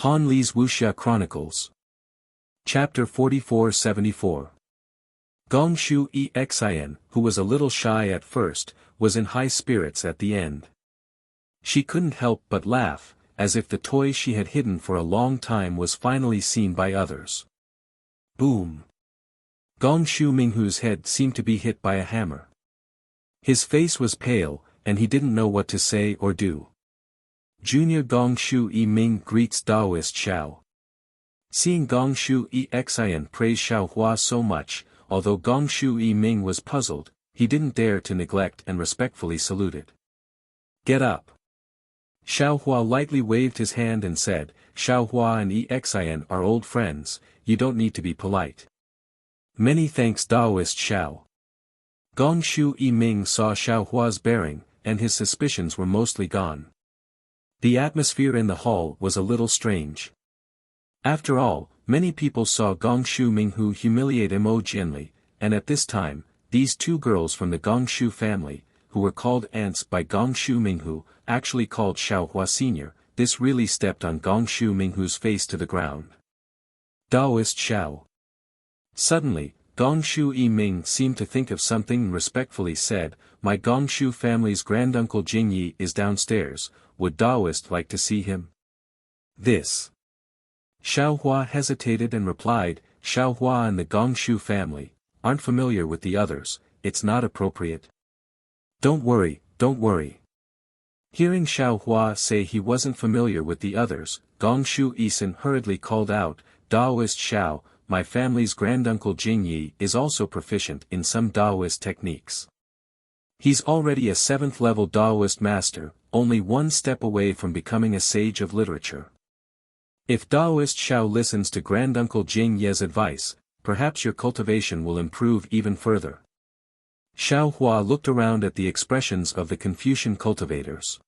Han Li's Wuxia Chronicles. Chapter 44-74. Gong Shu Xin, who was a little shy at first, was in high spirits at the end. She couldn't help but laugh, as if the toy she had hidden for a long time was finally seen by others. Boom! Gong Shu Minghu's head seemed to be hit by a hammer. His face was pale, and he didn't know what to say or do. Junior Gong Shu Ming greets Daoist Xiao. Seeing Gong Shu Xin praise Xiao Hua so much, although Gong Shu Ming was puzzled, he didn't dare to neglect and respectfully saluted. Get up. Xiao Hua lightly waved his hand and said, Xiao Hua and Xin are old friends, you don't need to be polite. Many thanks Daoist Xiao. Gong Shu Ming saw Xiao Hua's bearing, and his suspicions were mostly gone. The atmosphere in the hall was a little strange. After all, many people saw Gong Shu Minghu humiliate Mo Jianli, and at this time, these two girls from the Gong Shu family, who were called aunts by Gong Shu Minghu, actually called Xiao Hua Sr., this really stepped on Gong Shu Minghu's face to the ground. Daoist Xiao. Suddenly, Gong Shu Ming seemed to think of something and respectfully said, My Gong Shu family's granduncle Jingyi is downstairs, would Daoist like to see him? This. Xiao Hua hesitated and replied, Xiao Hua and the Gong Shu family aren't familiar with the others, it's not appropriate. Don't worry, don't worry. Hearing Xiao Hua say he wasn't familiar with the others, Gong Shu Isin hurriedly called out, Daoist Xiao, my family's granduncle Jingyi is also proficient in some Daoist techniques. He's already a 7th-level Daoist master, only one step away from becoming a sage of literature. If Daoist Xiao listens to granduncle Jing Ye's advice, perhaps your cultivation will improve even further. Xiao Hua looked around at the expressions of the Confucian cultivators.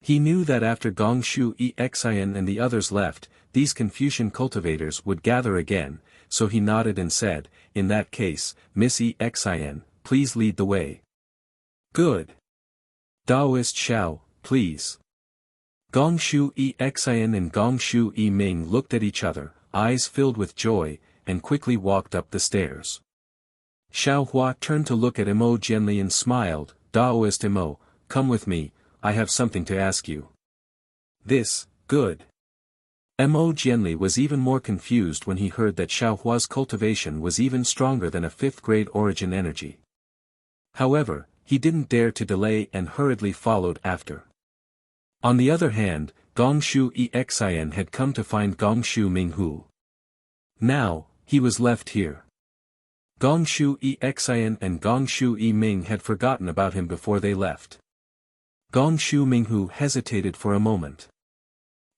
He knew that after Gong Shu Xin and the others left, these Confucian cultivators would gather again, so he nodded and said, in that case, Miss Xin, please lead the way. Good. Daoist Xiao, please. Gong Shu Xin and Gong Shu Ming looked at each other, eyes filled with joy, and quickly walked up the stairs. Xiao Hua turned to look at Mo Jianli and smiled, Daoist Mo, come with me, I have something to ask you. This, good. Mo Jianli was even more confused when he heard that Xiao Hua's cultivation was even stronger than a 5th-grade origin energy. However, he didn't dare to delay and hurriedly followed after. On the other hand, Gong Shu Xin had come to find Gong Shu Minghu. Now, he was left here. Gong Shu Xin and Gong Shu Ming had forgotten about him before they left. Gong Shu Minghu hesitated for a moment.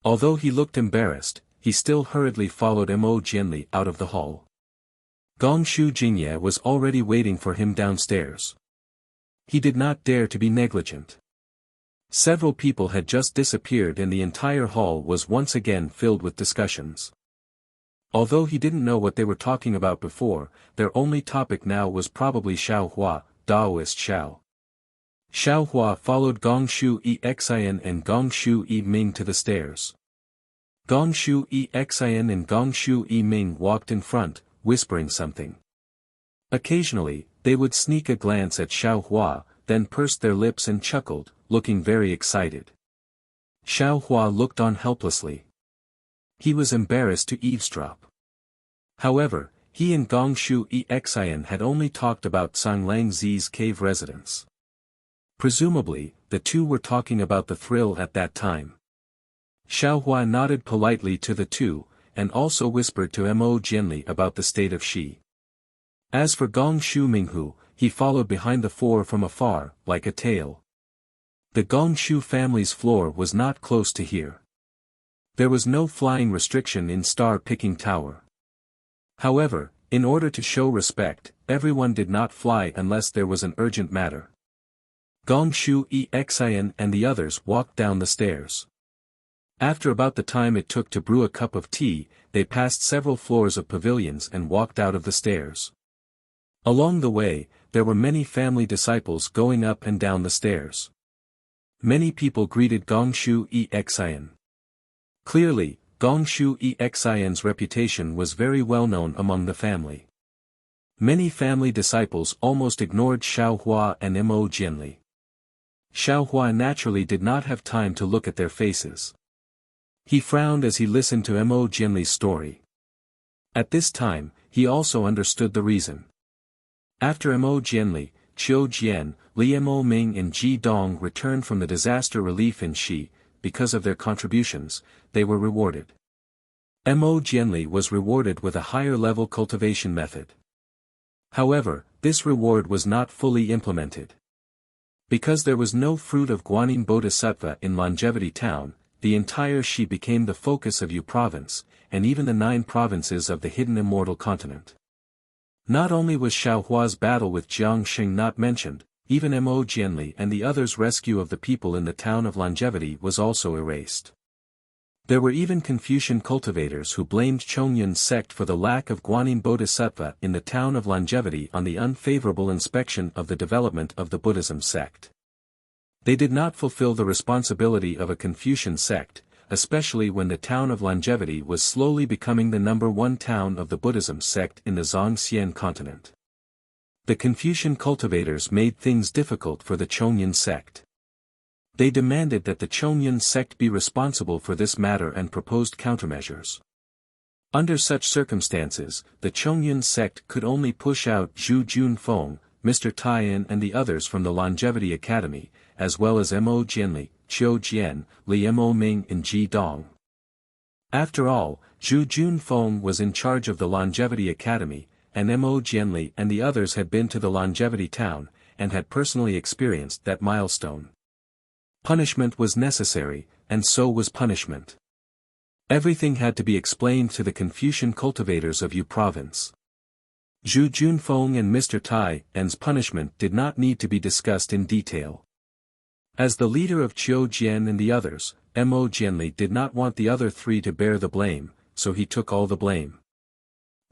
Although he looked embarrassed, he still hurriedly followed Mo Jianli out of the hall. Gong Shu Jingye was already waiting for him downstairs. He did not dare to be negligent. Several people had just disappeared and the entire hall was once again filled with discussions. Although he didn't know what they were talking about before, their only topic now was probably Xiao Hua, Daoist Xiao. Xiao Hua followed Gong Shu Xin and Gong Shu Ming to the stairs. Gong Shu Xin and Gong Shu Ming walked in front, whispering something. Occasionally, they would sneak a glance at Xiao Hua, then pursed their lips and chuckled, looking very excited. Xiao Hua looked on helplessly. He was embarrassed to eavesdrop. However, he and Gong Shu Xin had only talked about Sang Lang Zi's cave residence. Presumably, the two were talking about the thrill at that time. Xiao Hua nodded politely to the two, and also whispered to Mo Jianli about the state of Shi. As for Gong Shu Minghu, he followed behind the four from afar, like a tail. The Gong Shu family's floor was not close to here. There was no flying restriction in Star Picking Tower. However, in order to show respect, everyone did not fly unless there was an urgent matter. Gong Shu Xin and the others walked down the stairs. After about the time it took to brew a cup of tea, they passed several floors of pavilions and walked out of the stairs. Along the way, there were many family disciples going up and down the stairs. Many people greeted Gong Shu Xin. Clearly, Gongshu Exin's reputation was very well known among the family. Many family disciples almost ignored Xiaohua and Mo Jianli. Xiaohua naturally did not have time to look at their faces. He frowned as he listened to Mo Jianli's story. At this time, he also understood the reason. After Mo Jianli, Qiu Jian, Li Mo Ming and Ji Dong returned from the disaster relief in Xi, because of their contributions, they were rewarded. Mo Jianli was rewarded with a higher-level cultivation method. However, this reward was not fully implemented. Because there was no fruit of Guanyin Bodhisattva in Longevity Town, the entire Xi became the focus of Yu Province, and even the 9 provinces of the hidden immortal continent. Not only was Xiaohua's battle with Jiangxing not mentioned, even Mo Jianli and the others' rescue of the people in the town of Longevity was also erased. There were even Confucian cultivators who blamed Chongyun's sect for the lack of Guanyin Bodhisattva in the town of Longevity on the unfavorable inspection of the development of the Buddhism sect. They did not fulfill the responsibility of a Confucian sect, especially when the town of Longevity was slowly becoming the #1 town of the Buddhism sect in the Zhongxian continent. The Confucian cultivators made things difficult for the Chongyun sect. They demanded that the Chongyun sect be responsible for this matter and proposed countermeasures. Under such circumstances, the Chongyun sect could only push out Zhu Junfeng, Mr. Taiyan and the others from the Longevity Academy, as well as Mo Jianli, Qiu Jian, Li Mo Ming and Ji Dong. After all, Zhu Junfeng was in charge of the Longevity Academy, and Mo Jianli and the others had been to the Longevity Town, and had personally experienced that milestone. Punishment was necessary, and so was punishment. Everything had to be explained to the Confucian cultivators of Yu Province. Zhu Junfeng and Mr. Taiyan's punishment did not need to be discussed in detail. As the leader of Qiu Jian and the others, Mo Jianli did not want the other 3 to bear the blame, so he took all the blame.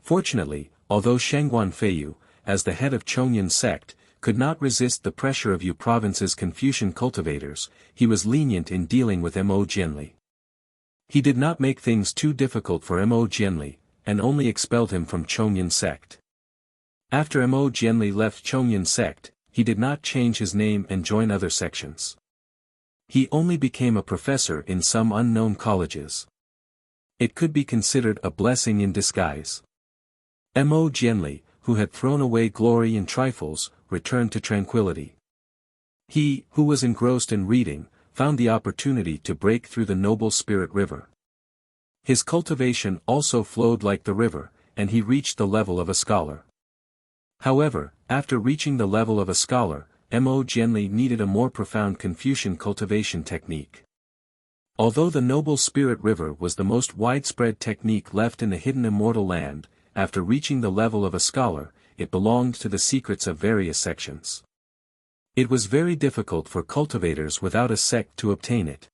Fortunately, although Shangguan Feiyu, as the head of Chongyun sect, could not resist the pressure of Yu Province's Confucian cultivators, he was lenient in dealing with Mo Jianli. He did not make things too difficult for Mo Jianli, and only expelled him from Chongyun sect. After Mo Jianli left Chongyun sect, he did not change his name and join other sections. He only became a professor in some unknown colleges. It could be considered a blessing in disguise. Mo Jianli, who had thrown away glory in trifles, returned to tranquility. He, who was engrossed in reading, found the opportunity to break through the noble spirit river. His cultivation also flowed like the river, and he reached the level of a scholar. However, after reaching the level of a scholar, Mo Jianli needed a more profound Confucian cultivation technique. Although the noble spirit river was the most widespread technique left in the hidden immortal land, after reaching the level of a scholar, it belonged to the secrets of various sections. It was very difficult for cultivators without a sect to obtain it.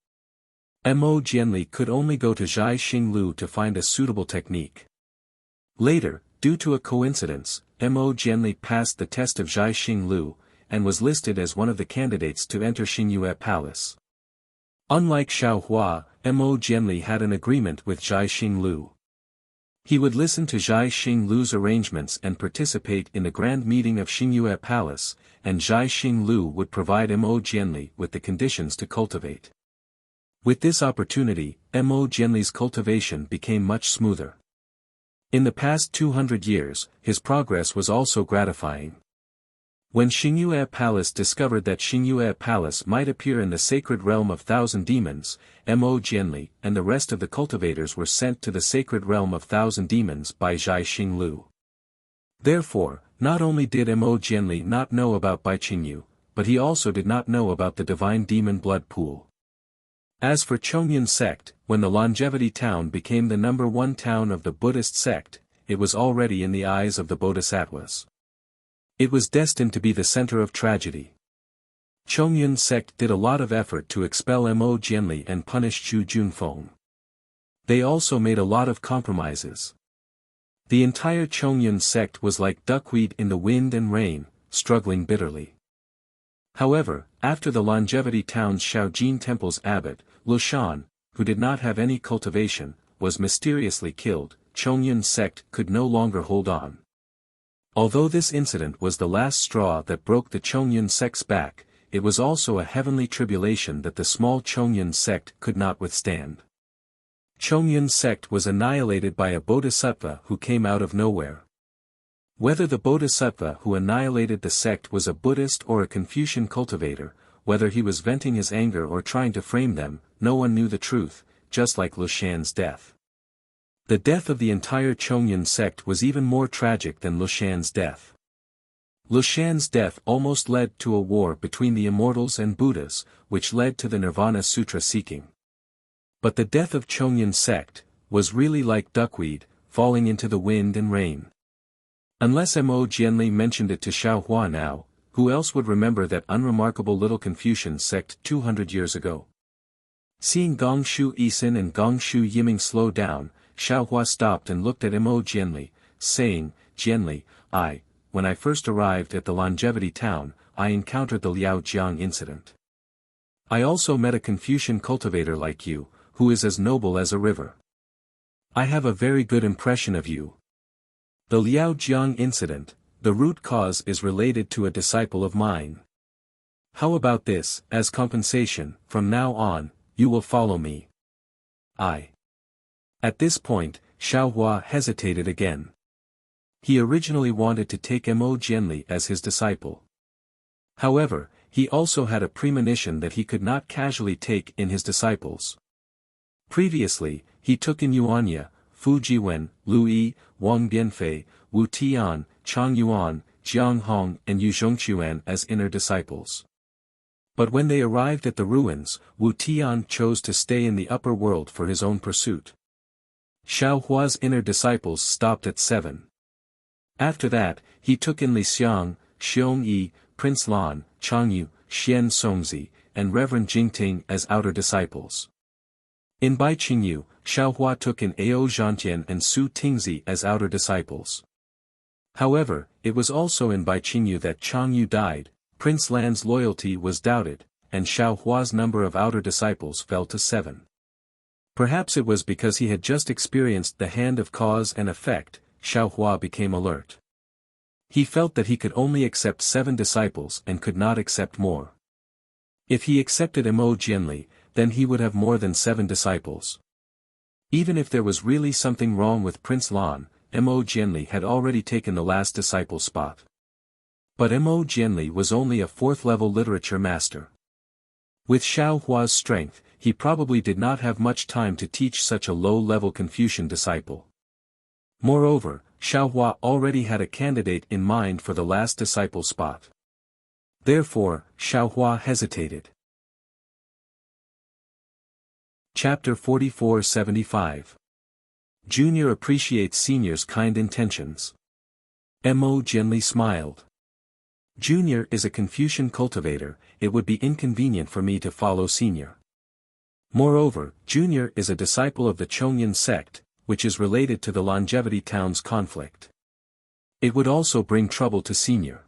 Mo Jianli could only go to Zhai Xinglu to find a suitable technique. Later, due to a coincidence, Mo Jianli passed the test of Zhai Xinglu, and was listed as one of the candidates to enter Xingyue Palace. Unlike Xiaohua, Mo Jianli had an agreement with Zhai Xinglu. He would listen to Zhai Xinglu's arrangements and participate in the grand meeting of Xingyue Palace, and Zhai Xinglu would provide Mo Jianli with the conditions to cultivate. With this opportunity, Mo Jianli's cultivation became much smoother. In the past 200 years, his progress was also gratifying. When Xingyue Palace discovered that Xingyue Palace might appear in the sacred realm of Thousand Demons, Mo Jianli and the rest of the cultivators were sent to the sacred realm of Thousand Demons by Zhai Xinglu. Therefore, not only did Mo Jianli not know about Bai Qingyu, but he also did not know about the divine demon blood pool. As for Chongyun sect, when the Longevity Town became the #1 town of the Buddhist sect, it was already in the eyes of the Bodhisattvas. It was destined to be the center of tragedy. Chongyun sect did a lot of effort to expel Mo Jianli and punish Zhu Junfeng. They also made a lot of compromises. The entire Chongyun sect was like duckweed in the wind and rain, struggling bitterly. However, after the Longevity Town's Shaojin Temple's abbot, Lushan, who did not have any cultivation, was mysteriously killed, Chongyun sect could no longer hold on. Although this incident was the last straw that broke the Chongyun sect's back, it was also a heavenly tribulation that the small Chongyun sect could not withstand. Chongyun sect was annihilated by a bodhisattva who came out of nowhere. Whether the bodhisattva who annihilated the sect was a Buddhist or a Confucian cultivator, whether he was venting his anger or trying to frame them, no one knew the truth, just like Lushan's death. The death of the entire Chongyun sect was even more tragic than Lushan's death. Lushan's death almost led to a war between the immortals and Buddhas, which led to the Nirvana Sutra seeking. But the death of Chongyun sect was really like duckweed, falling into the wind and rain. Unless Mo Jianli mentioned it to Xiaohua now, who else would remember that unremarkable little Confucian sect 200 years ago? Seeing Gongshu Isin and Gongshu Yiming slow down, Xiaohua stopped and looked at Mo Jianli, saying, "Jianli, when I first arrived at the Longevity Town, I encountered the Liao Jiang incident. I also met a Confucian cultivator like you, who is as noble as a river. I have a very good impression of you. The Liao Jiang incident, the root cause is related to a disciple of mine. How about this, as compensation, from now on, you will follow me." At this point, Xiaohua hesitated again. He originally wanted to take Mo Jianli as his disciple. However, he also had a premonition that he could not casually take in his disciples. Previously, he took in Yuanya, Fu Jiwen, Lu Yi, Wang Bianfei, Wu Tian, Chang Yuan, Jiang Hong and Yu Zhongquan as inner disciples. But when they arrived at the ruins, Wu Tian chose to stay in the upper world for his own pursuit. Xiaohua's inner disciples stopped at 7. After that, he took in Li Xiang, Xiong Yi, Prince Lan, Chang Yu, Xian Songzi, and Reverend Jingting as outer disciples. In Bai Qingyu, Xiaohua took in Ao Zhantian and Su Tingzi as outer disciples. However, it was also in Bai Qingyu that Chang Yu died, Prince Lan's loyalty was doubted, and Xiaohua's number of outer disciples fell to 7. Perhaps it was because he had just experienced the hand of cause and effect, Xiaohua became alert. He felt that he could only accept 7 disciples and could not accept more. If he accepted Mo Jianli, then he would have more than 7 disciples. Even if there was really something wrong with Prince Lan, Mo Jianli had already taken the last disciple spot. But Mo Jianli was only a 4th-level literature master. With Xiaohua's strength, he probably did not have much time to teach such a low-level Confucian disciple. Moreover, Xiaohua already had a candidate in mind for the last disciple spot. Therefore, Xiaohua hesitated. Chapter 44-75. Junior appreciates senior's kind intentions. Mo Jianli smiled. Junior is a Confucian cultivator, it would be inconvenient for me to follow senior. Moreover, Junior is a disciple of the Chongyun sect, which is related to the Longevity Town's conflict. It would also bring trouble to senior.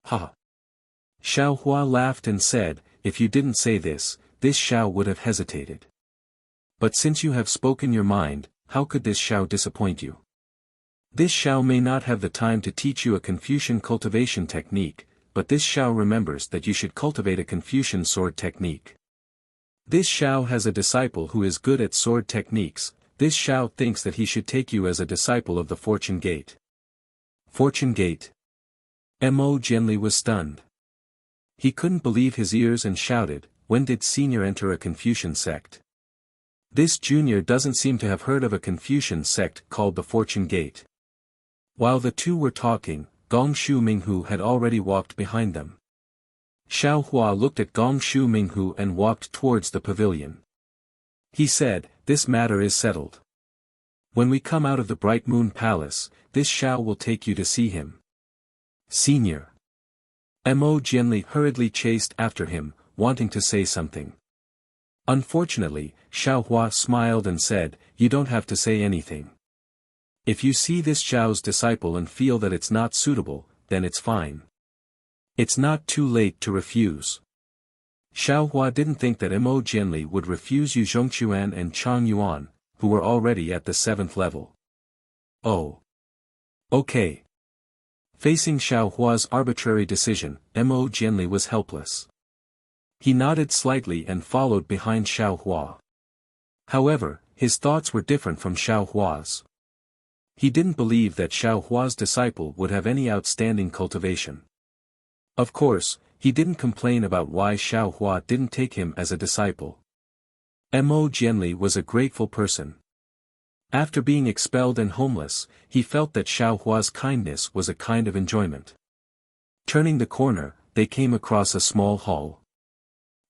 Ha! Xiaohua laughed and said, "If you didn't say this, this Xiao would have hesitated. But since you have spoken your mind, how could this Xiao disappoint you? This Xiao may not have the time to teach you a Confucian cultivation technique, but this Xiao remembers that you should cultivate a Confucian sword technique. This Xiao has a disciple who is good at sword techniques, this Xiao thinks that he should take you as a disciple of the Fortune Gate." Fortune Gate? Mo Jianli was stunned. He couldn't believe his ears and shouted, "When did senior enter a Confucian sect? This junior doesn't seem to have heard of a Confucian sect called the Fortune Gate." While the two were talking, Gongshu Minghu had already walked behind them. Xiaohua looked at Gongshu Minghu and walked towards the pavilion. He said, "This matter is settled. When we come out of the Bright Moon Palace, this Xiao will take you to see him." Senior. Mo Jianli hurriedly chased after him, wanting to say something. Unfortunately, Xiaohua smiled and said, "You don't have to say anything. If you see this Xiao's disciple and feel that it's not suitable, then it's fine. It's not too late to refuse." Xiaohua didn't think that Mo Jianli would refuse Yu Zhongquan and Chang Yuan, who were already at the 7th level. Oh. Okay. Facing Xiao Hua's arbitrary decision, Mo Jianli was helpless. He nodded slightly and followed behind Xiao Hua. However, his thoughts were different from Xiao Hua's. He didn't believe that Xiao Hua's disciple would have any outstanding cultivation. Of course, he didn't complain about why Xiao Hua didn't take him as a disciple. Mo Jianli was a grateful person. After being expelled and homeless, he felt that Xiao Hua's kindness was a kind of enjoyment. Turning the corner, they came across a small hall.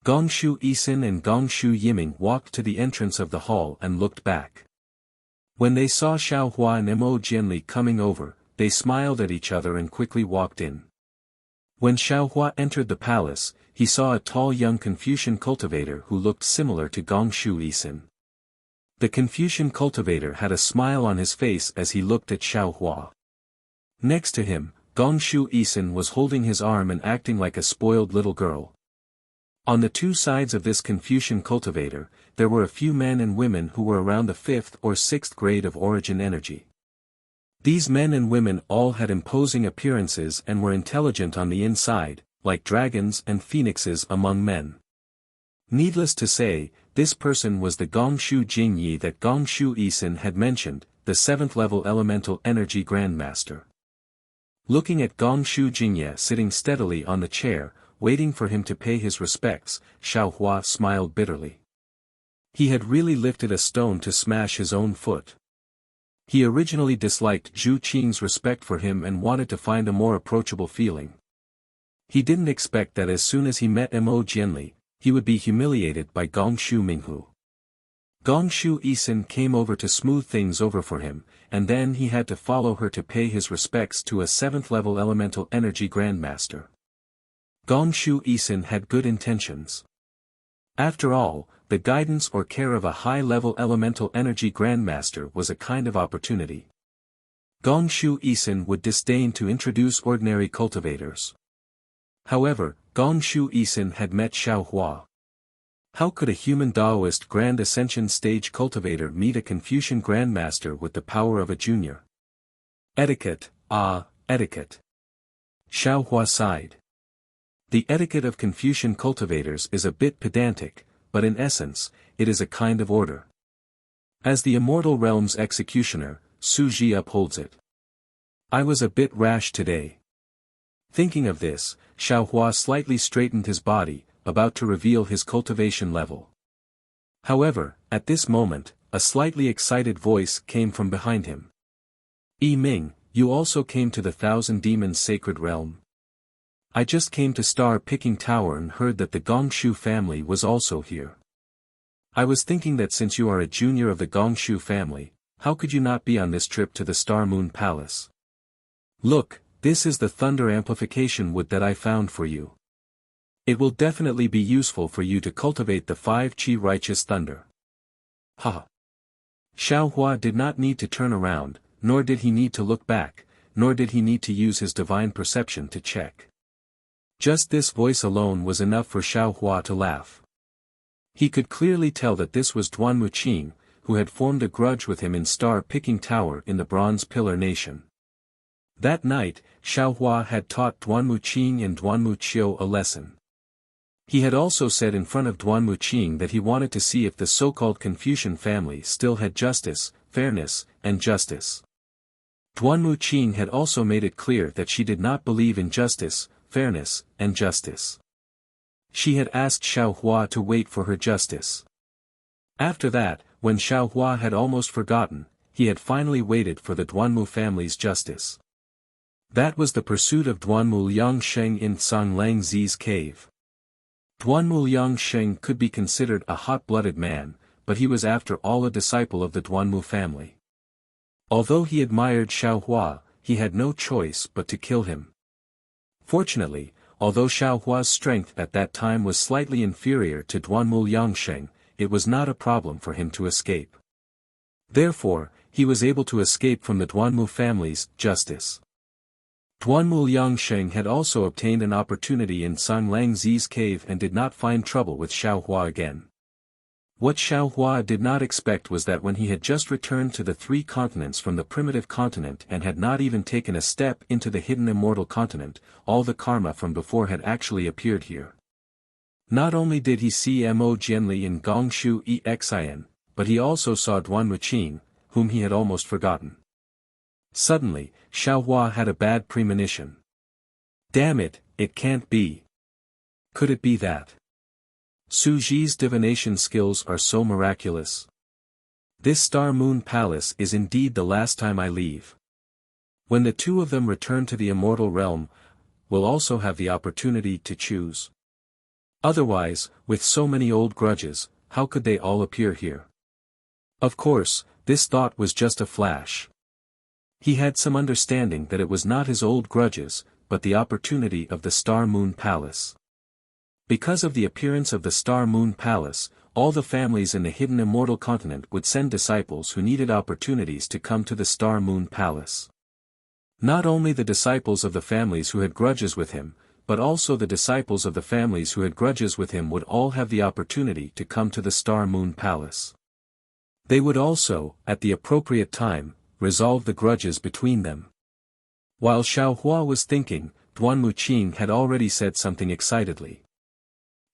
Gongshu Yisin and Gongshu Yiming walked to the entrance of the hall and looked back. When they saw Xiao Hua and Mo Jianli coming over, they smiled at each other and quickly walked in. When Xiao Hua entered the palace, he saw a tall young Confucian cultivator who looked similar to Gongshu Yisin. The Confucian cultivator had a smile on his face as he looked at Xiao Hua. Next to him, Gongshu Yisin was holding his arm and acting like a spoiled little girl. On the two sides of this Confucian cultivator, there were a few men and women who were around the 5th or 6th grade of origin energy. These men and women all had imposing appearances and were intelligent on the inside, like dragons and phoenixes among men. Needless to say, this person was the Gongshu Jingyi that Gongshu Yisin had mentioned, the 7th level elemental energy grandmaster. Looking at Gongshu Jingyi sitting steadily on the chair, waiting for him to pay his respects, Xiao Hua smiled bitterly. He had really lifted a stone to smash his own foot. He originally disliked Zhu Qing's respect for him and wanted to find a more approachable feeling. He didn't expect that as soon as he met Mo Jianli, he would be humiliated by Gongshu Minghu. Gongshu Yisin came over to smooth things over for him, and then he had to follow her to pay his respects to a 7th level elemental energy grandmaster. Gongshu Yisin had good intentions. After all, the guidance or care of a high-level elemental energy grandmaster was a kind of opportunity. Gongshu Yisin would disdain to introduce ordinary cultivators. However, Gongshu Yisin had met Xiao Hua. How could a human Taoist Grand Ascension stage cultivator meet a Confucian grandmaster with the power of a junior? Etiquette, etiquette. Xiao Hua sighed. The etiquette of Confucian cultivators is a bit pedantic, but in essence, it is a kind of order. As the immortal realm's executioner, Su Ji upholds it. I was a bit rash today. Thinking of this, Xiao Hua slightly straightened his body, about to reveal his cultivation level. However, at this moment, a slightly excited voice came from behind him. Yi Ming, you also came to the Thousand Demons Sacred Realm? I just came to Star Picking Tower and heard that the Gongshu family was also here. I was thinking that since you are a junior of the Gongshu family, how could you not be on this trip to the Star Moon Palace? Look, this is the thunder amplification wood that I found for you. It will definitely be useful for you to cultivate the 5 Qi righteous thunder. Ha! Xiao Hua did not need to turn around, nor did he need to look back, nor did he need to use his divine perception to check. Just this voice alone was enough for Xiao Hua to laugh. He could clearly tell that this was Duan Muqing, who had formed a grudge with him in Star Picking Tower in the Bronze Pillar Nation. That night, Xiao Hua had taught Duan Muqing and Duan Muqiu a lesson. He had also said in front of Duan Muqing that he wanted to see if the so-called Confucian family still had justice, fairness, and justice. Duan Muqing had also made it clear that she did not believe in justice, fairness, and justice. She had asked Xiao Hua to wait for her justice. After that, when Xiao Hua had almost forgotten, he had finally waited for the Duanmu family's justice. That was the pursuit of Duanmu Liangsheng in Songlang Zi's cave. Duanmu Liangsheng could be considered a hot-blooded man, but he was after all a disciple of the Duanmu family. Although he admired Xiao Hua, he had no choice but to kill him. Fortunately, although Xiao Hua's strength at that time was slightly inferior to Duanmu Liangsheng, it was not a problem for him to escape. Therefore, he was able to escape from the Duanmu family's justice. Duanmu Liangsheng had also obtained an opportunity in Songlang Zi's cave and did not find trouble with Xiao Hua again. What Xiao Hua did not expect was that when he had just returned to the three continents from the primitive continent and had not even taken a step into the hidden immortal continent, all the karma from before had actually appeared here. Not only did he see Mo Jianli in Gongshu Exin, but he also saw Duan Wuqing, whom he had almost forgotten. Suddenly, Xiao Hua had a bad premonition. Damn it, it can't be. Could it be that Su Ji's divination skills are so miraculous? This Star Moon Palace is indeed the last time I leave. When the two of them return to the immortal realm, we'll also have the opportunity to choose. Otherwise, with so many old grudges, how could they all appear here? Of course, this thought was just a flash. He had some understanding that it was not his old grudges, but the opportunity of the Star Moon Palace. Because of the appearance of the Star Moon Palace, all the families in the hidden immortal continent would send disciples who needed opportunities to come to the Star Moon Palace. Not only the disciples of the families who had grudges with him, but also the disciples of the families who had grudges with him would all have the opportunity to come to the Star Moon Palace. They would also, at the appropriate time, resolve the grudges between them. While Xiao Hua was thinking, Duan Wuqing had already said something excitedly.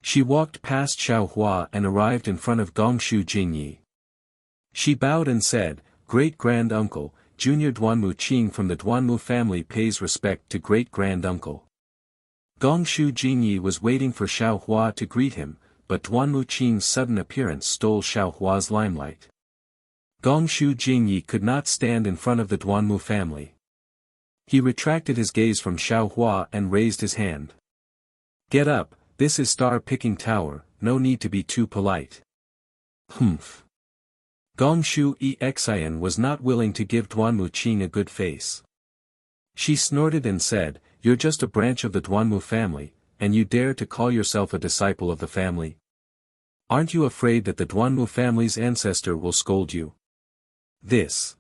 She walked past Xiao Hua and arrived in front of Gongshu Jingyi. She bowed and said, "Great-grand-uncle, Junior Duan Wuqing from the Duanmu family pays respect to great-grand-uncle." Gongshu Jingyi was waiting for Xiao Hua to greet him, but Duan Wuqing's sudden appearance stole Xiao Hua's limelight. Gongshu Jingyi could not stand in front of the Duanmu family. He retracted his gaze from Xiao Hua and raised his hand. "Get up. This is Star-Picking Tower, no need to be too polite." Humph. Gongshu Exin was not willing to give Duan Wuqing a good face. She snorted and said, "You're just a branch of the Duanmu family, and you dare to call yourself a disciple of the family? Aren't you afraid that the Duanmu family's ancestor will scold you?" This.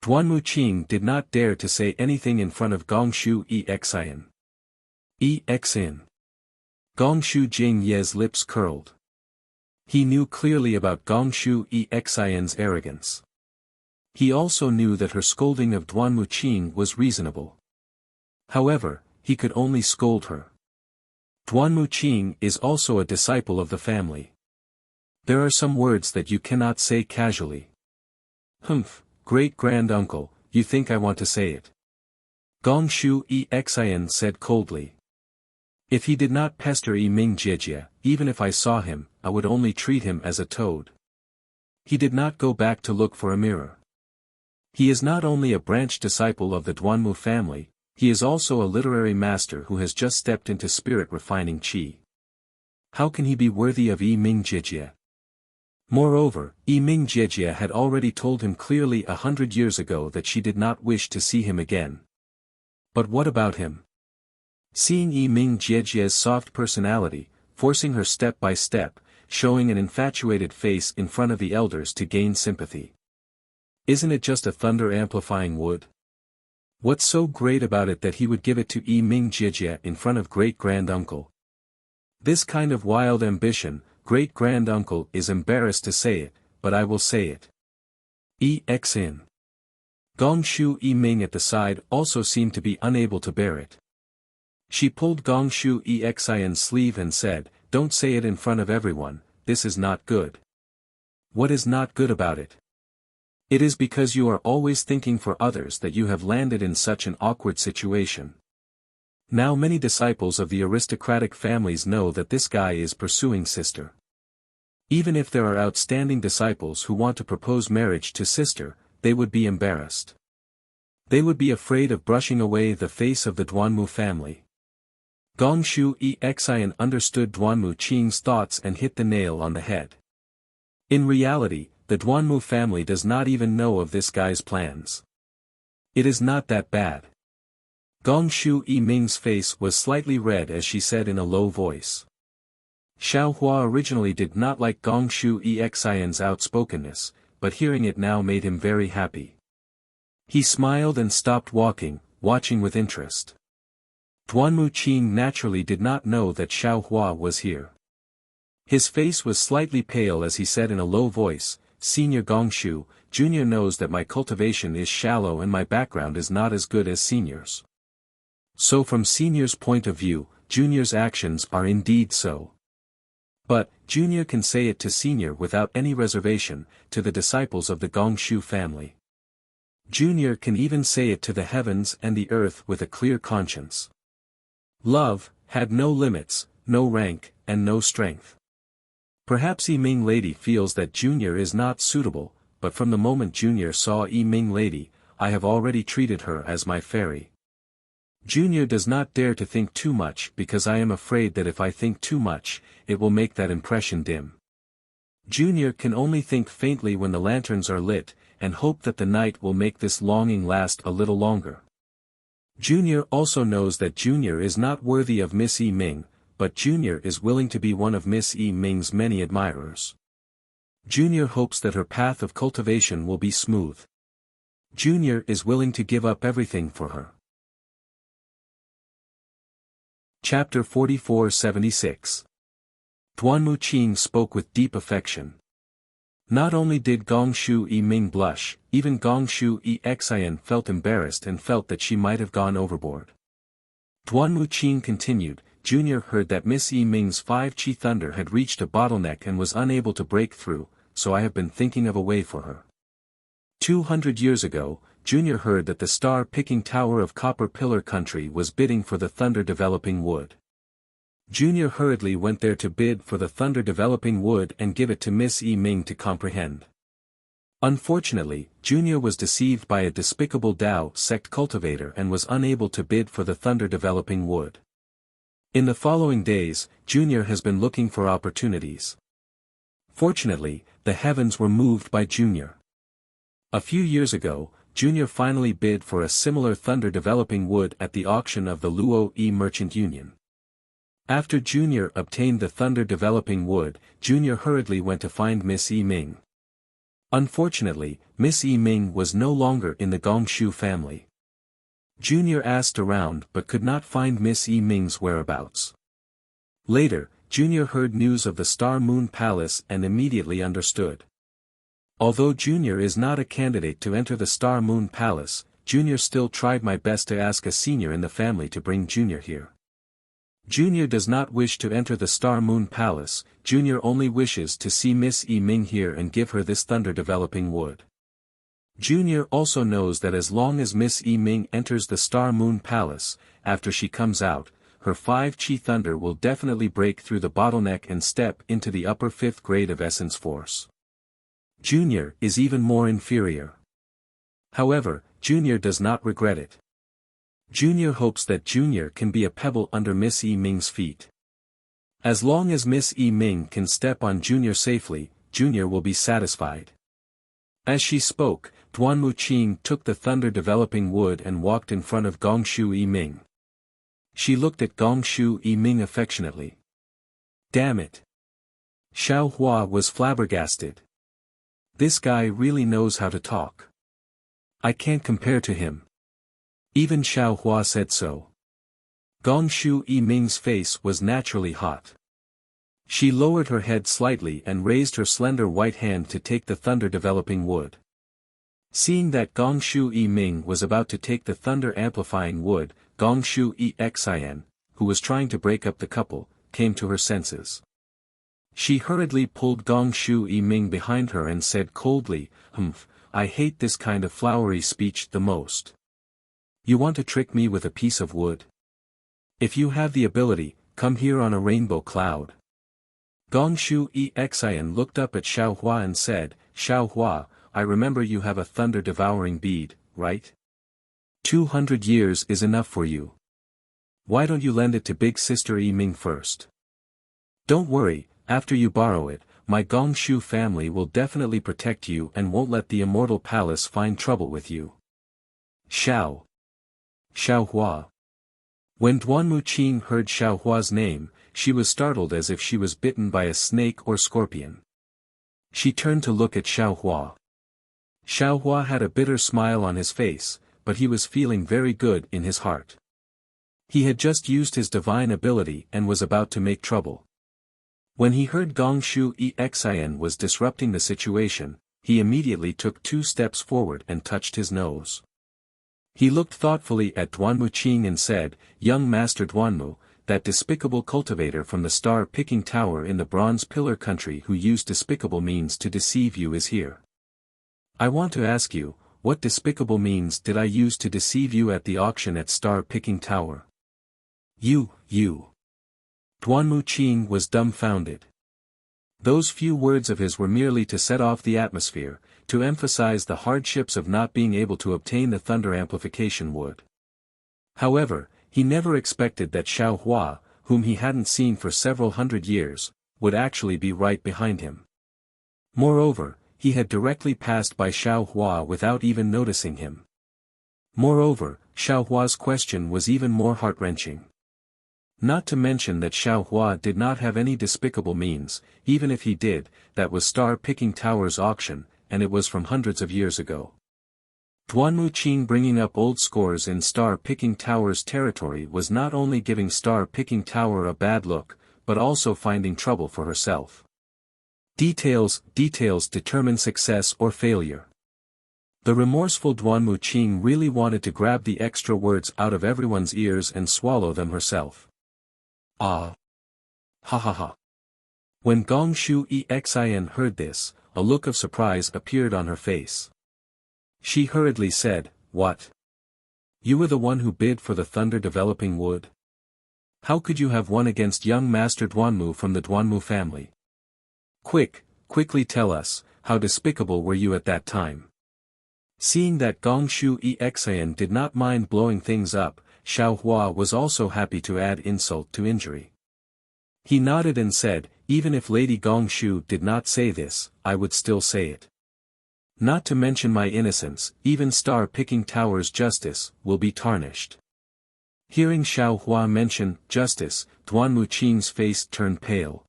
Duan Wuqing did not dare to say anything in front of Gongshu Exin. Exin. Gongshu Jingye's lips curled. He knew clearly about Gongshu Exin's arrogance. He also knew that her scolding of Duan Wuqing was reasonable. However, he could only scold her. Duan Wuqing is also a disciple of the family. There are some words that you cannot say casually. Humph, great-grand-uncle, you think I want to say it? Gongshu Exin said coldly. If he did not pester Ming Jiejie, even if I saw him, I would only treat him as a toad. He did not go back to look for a mirror. He is not only a branch disciple of the Duanmu family, he is also a literary master who has just stepped into spirit-refining qi. How can he be worthy of Ming Jiejie? Moreover, Ming Jiejie had already told him clearly 100 years ago that she did not wish to see him again. But what about him? Seeing Ming Jiejie's soft personality, forcing her step by step, showing an infatuated face in front of the elders to gain sympathy. Isn't it just a thunder-amplifying wood? What's so great about it that he would give it to Ming Jiejie in front of great-grand-uncle? This kind of wild ambition, great-grand-uncle is embarrassed to say it, but I will say it. Exin. Gongshu Ming at the side also seemed to be unable to bear it. She pulled Gongshu Exin's sleeve and said, "Don't say it in front of everyone, this is not good." What is not good about it? It is because you are always thinking for others that you have landed in such an awkward situation. Now many disciples of the aristocratic families know that this guy is pursuing sister. Even if there are outstanding disciples who want to propose marriage to sister, they would be embarrassed. They would be afraid of brushing away the face of the Duanmu family. Gongshu Exin understood Duan Wuqing's thoughts and hit the nail on the head. In reality, the Duanmu family does not even know of this guy's plans. It is not that bad. Gongshu Ming's face was slightly red as she said in a low voice. Xiao Hua originally did not like Gongshu Exin's outspokenness, but hearing it now made him very happy. He smiled and stopped walking, watching with interest. Duan Wuqing naturally did not know that Xiao Hua was here. His face was slightly pale as he said in a low voice, "Senior Gongshu, Junior knows that my cultivation is shallow and my background is not as good as Senior's. So from Senior's point of view, Junior's actions are indeed so. But, Junior can say it to Senior without any reservation, to the disciples of the Gongshu family. Junior can even say it to the heavens and the earth with a clear conscience. Love had no limits, no rank, and no strength. Perhaps Yi Ming Lady feels that Junior is not suitable, but from the moment Junior saw Yi Ming Lady, I have already treated her as my fairy. Junior does not dare to think too much because I am afraid that if I think too much, it will make that impression dim. Junior can only think faintly when the lanterns are lit, and hope that the night will make this longing last a little longer. Junior also knows that Junior is not worthy of Miss Yi Ming, but Junior is willing to be one of Miss Yi Ming's many admirers. Junior hopes that her path of cultivation will be smooth. Junior is willing to give up everything for her. Chapter 44-76. Duan Muqing spoke with deep affection. Not only did Gongshu Yi Ming blush, even Gongshu Yi Xian felt embarrassed and felt that she might have gone overboard. Duan Muqing continued, Junior heard that Miss Yi Ming's 5 Chi Thunder had reached a bottleneck and was unable to break through, so I have been thinking of a way for her. 200 years ago, Junior heard that the star-picking Tower of Copper Pillar Country was bidding for the thunder-developing wood. Junior hurriedly went there to bid for the thunder-developing wood and give it to Miss Yi Ming to comprehend. Unfortunately, Junior was deceived by a despicable Dao sect cultivator and was unable to bid for the thunder-developing wood. In the following days, Junior has been looking for opportunities. Fortunately, the heavens were moved by Junior. A few years ago, Junior finally bid for a similar thunder-developing wood at the auction of the Luo Yi Merchant Union. After Junior obtained the thunder-developing wood, Junior hurriedly went to find Miss Yi Ming. Unfortunately, Miss Yi Ming was no longer in the Gongshu family. Junior asked around but could not find Miss Yi Ming's whereabouts. Later, Junior heard news of the Star Moon Palace and immediately understood. Although Junior is not a candidate to enter the Star Moon Palace, Junior still tried my best to ask a senior in the family to bring Junior here. Junior does not wish to enter the Star Moon Palace, Junior only wishes to see Miss Yi Ming here and give her this thunder-developing wood. Junior also knows that as long as Miss Yi Ming enters the Star Moon Palace, after she comes out, her 5 Chi Thunder will definitely break through the bottleneck and step into the upper 5th grade of essence force. Junior is even more inferior. However, Junior does not regret it. Junior hopes that Junior can be a pebble under Miss Yi Ming's feet. As long as Miss Yi Ming can step on Junior safely, Junior will be satisfied. As she spoke, Duan Muqing took the thunder-developing wood and walked in front of Gongshu Yi Ming. She looked at Gongshu Yi Ming affectionately. Damn it! Xiao Hua was flabbergasted. This guy really knows how to talk. I can't compare to him. Even Xiao Hua said so. Gongshu Yi Ming's face was naturally hot. She lowered her head slightly and raised her slender white hand to take the thunder-developing wood. Seeing that Gongshu Yi Ming was about to take the thunder-amplifying wood, Gongshu Yi Xian, who was trying to break up the couple, came to her senses. She hurriedly pulled Gongshu Yi Ming behind her and said coldly, I hate this kind of flowery speech the most. You want to trick me with a piece of wood? If you have the ability, come here on a rainbow cloud. Gongshu Yi Xian looked up at Xiao Hua and said, Xiao Hua, I remember you have a thunder-devouring bead, right? 200 years is enough for you. Why don't you lend it to big sister Yi Ming first? Don't worry, after you borrow it, my Gongshu family will definitely protect you and won't let the Immortal Palace find trouble with you. Xiao Hua. When Duan Muqing heard Xiao Hua's name, she was startled as if she was bitten by a snake or scorpion. She turned to look at Xiao Hua. Xiao Hua had a bitter smile on his face, but he was feeling very good in his heart. He had just used his divine ability and was about to make trouble. When he heard Gong Shu Exin was disrupting the situation, he immediately took 2 steps forward and touched his nose. He looked thoughtfully at Duanmu Qing and said, "Young Master Duanmu, that despicable cultivator from the star-picking tower in the Bronze Pillar country who used despicable means to deceive you is here. I want to ask you, what despicable means did I use to deceive you at the auction at Star-Picking Tower?" You. Duanmu Qing was dumbfounded. Those few words of his were merely to set off the atmosphere, to emphasize the hardships of not being able to obtain the thunder amplification wood. However, he never expected that Xiao Hua, whom he hadn't seen for several hundred years, would actually be right behind him. Moreover, he had directly passed by Xiao Hua without even noticing him. Moreover, Xiao Hua's question was even more heart-wrenching. Not to mention that Xiao Hua did not have any despicable means, even if he did, that was Star-Picking Tower's auction, and it was from hundreds of years ago. Duanmu Qing bringing up old scores in Star-Picking Tower's territory was not only giving Star-Picking Tower a bad look, but also finding trouble for herself. Details determine success or failure. The remorseful Duanmu Qing really wanted to grab the extra words out of everyone's ears and swallow them herself. Ah! Ha ha ha! When Gong Shu Exin heard this, a look of surprise appeared on her face. She hurriedly said, "What? You were the one who bid for the thunder-developing wood? How could you have won against young Master Duanmu from the Duanmu family? Quickly tell us, how despicable were you at that time?" Seeing that Gong Shu Exin did not mind blowing things up, Xiao Hua was also happy to add insult to injury. He nodded and said, "Even if Lady Gong Shu did not say this, I would still say it. Not to mention my innocence, even Star-Picking Tower's justice will be tarnished." Hearing Xiao Hua mention justice, Duanmu Qing's face turned pale.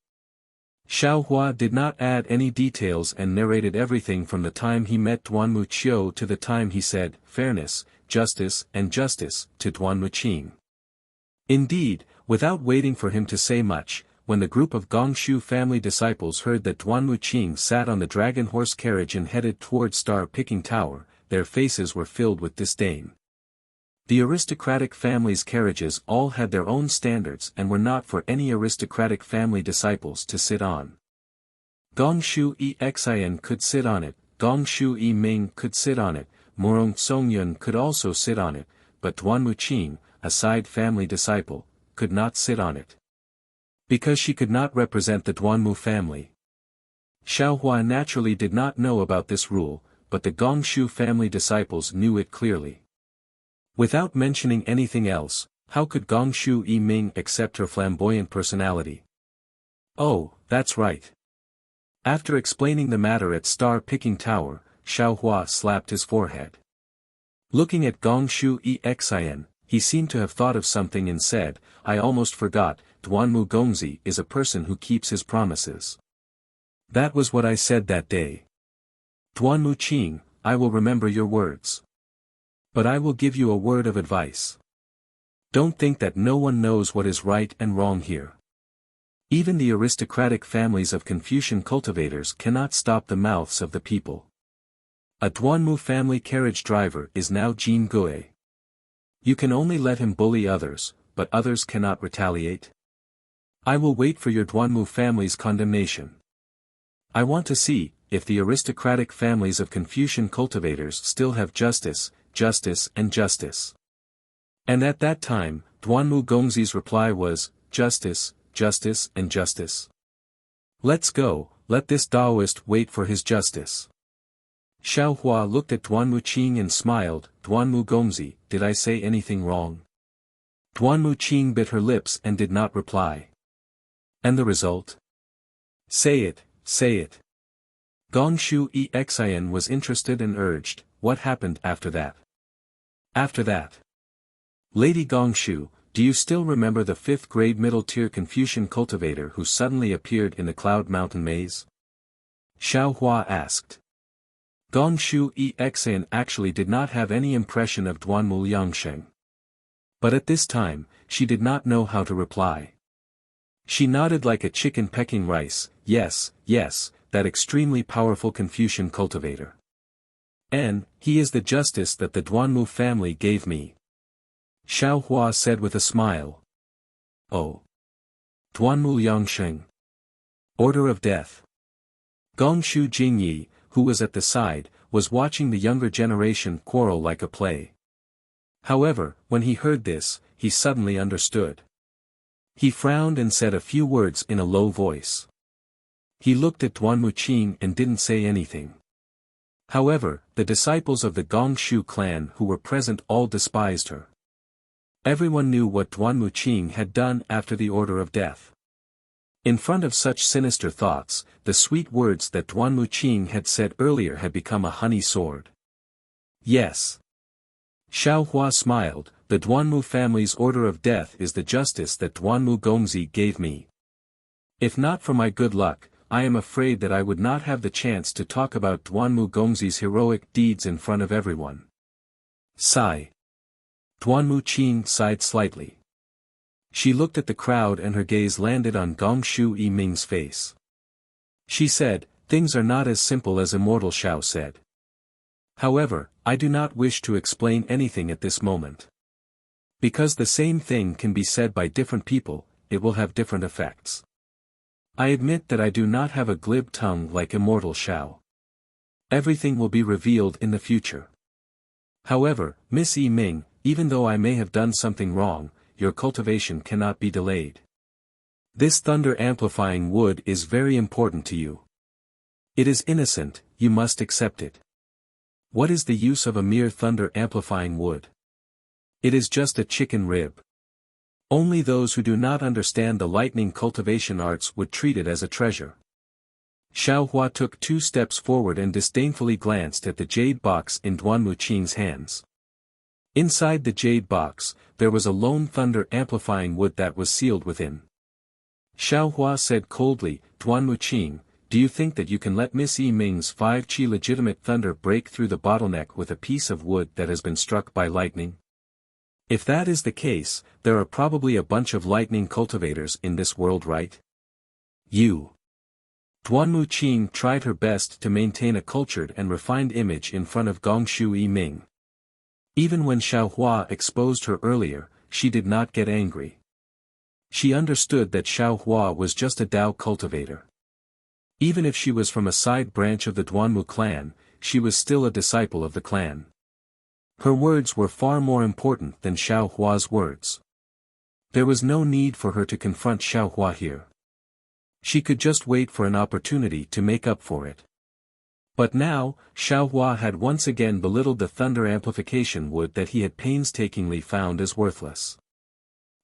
Xiao Hua did not add any details and narrated everything from the time he met Duanmu Qiu to the time he said, "fairness, justice, and justice," to Duanmu Qing. Indeed, without waiting for him to say much, when the group of Gongshu family disciples heard that Duanmu Qing sat on the dragon horse carriage and headed toward Star-Picking Tower, their faces were filled with disdain. The aristocratic family's carriages all had their own standards and were not for any aristocratic family disciples to sit on. Gongshu Exin could sit on it, Gongshu Ming could sit on it, Morong Songyun could also sit on it, but Duanmu Qing, a side family disciple, could not sit on it. Because she could not represent the Duanmu family. Xiao Hua naturally did not know about this rule, but the Gongshu family disciples knew it clearly. Without mentioning anything else, how could Gongshu Ming accept her flamboyant personality? Oh, that's right. After explaining the matter at Star-Picking Tower, Xiao Hua slapped his forehead. Looking at Gongshu Exin, he seemed to have thought of something and said, "I almost forgot, Duanmu Gongzi is a person who keeps his promises. That was what I said that day. Duanmu Qing, I will remember your words. But I will give you a word of advice. Don't think that no one knows what is right and wrong here. Even the aristocratic families of Confucian cultivators cannot stop the mouths of the people. A Duanmu family carriage driver is now Jin Gue. You can only let him bully others, but others cannot retaliate. I will wait for your Duanmu family's condemnation. I want to see, if the aristocratic families of Confucian cultivators still have justice, and justice." And at that time, Duanmu Gongzi's reply was, justice, and justice. Let's go, let this Taoist wait for his justice. Xiao Hua looked at Duanmu Qing and smiled, "Duanmu Gongzi, did I say anything wrong?" Duanmu Qing bit her lips and did not reply. And the result? Say it. Gongshu Exin was interested and urged, "What happened after that?" After that. Lady Gongshu, do you still remember the 5th grade middle-tier Confucian cultivator who suddenly appeared in the Cloud Mountain maze? Xiao Hua asked. Gongshu Exin actually did not have any impression of Duanmu Liangsheng. But at this time, she did not know how to reply. She nodded like a chicken pecking rice. Yes, yes, that extremely powerful Confucian cultivator. And, he is the justice that the Duanmu family gave me. Xiao Hua said with a smile. Oh. Duanmu Yangsheng. Order of Death. Gongshu Jingyi, who was at the side, was watching the younger generation quarrel like a play. However, when he heard this, he suddenly understood. He frowned and said a few words in a low voice. He looked at Duanmu Qing and didn't say anything. However, the disciples of the Gongshu clan who were present all despised her. Everyone knew what Duanmu Qing had done after the Order of Death. In front of such sinister thoughts, the sweet words that Duanmu Qing had said earlier had become a honey sword. Yes. Xiao Hua smiled. The Duanmu family's order of death is the justice that Duanmu Gongzi gave me. If not for my good luck, I am afraid that I would not have the chance to talk about Duanmu Gongzi's heroic deeds in front of everyone. Sigh. Duanmu Qing sighed slightly. She looked at the crowd and her gaze landed on Gongshu Yiming's face. She said, "Things are not as simple as Immortal Xiao said. However, I do not wish to explain anything at this moment. Because the same thing can be said by different people, it will have different effects. I admit that I do not have a glib tongue like Immortal Xiao. Everything will be revealed in the future. However, Miss Yiming, even though I may have done something wrong, your cultivation cannot be delayed. This thunder-amplifying wood is very important to you. It is innocent, you must accept it. What is the use of a mere thunder-amplifying wood? It is just a chicken rib. Only those who do not understand the lightning cultivation arts would treat it as a treasure." Xiao Hua took 2 steps forward and disdainfully glanced at the jade box in Duanmu Qing's hands. Inside the jade box, there was a lone thunder-amplifying wood that was sealed within. Xiao Hua said coldly, "Duanmu Qing, do you think that you can let Miss Yiming's 5-qi legitimate thunder break through the bottleneck with a piece of wood that has been struck by lightning? If that is the case, there are probably a bunch of lightning cultivators in this world, right? You." Duanmu Qing tried her best to maintain a cultured and refined image in front of Gongshu Yiming. Even when Xiao Hua exposed her earlier, she did not get angry. She understood that Xiao Hua was just a Dao cultivator. Even if she was from a side branch of the Duanmu clan, she was still a disciple of the clan. Her words were far more important than Xiao Hua's words. There was no need for her to confront Xiao Hua here. She could just wait for an opportunity to make up for it. But now, Xiao Hua had once again belittled the thunder amplification wood that he had painstakingly found as worthless.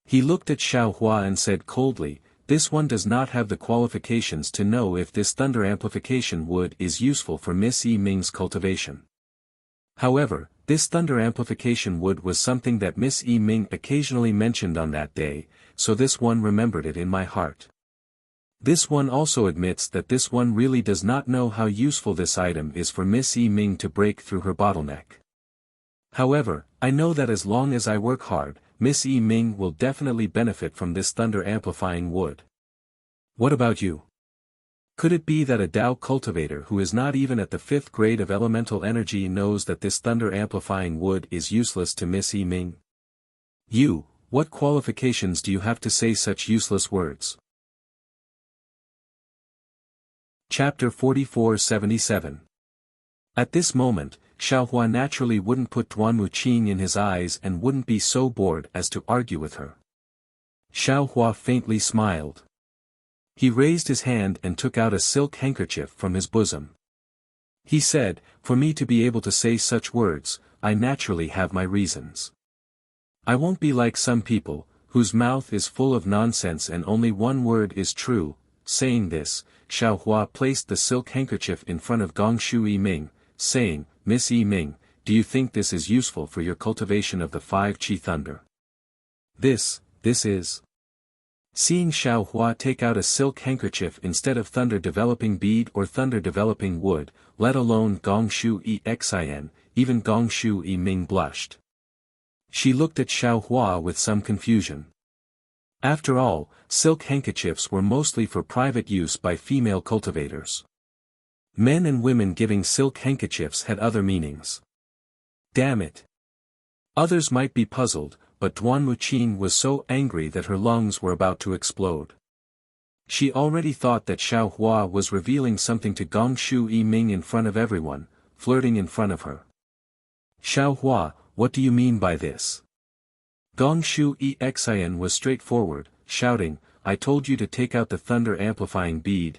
He looked at Xiao Hua and said coldly, "This one does not have the qualifications to know if this thunder amplification wood is useful for Miss Yiming's cultivation. However, this thunder amplification wood was something that Miss Yiming occasionally mentioned on that day, so this one remembered it in my heart. This one also admits that this one really does not know how useful this item is for Miss Yiming to break through her bottleneck. However, I know that as long as I work hard, Miss Yiming will definitely benefit from this thunder-amplifying wood. What about you? Could it be that a Dao cultivator who is not even at the 5th grade of elemental energy knows that this thunder-amplifying wood is useless to Miss Yiming? You, what qualifications do you have to say such useless words?" Chapter 4477. At this moment, Xiao Hua naturally wouldn't put Duanmu Qing in his eyes and wouldn't be so bored as to argue with her. Xiao Hua faintly smiled. He raised his hand and took out a silk handkerchief from his bosom. He said, "For me to be able to say such words, I naturally have my reasons. I won't be like some people, whose mouth is full of nonsense and only one word is true." Saying this, Xiao Hua placed the silk handkerchief in front of Gongshu Yiming, saying, "Miss Yiming, do you think this is useful for your cultivation of the 5-qi thunder?" This is. Seeing Xiao Hua take out a silk handkerchief instead of thunder-developing bead or thunder-developing wood, let alone Gongshu Xin, even Gongshu Yiming blushed. She looked at Xiao Hua with some confusion. After all, silk handkerchiefs were mostly for private use by female cultivators. Men and women giving silk handkerchiefs had other meanings. Damn it. Others might be puzzled, but Duan Wuqing was so angry that her lungs were about to explode. She already thought that Xiao Hua was revealing something to Gong Shu Yiming in front of everyone, flirting in front of her. Xiao Hua, what do you mean by this? Gong Shu Xian was straightforward, shouting, I told you to take out the thunder amplifying bead,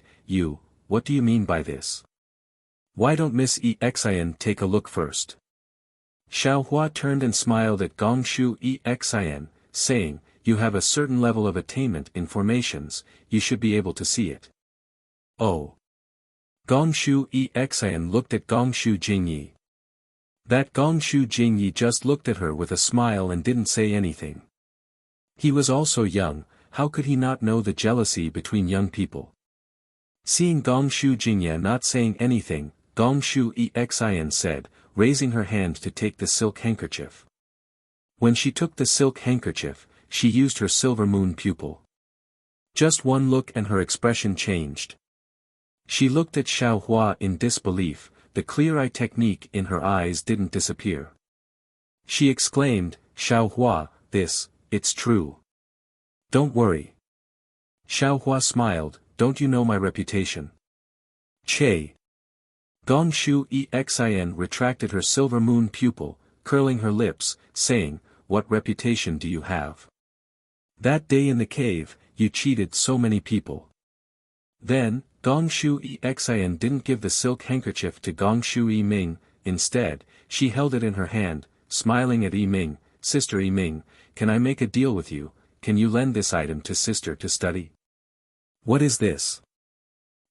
what do you mean by this? Why don't Miss Xian take a look first? Xiao Hua turned and smiled at Gong Shu Xian, saying, you have a certain level of attainment in formations, you should be able to see it. Oh. Gong Shu Xian looked at Gong Shu Jingyi. That Gong Shu Jingyi just looked at her with a smile and didn't say anything. He was also young, how could he not know the jealousy between young people? Seeing Gong Shu Jingyi not saying anything, Gong Shu Xian said, raising her hand to take the silk handkerchief. When she took the silk handkerchief, she used her silver moon pupil. Just one look and her expression changed. She looked at Xiao Hua in disbelief, the clear eye technique in her eyes didn't disappear. She exclaimed, Xiao Hua, it's true. Don't worry. Xiao Hua smiled, don't you know my reputation? Che. Gong Shu Xian retracted her silver moon pupil, curling her lips, saying, what reputation do you have? That day in the cave, you cheated so many people. Then, Gong Shu Xian didn't give the silk handkerchief to Gong Shu Yiming, instead, she held it in her hand, smiling at Yiming, Sister Yiming, can I make a deal with you, can you lend this item to sister to study? What is this?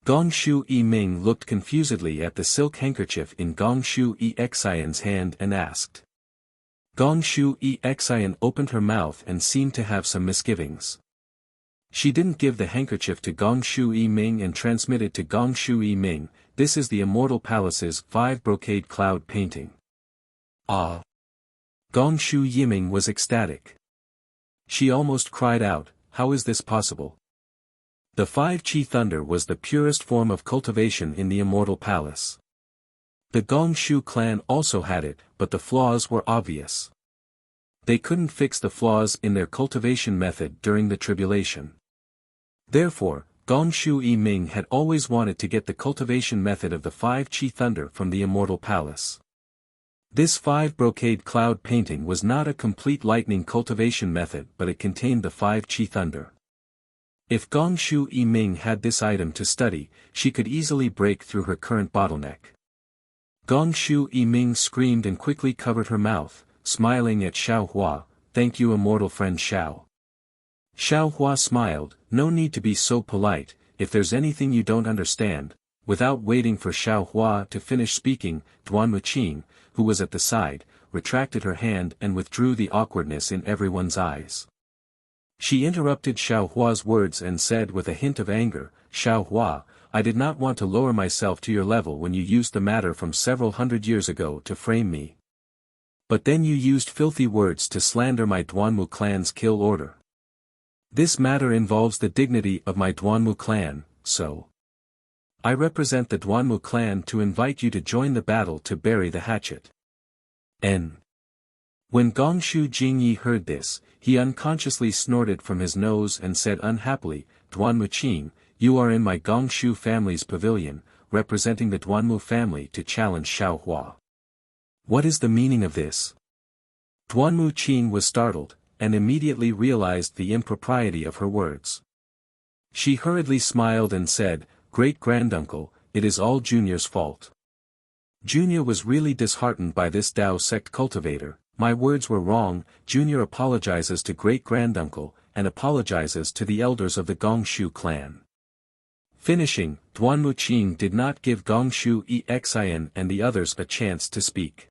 Gong Shu Yiming looked confusedly at the silk handkerchief in Gong Shu Xian's hand and asked. Gong Shu Xian opened her mouth and seemed to have some misgivings. She didn't give the handkerchief to Gong Shu Yiming and transmitted to Gong Shu Yiming, this is the Immortal Palace's 5 brocade cloud painting. Ah! Gong Shu Yiming was ecstatic. She almost cried out, how is this possible? The 5 Chi Thunder was the purest form of cultivation in the Immortal Palace. The Gong Shu clan also had it, but the flaws were obvious. They couldn't fix the flaws in their cultivation method during the tribulation. Therefore, Gong Shu Yiming had always wanted to get the cultivation method of the 5 Chi Thunder from the Immortal Palace. This 5 brocade cloud painting was not a complete lightning cultivation method but it contained the 5 Chi Thunder. If Gong Shu Yiming had this item to study, she could easily break through her current bottleneck. Gong Shu Yiming screamed and quickly covered her mouth, smiling at Xiao Hua, thank you immortal friend Xiao. Xiao Hua smiled, no need to be so polite, if there's anything you don't understand. Without waiting for Xiao Hua to finish speaking, Duan Wuqing, who was at the side, retracted her hand and withdrew the awkwardness in everyone's eyes. She interrupted Xiao Hua's words and said with a hint of anger, Xiao Hua, I did not want to lower myself to your level when you used the matter from several hundred years ago to frame me. But then you used filthy words to slander my Duanmu clan's kill order. This matter involves the dignity of my Duanmu clan, so I represent the Duanmu clan to invite you to join the battle to bury the hatchet. N. When Gong Shu Jingyi heard this, he unconsciously snorted from his nose and said unhappily, Duan Wuqing, you are in my Gong Shu family's pavilion, representing the Duanmu family to challenge Xiao Hua. What is the meaning of this? Duan Wuqing was startled, and immediately realized the impropriety of her words. She hurriedly smiled and said, Great-granduncle, it is all Junior's fault. Junior was really disheartened by this Dao sect cultivator, my words were wrong, Junior apologizes to great-granduncle, and apologizes to the elders of the Gong Shu clan. Finishing, Duan Wuqing did not give Gong Shu Xian and the others a chance to speak.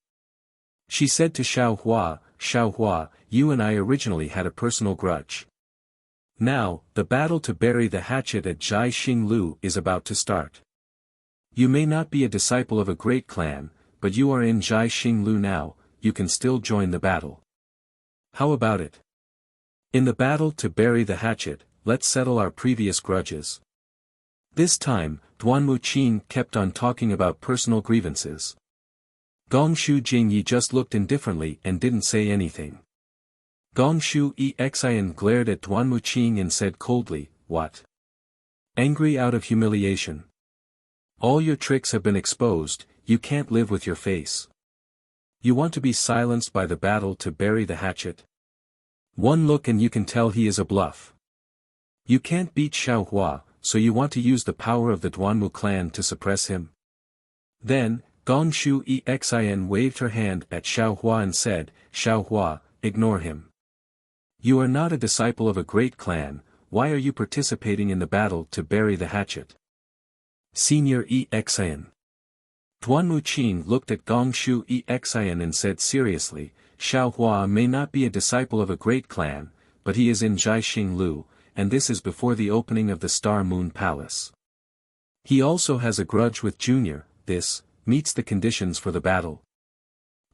She said to Xiao Hua, you and I originally had a personal grudge. Now, the battle to bury the hatchet at Zhai Xinglu is about to start. You may not be a disciple of a great clan, but you are in Zhai Xinglu now, you can still join the battle. How about it? In the battle to bury the hatchet, let's settle our previous grudges. This time, Duanmu Qing kept on talking about personal grievances. Gongshu Jingyi just looked indifferently and didn't say anything. Gongshu Exian glared at Duanmu Qing and said coldly, "What?" Angry out of humiliation. "All your tricks have been exposed, you can't live with your face. You want to be silenced by the battle to bury the hatchet? One look and you can tell he is a bluff. You can't beat Xiaohua, so you want to use the power of the Duanmu clan to suppress him?" Then, Gongshu Exian waved her hand at Xiaohua and said, "Xiaohua, ignore him. You are not a disciple of a great clan, why are you participating in the battle to bury the hatchet?" Senior Exian. Duanmu Qing looked at Gongshu Exian and said seriously, "Xiaohua may not be a disciple of a great clan, but he is in Jiaxing Lu, and this is before the opening of the Star Moon Palace. He also has a grudge with Junior, this meets the conditions for the battle.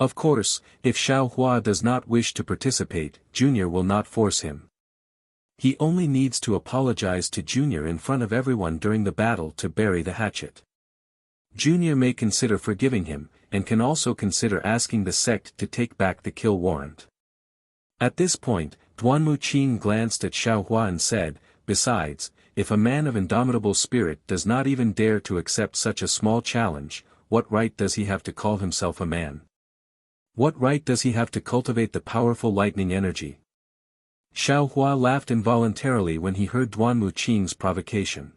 Of course, if Xiaohua does not wish to participate, Junior will not force him. He only needs to apologize to Junior in front of everyone during the battle to bury the hatchet. Junior may consider forgiving him, and can also consider asking the sect to take back the kill warrant." At this point, Duanmu Qing glanced at Xiaohua and said, "Besides, if a man of indomitable spirit does not even dare to accept such a small challenge, what right does he have to call himself a man? What right does he have to cultivate the powerful lightning energy?" Xiaohua laughed involuntarily when he heard Duanmu Qing's provocation.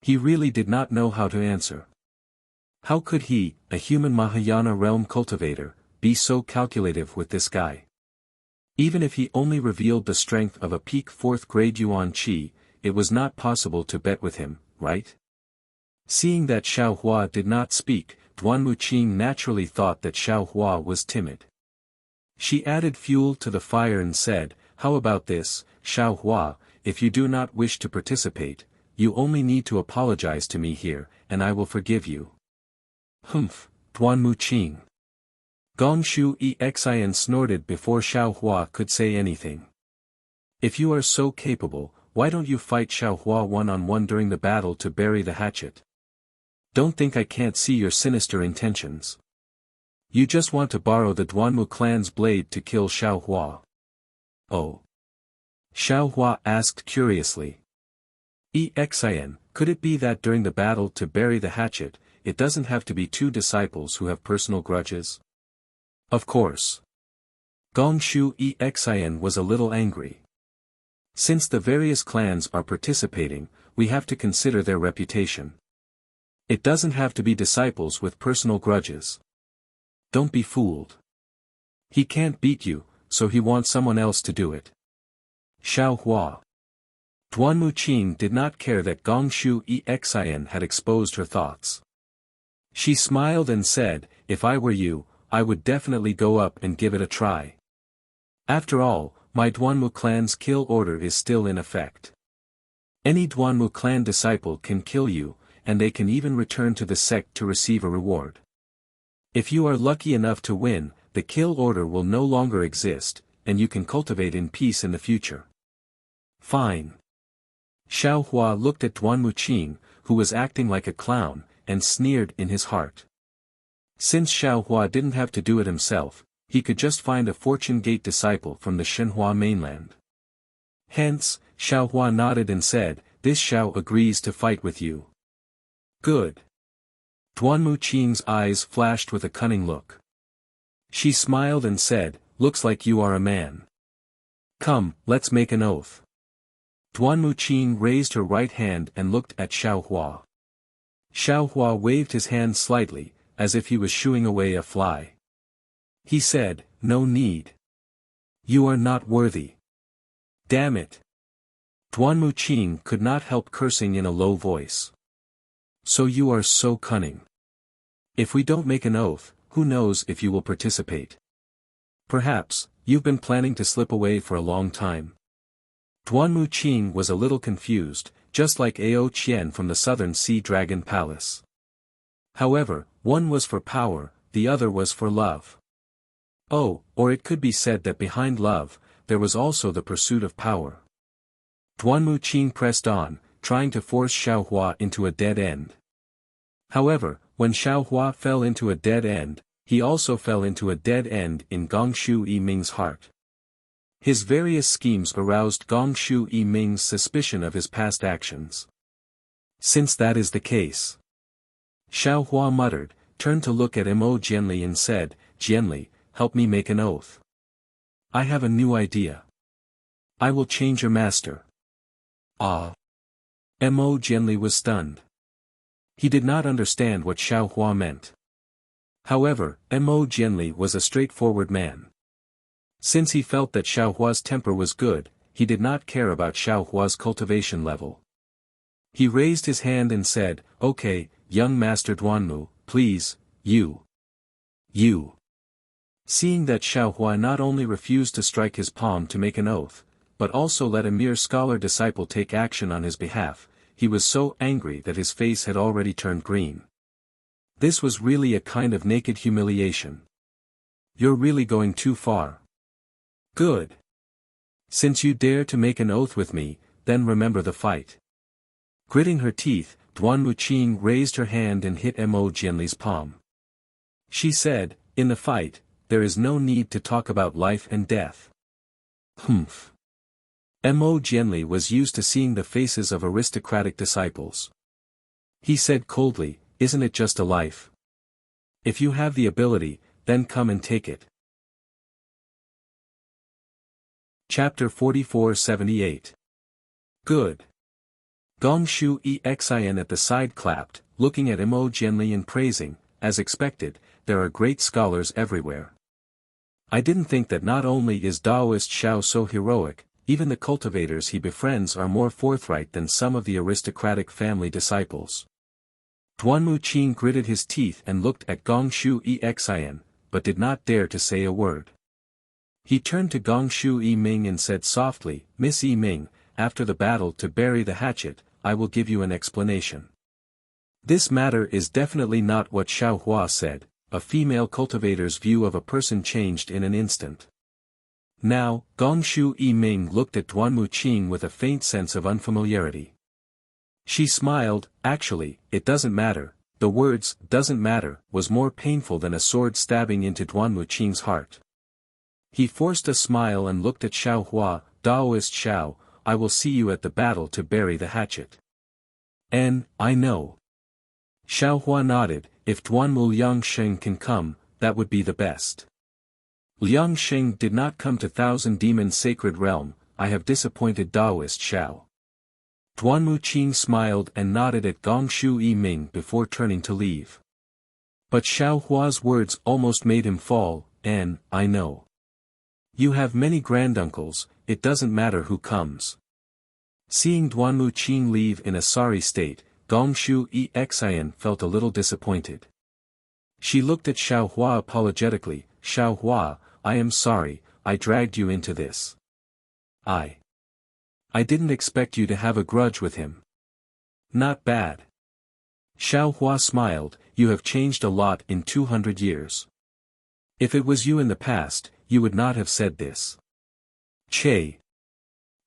He really did not know how to answer. How could he, a human Mahayana realm cultivator, be so calculative with this guy? Even if he only revealed the strength of a peak 4th grade Yuan Qi, it was not possible to bet with him, right? Seeing that Xiaohua did not speak, Duanmu Qing naturally thought that Xiaohua was timid. She added fuel to the fire and said, "How about this, Xiaohua, if you do not wish to participate, you only need to apologize to me here, and I will forgive you." "Humph, Duanmu Qing." Gongshu Exian snorted before Xiaohua could say anything. "If you are so capable, why don't you fight Xiaohua one-on-one during the battle to bury the hatchet? Don't think I can't see your sinister intentions. You just want to borrow the Duanmu clan's blade to kill Xiaohua." "Oh?" Xiaohua asked curiously. "Exian, could it be that during the battle to bury the hatchet, it doesn't have to be two disciples who have personal grudges?" "Of course." Gongshu Exian was a little angry. "Since the various clans are participating, we have to consider their reputation. It doesn't have to be disciples with personal grudges. Don't be fooled. He can't beat you, so he wants someone else to do it." Xiaohua. Duanmu Qing did not care that Gongshu Exian had exposed her thoughts. She smiled and said, "If I were you, I would definitely go up and give it a try. After all, my Duanmu clan's kill order is still in effect. Any Duanmu clan disciple can kill you, and they can even return to the sect to receive a reward. If you are lucky enough to win, the kill order will no longer exist, and you can cultivate in peace in the future." "Fine." Xiaohua looked at Duanmu Qing, who was acting like a clown, and sneered in his heart. Since Xiaohua didn't have to do it himself, he could just find a Fortune Gate disciple from the Shenhua mainland. Hence, Xiaohua nodded and said, "This Xiao agrees to fight with you." "Good." Duanmu Qing's eyes flashed with a cunning look. She smiled and said, "Looks like you are a man. Come, let's make an oath." Duanmu Qing raised her right hand and looked at Xiaohua. Xiaohua waved his hand slightly, as if he was shooing away a fly. He said, "No need. You are not worthy. Damn it." Duanmu Qing could not help cursing in a low voice. "So you are so cunning. If we don't make an oath, who knows if you will participate? Perhaps, you've been planning to slip away for a long time." Duanmu Qing was a little confused, just like Ao Qian from the Southern Sea Dragon Palace. However, one was for power, the other was for love. Oh, or it could be said that behind love, there was also the pursuit of power. Duanmu Qing pressed on, trying to force Xiaohua into a dead end. However, when Xiaohua fell into a dead end, he also fell into a dead end in Gongshu Yiming's heart. His various schemes aroused Gongshu Yiming's suspicion of his past actions. Since that is the case, Xiaohua muttered, turned to look at Mo Jianli and said, Jianli, help me make an oath. I have a new idea. I will change your master. Ah. Mo Jianli was stunned. He did not understand what Xiaohua meant. However, Mo Jianli was a straightforward man. Since he felt that Xiaohua's temper was good, he did not care about Xiaohua's cultivation level. He raised his hand and said, Okay, young Master Duanmu, please, you. Seeing that Xiaohua not only refused to strike his palm to make an oath, but also let a mere scholar-disciple take action on his behalf, he was so angry that his face had already turned green. This was really a kind of naked humiliation. You're really going too far. Good. Since you dare to make an oath with me, then remember the fight. Gritting her teeth, Duanmu Qing raised her hand and hit Mo Jianli's palm. She said, in the fight, there is no need to talk about life and death. Humph. Mo Jianli was used to seeing the faces of aristocratic disciples. He said coldly, isn't it just a life? If you have the ability, then come and take it. Chapter 4478. Good. Gongshu Xin at the side clapped, looking at Mo Jianli and praising, as expected, there are great scholars everywhere. I didn't think that not only is Daoist Xiao so heroic, even the cultivators he befriends are more forthright than some of the aristocratic family disciples. Duanmu Qing gritted his teeth and looked at Gongshu Xin, but did not dare to say a word. He turned to Gongshu Yiming and said softly, Miss Yiming, after the battle to bury the hatchet, I will give you an explanation. This matter is definitely not what Xiaohua said, a female cultivator's view of a person changed in an instant. Now, Gongshu Yiming looked at Duanmu Qing with a faint sense of unfamiliarity. She smiled, actually, it doesn't matter, the words, doesn't matter, was more painful than a sword stabbing into Duanmu Qing's heart. He forced a smile and looked at Xiaohua, Daoist Xiao, I will see you at the battle to bury the hatchet. I know. Xiaohua nodded, if Duanmu Liangsheng can come, that would be the best. Liangsheng did not come to Thousand Demons Sacred Realm, I have disappointed Daoist Xiao. Duanmu Qing smiled and nodded at Gongshu Yiming before turning to leave. But Xiaohua's words almost made him fall, I know. You have many granduncles, it doesn't matter who comes. Seeing Duanmu Qing leave in a sorry state, Gongshu Xin felt a little disappointed. She looked at Xiaohua apologetically, Xiaohua, I am sorry, I dragged you into this. I didn't expect you to have a grudge with him. Not bad. Xiaohua smiled, you have changed a lot in 200 years. If it was you in the past, you would not have said this. Che.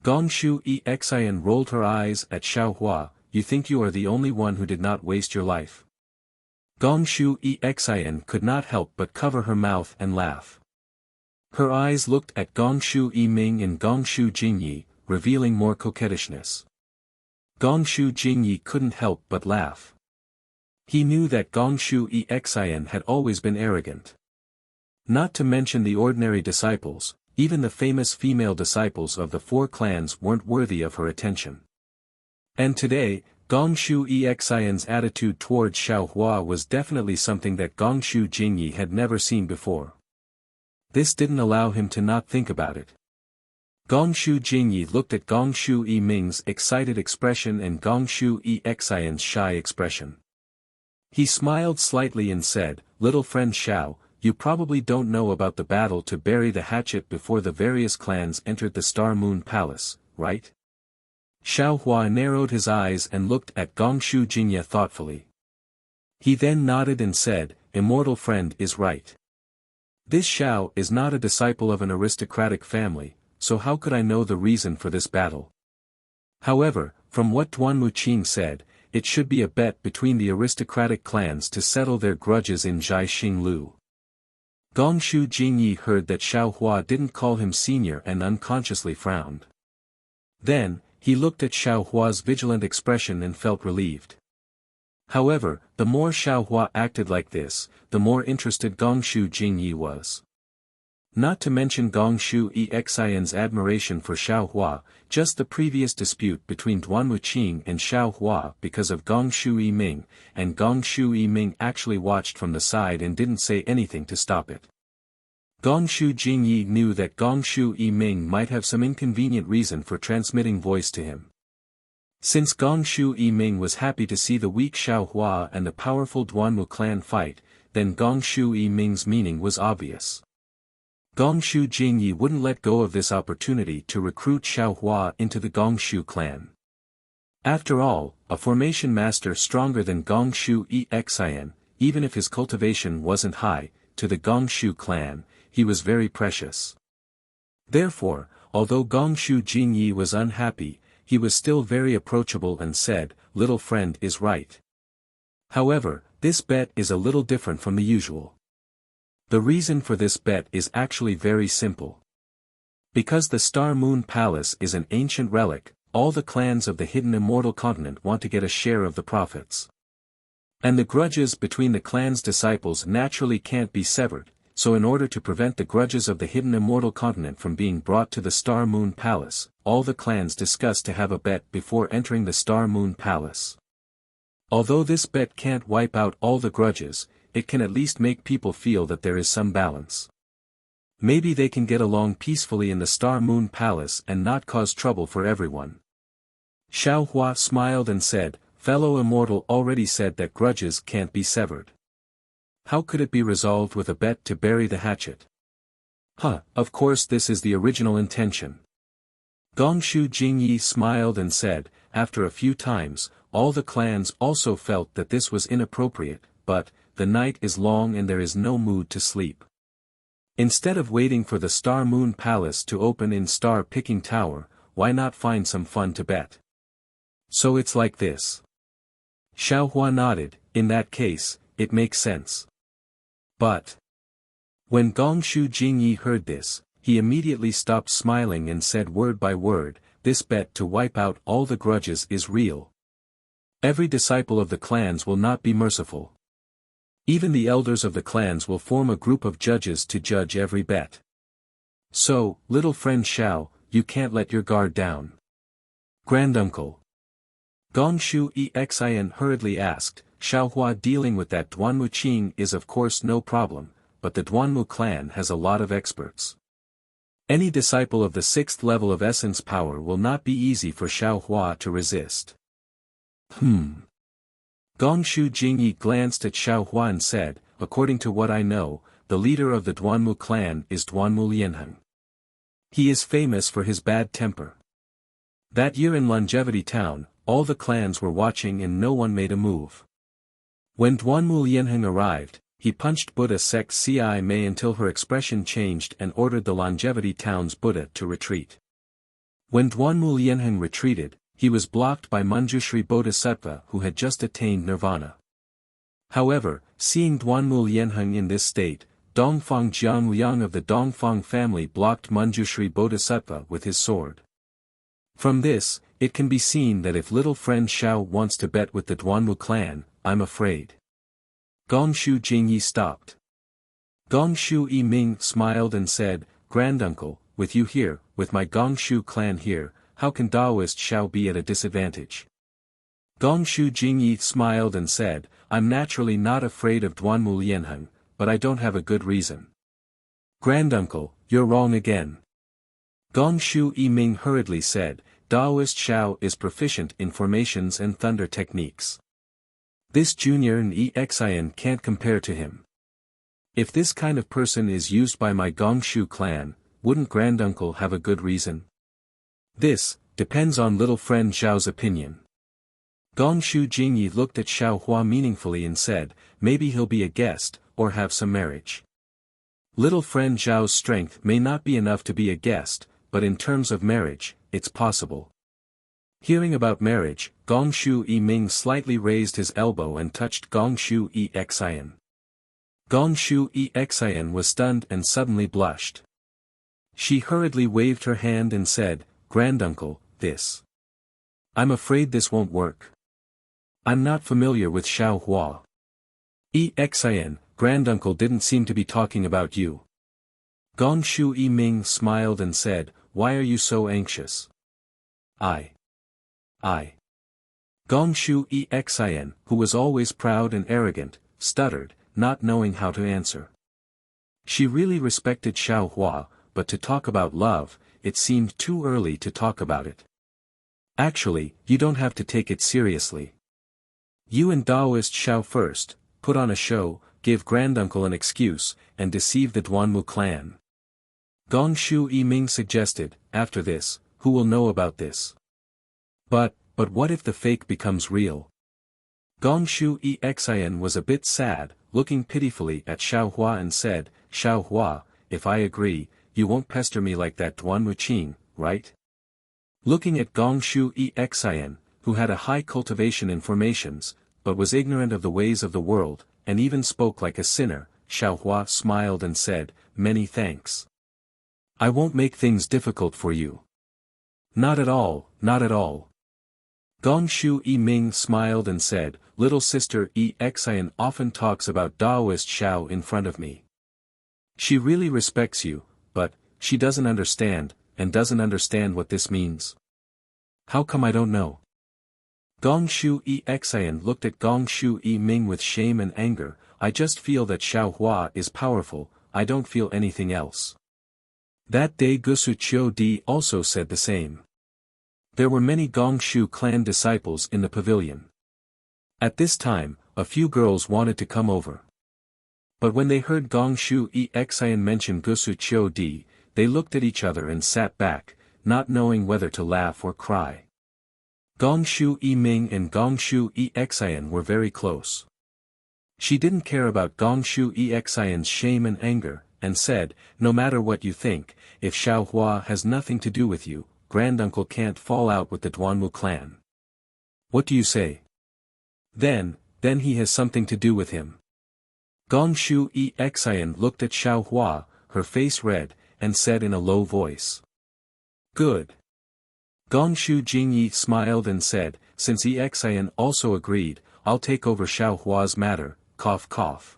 Gongshu Xin rolled her eyes at Xiaohua, you think you are the only one who did not waste your life. Gongshu Xin could not help but cover her mouth and laugh. Her eyes looked at Gongshu Yiming and Gongshu Jingyi, revealing more coquettishness. Gongshu Jingyi couldn't help but laugh. He knew that Gongshu Xin had always been arrogant. Not to mention the ordinary disciples, even the famous female disciples of the four clans weren't worthy of her attention. And today, Gongshu Xin's attitude towards Xiaohua was definitely something that Gongshu Jingyi had never seen before. This didn't allow him to not think about it. Gongshu Jingyi looked at Gongshu Yiming's excited expression and Gongshu Xin's shy expression. He smiled slightly and said, little friend Xiao, you probably don't know about the battle to bury the hatchet before the various clans entered the Star Moon Palace, right? Xiaohua narrowed his eyes and looked at Gongshu Jingyi thoughtfully. He then nodded and said, immortal friend is right. This Xiao is not a disciple of an aristocratic family, so how could I know the reason for this battle? However, from what Duan Muqing said, it should be a bet between the aristocratic clans to settle their grudges in Jiaxing Lu. Gongshu Jingyi heard that Xiao Hua didn't call him senior and unconsciously frowned. Then, he looked at Xiao Hua's vigilant expression and felt relieved. However, the more Xiao Hua acted like this, the more interested Gongshu Jingyi was. Not to mention Gongshu Exian's admiration for Xiao Hua, just the previous dispute between Duan Muqing and Xiao Hua because of Gongshu Yiming, and Gongshu Yiming actually watched from the side and didn't say anything to stop it. Gongshu Jingyi knew that Gongshu Yiming might have some inconvenient reason for transmitting voice to him. Since Gongshu Yiming was happy to see the weak Xiao Hua and the powerful Duanmu clan fight, then Gongshu Yiming's meaning was obvious. Gongshu Jingyi wouldn't let go of this opportunity to recruit Xiao Hua into the Gongshu clan. After all, a formation master stronger than Gongshu Exian, even if his cultivation wasn't high, to the Gongshu clan, he was very precious. Therefore, although Gongshu Jingyi was unhappy, he was still very approachable and said, "Little friend is right." However, this bet is a little different from the usual. The reason for this bet is actually very simple. Because the Star Moon Palace is an ancient relic, all the clans of the hidden immortal continent want to get a share of the profits. And the grudges between the clan's disciples naturally can't be severed, so in order to prevent the grudges of the hidden immortal continent from being brought to the Star Moon Palace, all the clans discuss to have a bet before entering the Star Moon Palace. Although this bet can't wipe out all the grudges, it can at least make people feel that there is some balance. Maybe they can get along peacefully in the Star Moon Palace and not cause trouble for everyone. Xiao Hua smiled and said, "Fellow immortal already said that grudges can't be severed. How could it be resolved with a bet to bury the hatchet?" Of course this is the original intention. Gongshu Jingyi smiled and said, after a few times, all the clans also felt that this was inappropriate, but, the night is long and there is no mood to sleep. Instead of waiting for the Star Moon Palace to open in Star Picking Tower, why not find some fun to bet? So it's like this. Xiao Hua nodded, in that case, it makes sense. But when Gongshu Jingyi heard this, he immediately stopped smiling and said word by word, "This bet to wipe out all the grudges is real. Every disciple of the clans will not be merciful. Even the elders of the clans will form a group of judges to judge every bet. So, little friend Xiao, you can't let your guard down." "Granduncle." Gongshu Exian hurriedly asked, "Xiao Hua dealing with that Duanmu Qing is of course no problem, but the Duanmu clan has a lot of experts. Any disciple of the 6th level of essence power will not be easy for Xiao Hua to resist." Gongshu Jingyi glanced at Xiao Hua and said, "According to what I know, the leader of the Duanmu clan is Duanmu Lianheng. He is famous for his bad temper. That year in Longevity Town, all the clans were watching and no one made a move. When Duanmu Lianheng arrived, he punched Buddha sect Ci Mei until her expression changed and ordered the Longevity Town's Buddha to retreat. When Duanmu Lianheng retreated, he was blocked by Manjushri Bodhisattva who had just attained nirvana. However, seeing Duanmu Lianheng in this state, Dongfang Jiangliang of the Dongfang family blocked Manjushri Bodhisattva with his sword. From this, it can be seen that if little friend Xiao wants to bet with the Duanmu clan, I'm afraid." Gongshu Jingyi stopped. Gongshu Yiming smiled and said, "Granduncle, with you here, with my Gongshu clan here, how can Daoist Xiao be at a disadvantage?" Gongshu Jingyi smiled and said, "I'm naturally not afraid of Duanmu Lianheng, but I don't have a good reason." "Granduncle, you're wrong again." Gongshu Yiming hurriedly said, "Daoist Xiao is proficient in formations and thunder techniques. This junior and Exian can't compare to him. If this kind of person is used by my Gongshu clan, wouldn't Granduncle have a good reason?" "This depends on little friend Xiao's opinion." Gongshu Jingyi looked at Xiao Hua meaningfully and said, "Maybe he'll be a guest, or have some marriage. Little friend Xiao's strength may not be enough to be a guest, but in terms of marriage, it's possible. Hearing about marriage, Gongshu Yiming slightly raised his elbow and touched Gongshu Exian. Gongshu Exian was stunned and suddenly blushed. She hurriedly waved her hand and said, "Granduncle, this. I'm afraid this won't work. I'm not familiar with Xiaohua." Exian, granduncle didn't seem to be talking about you. Gongshu Yiming smiled and said, "Why are you so anxious?" I. Gongshu Exian, who was always proud and arrogant, stuttered, not knowing how to answer. She really respected Xiaohua, but to talk about love, it seemed too early to talk about it. Actually, you don't have to take it seriously. You and Daoist Xiao first, put on a show, give granduncle an excuse, and deceive the Duanmu clan. Gongshu Yiming suggested, after this, who will know about this? But what if the fake becomes real? Gongshu Exian was a bit sad, looking pitifully at Xiaohua and said, "Xiaohua, if I agree, you won't pester me like that Duanmu Qing, right?" Looking at Gongshu Exian, who had a high cultivation in formations, but was ignorant of the ways of the world, and even spoke like a sinner, Xiaohua smiled and said, "Many thanks. I won't make things difficult for you." "Not at all, not at all." Gongshu Yiming smiled and said, "Little sister Exian often talks about Daoist Xiao in front of me. She really respects you, but she doesn't understand, and doesn't understand what this means. How come I don't know?" Gongshu Exian looked at Gongshu Yiming with shame and anger. "I just feel that Xiaohua is powerful, I don't feel anything else." That day Gusu Qiu also said the same. There were many Gongshu clan disciples in the pavilion. At this time, a few girls wanted to come over. But when they heard Gongshu Exian mention Gusu Qiu, they looked at each other and sat back, not knowing whether to laugh or cry. Gongshu Yiming and Gongshu Exian were very close. She didn't care about Gongshu Exian's shame and anger, and said, "No matter what you think, if Xiaohua has nothing to do with you, granduncle can't fall out with the Duanmu clan. What do you say? Then he has something to do with him." Gongshu Exian looked at Xiaohua, her face red, and said in a low voice, "Good." Gongshu Jingyi smiled and said, "Since Exian also agreed, I'll take over Xiaohua's matter, cough cough."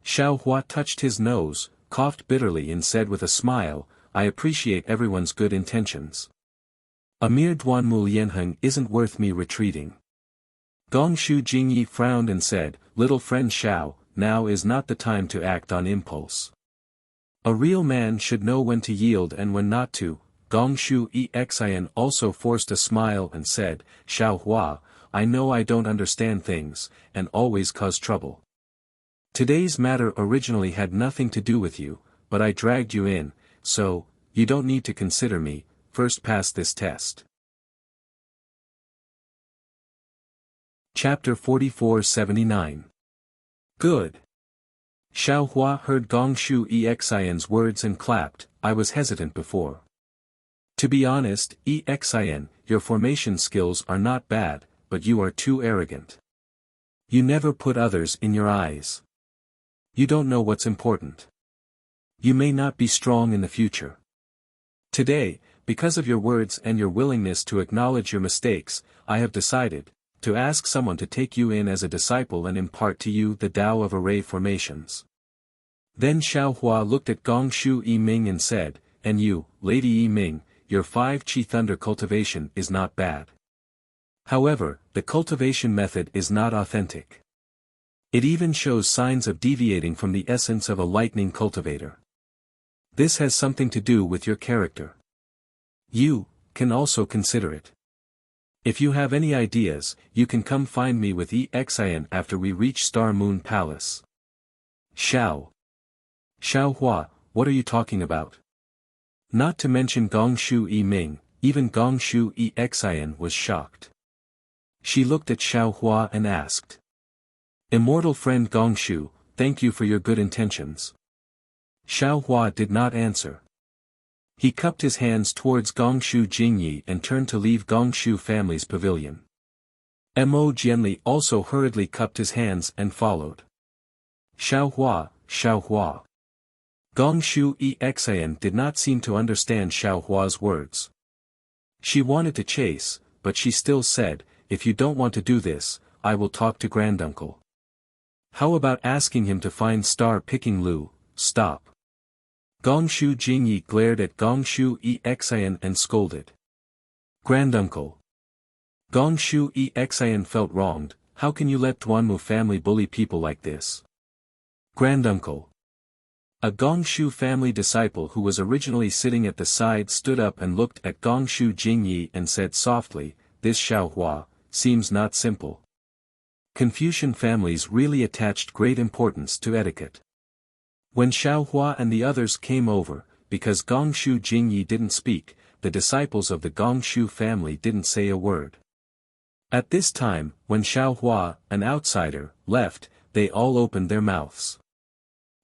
Xiaohua touched his nose, coughed bitterly and said with a smile, "I appreciate everyone's good intentions. A mere Duanmu Lianheng isn't worth me retreating." Gongshu Jingyi frowned and said, "Little friend Xiao, now is not the time to act on impulse. A real man should know when to yield and when not to." Gongshu Exian also forced a smile and said, "Xiaohua, I know I don't understand things, and always cause trouble. Today's matter originally had nothing to do with you, but I dragged you in, so, you don't need to consider me, first pass this test." Chapter 44-79. Good. Xiaohua heard Gongshu Exian's words and clapped. "I was hesitant before. To be honest, Exian, your formation skills are not bad, but you are too arrogant. You never put others in your eyes. You don't know what's important. You may not be strong in the future. Today, because of your words and your willingness to acknowledge your mistakes, I have decided to ask someone to take you in as a disciple and impart to you the Tao of array formations." Then Xiaohua looked at Gongshu Yiming and said, "And you, Lady Yiming, your 5 Qi Thunder cultivation is not bad. However, the cultivation method is not authentic. It even shows signs of deviating from the essence of a lightning cultivator. This has something to do with your character. You can also consider it. If you have any ideas, you can come find me with Exian after we reach Star Moon Palace." Xiaohua, what are you talking about? Not to mention Gongshu Yiming, even Gongshu Exian was shocked. She looked at Xiaohua and asked, "Immortal friend Gongshu, thank you for your good intentions." Xiaohua did not answer. He cupped his hands towards Gongshu Jingyi and turned to leave Gongshu family's pavilion. Mo Jianli also hurriedly cupped his hands and followed. Xiaohua, Xiaohua. Gongshu Exian did not seem to understand Xiaohua's words. She wanted to chase, but she still said, "If you don't want to do this, I will talk to granduncle." How about asking him to find star-picking Lu? Stop. Gongshu Jingyi glared at Gongshu Exian and scolded. Granduncle. Gongshu Exian felt wronged. How can you let Duanmu family bully people like this? Granduncle. A Gongshu family disciple who was originally sitting at the side stood up and looked at Gongshu Jingyi and said softly, "This Xiaohua seems not simple." Confucian families really attached great importance to etiquette. When Xiaohua and the others came over, because Gongshu Jingyi didn't speak, the disciples of the Gongshu family didn't say a word. At this time, when Xiaohua, an outsider, left, they all opened their mouths.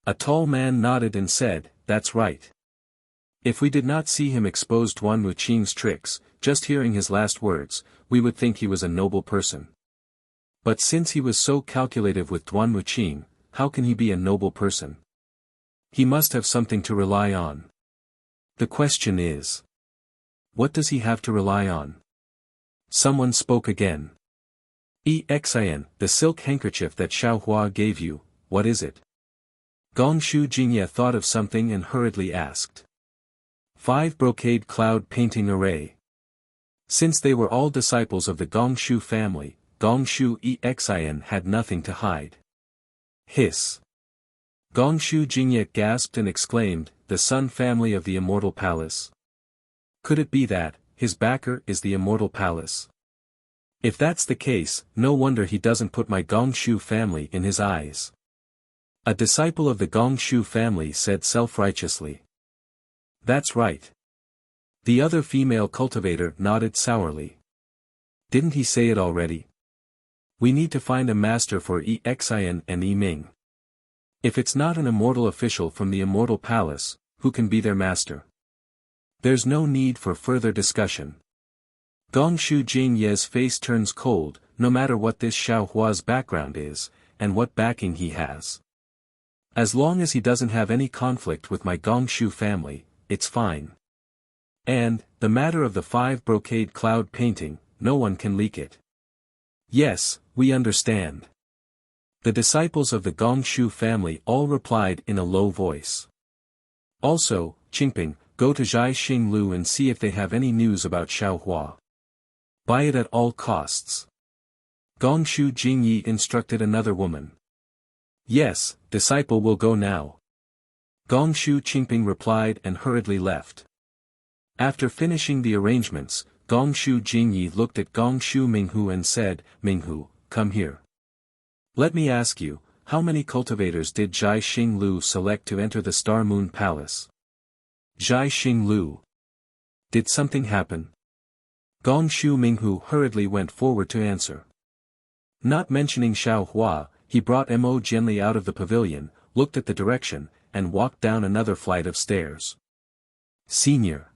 A tall man nodded and said, "That's right. If we did not see him expose Duanmu Qing's tricks, just hearing his last words, we would think he was a noble person. But since he was so calculative with Duanmu Qing, how can he be a noble person? He must have something to rely on. The question is, what does he have to rely on?" Someone spoke again. Exian, the silk handkerchief that Xiaohua gave you, what is it? Gongshu Jingye thought of something and hurriedly asked. 5 brocade cloud painting array. Since they were all disciples of the Gongshu family, Gongshu Exian had nothing to hide. Hiss. Gongshu Jingye gasped and exclaimed, "The Sun family of the Immortal Palace? Could it be that his backer is the Immortal Palace? If that's the case, no wonder he doesn't put my Gongshu family in his eyes." A disciple of the Gongshu family said self-righteously. "That's right." The other female cultivator nodded sourly. "Didn't he say it already? We need to find a master for Exian and Ming. If it's not an immortal official from the Immortal Palace, who can be their master? There's no need for further discussion." Gongshu Jingye's face turns cold, no matter what this Xiaohua's background is, and what backing he has. As long as he doesn't have any conflict with my Gongshu family, it's fine. And, the matter of the 5 brocade cloud painting, no one can leak it. Yes, we understand. The disciples of the Gongshu family all replied in a low voice. Also, Qingping, go to Zhai Xinglu and see if they have any news about Xiaohua. Buy it at all costs. Gongshu Jingyi instructed another woman. Yes, disciple will go now. Gongshu Qingping replied and hurriedly left. After finishing the arrangements, Gongshu Jingyi looked at Gongshu Minghu and said, "Minghu, come here. Let me ask you, how many cultivators did Zhai Xinglu select to enter the Star Moon Palace?" Zhai Xinglu. Did something happen? Gongshu Minghu hurriedly went forward to answer. Not mentioning Xiaohua, he brought Mo Jianli out of the pavilion, looked at the direction, and walked down another flight of stairs. Senior.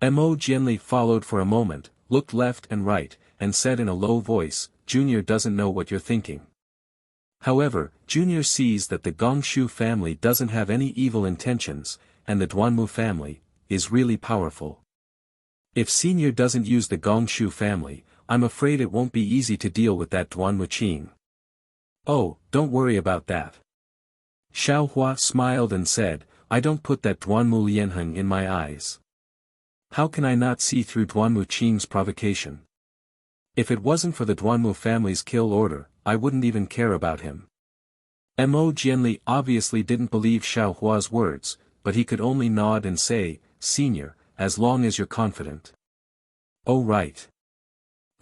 Mo Jianli followed for a moment, looked left and right, and said in a low voice, "Junior doesn't know what you're thinking." However, Junior sees that the Gongshu family doesn't have any evil intentions, and the Duanmu family is really powerful. If Senior doesn't use the Gongshu family, I'm afraid it won't be easy to deal with that Duanmu Qing. Oh, don't worry about that. Xiaohua smiled and said, "I don't put that Duanmu Lianheng in my eyes. How can I not see through Duanmu Qing's provocation? If it wasn't for the Duanmu family's kill order, I wouldn't even care about him." Mo Jianli obviously didn't believe Xiaohua's words, but he could only nod and say, "Senior, as long as you're confident." "Oh right."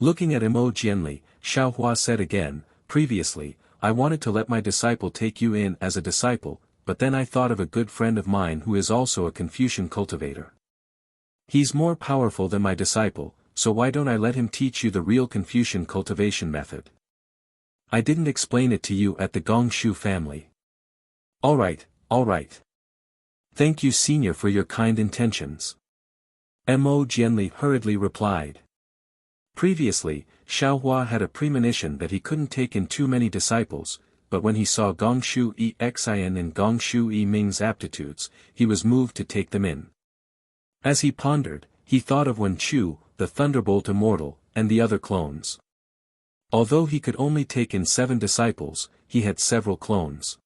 Looking at Mo Jianli, Xiaohua said again, "Previously, I wanted to let my disciple take you in as a disciple, but then I thought of a good friend of mine who is also a Confucian cultivator. He's more powerful than my disciple, so why don't I let him teach you the real Confucian cultivation method? I didn't explain it to you at the Gongshu family." All right. Thank you, Senior, for your kind intentions. Mo Jianli hurriedly replied. Previously, Xiaohua had a premonition that he couldn't take in too many disciples, but when he saw Gongshu Xin and Gongshu Yi Ming's aptitudes, he was moved to take them in. As he pondered, he thought of Wen Chu, the Thunderbolt Immortal, and the other clones. Although he could only take in 7 disciples, he had several clones.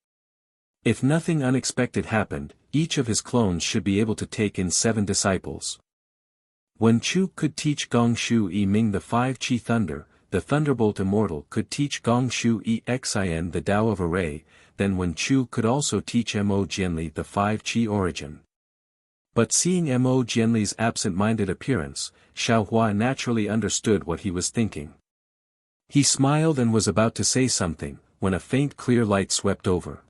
If nothing unexpected happened, each of his clones should be able to take in 7 disciples. Wen Chu could teach Gongshu Yi Ming the 5 Qi Thunder, the Thunderbolt Immortal could teach Gongshu Xin the Tao of Array, then Wen Chu could also teach Mo Jianli the 5 Qi Origin. But seeing Mo Jianli's absent-minded appearance, Xiaohua naturally understood what he was thinking. He smiled and was about to say something, when a faint clear light swept over.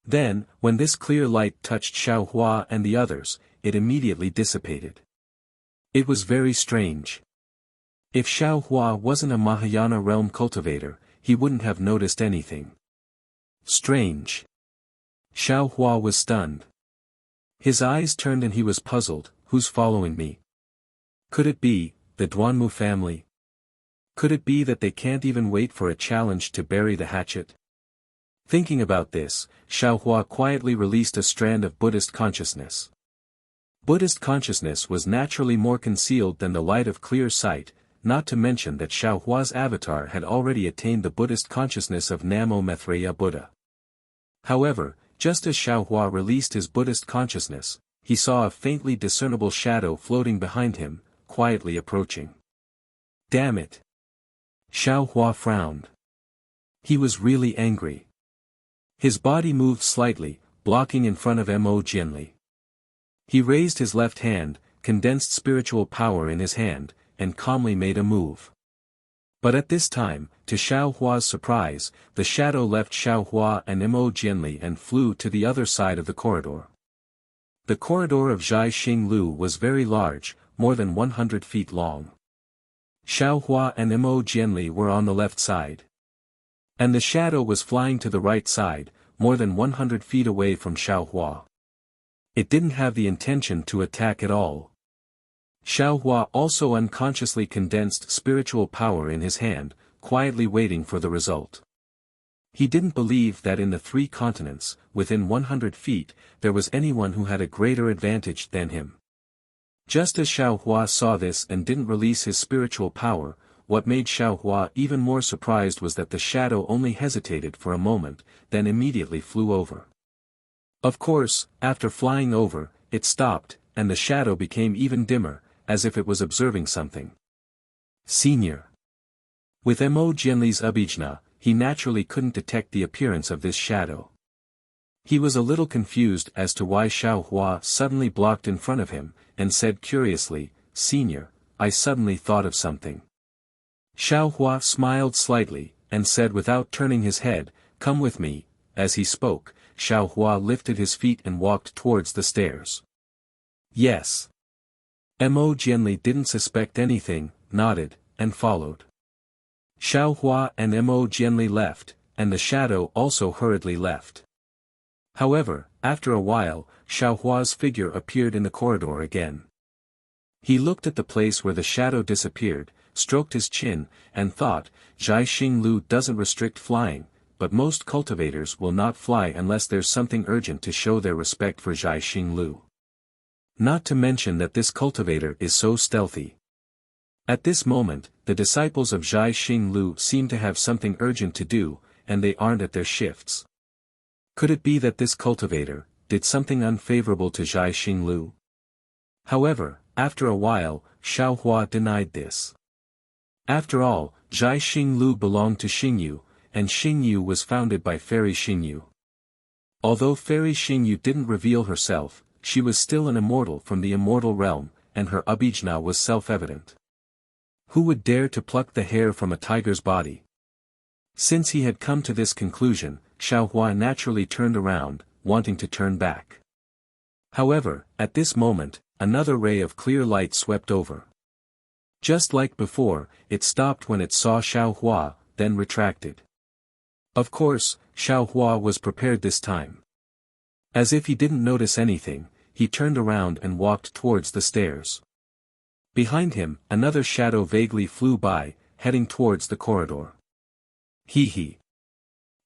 Then, when this clear light touched Xiaohua and the others, it immediately dissipated. It was very strange. If Xiaohua wasn't a Mahayana realm cultivator, he wouldn't have noticed anything. Strange. Xiaohua was stunned. His eyes turned and he was puzzled. Who's following me? Could it be the Duanmu family? Could it be that they can't even wait for a challenge to bury the hatchet? Thinking about this, Xiaohua quietly released a strand of Buddhist consciousness. Buddhist consciousness was naturally more concealed than the light of clear sight, not to mention that Xiaohua's avatar had already attained the Buddhist consciousness of Namo Maitreya Buddha. However, just as Xiaohua released his Buddhist consciousness, he saw a faintly discernible shadow floating behind him, quietly approaching. Damn it! Xiaohua frowned. He was really angry. His body moved slightly, blocking in front of Mo Jianli. He raised his left hand, condensed spiritual power in his hand, and calmly made a move. But at this time, to Xiaohua's surprise, the shadow left Xiaohua and Mo Jianli and flew to the other side of the corridor. The corridor of Zhai Xinglu was very large, more than 100 feet long. Xiaohua and Mo Jianli were on the left side. And the shadow was flying to the right side, more than 100 feet away from Xiaohua. It didn't have the intention to attack at all. Xiaohua also unconsciously condensed spiritual power in his hand, quietly waiting for the result. He didn't believe that in the 3 continents, within 100 feet, there was anyone who had a greater advantage than him. Just as Xiaohua saw this and didn't release his spiritual power, what made Xiaohua even more surprised was that the shadow only hesitated for a moment, then immediately flew over. Of course, after flying over, it stopped, and the shadow became even dimmer, as if it was observing something. Senior. With Mo Jianli's abhijna, he naturally couldn't detect the appearance of this shadow. He was a little confused as to why Xiaohua suddenly blocked in front of him, and said curiously, "Senior, I suddenly thought of something." Xiaohua smiled slightly, and said without turning his head, "Come with me." As he spoke, Xiaohua lifted his feet and walked towards the stairs. Yes. Mo Jianli didn't suspect anything, nodded, and followed. Xiaohua and Mo Jianli left, and the shadow also hurriedly left. However, after a while, Xiaohua's figure appeared in the corridor again. He looked at the place where the shadow disappeared, stroked his chin, and thought, Zhai Xinglu doesn't restrict flying, but most cultivators will not fly unless there's something urgent to show their respect for Zhai Xinglu. Not to mention that this cultivator is so stealthy. At this moment, the disciples of Zhai Xinglu seem to have something urgent to do, and they aren't at their shifts. Could it be that this cultivator did something unfavorable to Zhai Xinglu? However, after a while, Xiaohua denied this. After all, Zhai Xinglu belonged to Xingyu, and Xingyu was founded by Fairy Xingyu. Although Fairy Xingyu didn't reveal herself, she was still an immortal from the immortal realm, and her abhijna was self-evident. Who would dare to pluck the hair from a tiger's body? Since he had come to this conclusion, Xiaohua naturally turned around, wanting to turn back. However, at this moment, another ray of clear light swept over. Just like before, it stopped when it saw Xiaohua, then retracted. Of course, Xiaohua was prepared this time. As if he didn't notice anything, he turned around and walked towards the stairs. Behind him, another shadow vaguely flew by, heading towards the corridor. Hee hee.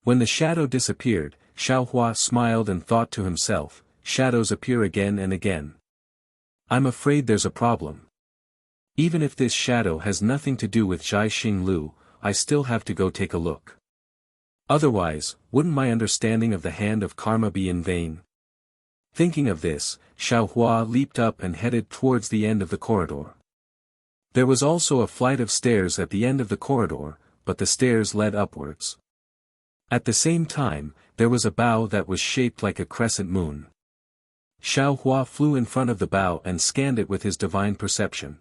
When the shadow disappeared, Xiaohua smiled and thought to himself, shadows appear again and again. I'm afraid there's a problem. Even if this shadow has nothing to do with Zhai Xinglu, I still have to go take a look. Otherwise, wouldn't my understanding of the hand of karma be in vain? Thinking of this, Xiaohua leaped up and headed towards the end of the corridor. There was also a flight of stairs at the end of the corridor, but the stairs led upwards. At the same time, there was a bow that was shaped like a crescent moon. Xiaohua flew in front of the bow and scanned it with his divine perception.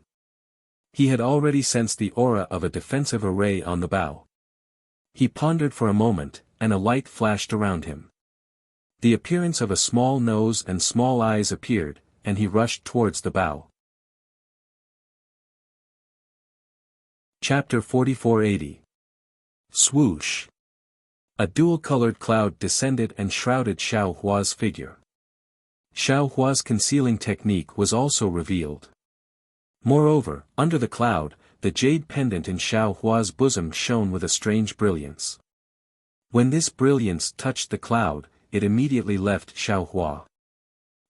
He had already sensed the aura of a defensive array on the bow. He pondered for a moment, and a light flashed around him. The appearance of a small nose and small eyes appeared, and he rushed towards the bow. Chapter 4480. Swoosh. A dual-colored cloud descended and shrouded Xiaohua's figure. Xiaohua's concealing technique was also revealed. Moreover, under the cloud, the jade pendant in Xiaohua's bosom shone with a strange brilliance. When this brilliance touched the cloud, it immediately left Xiaohua.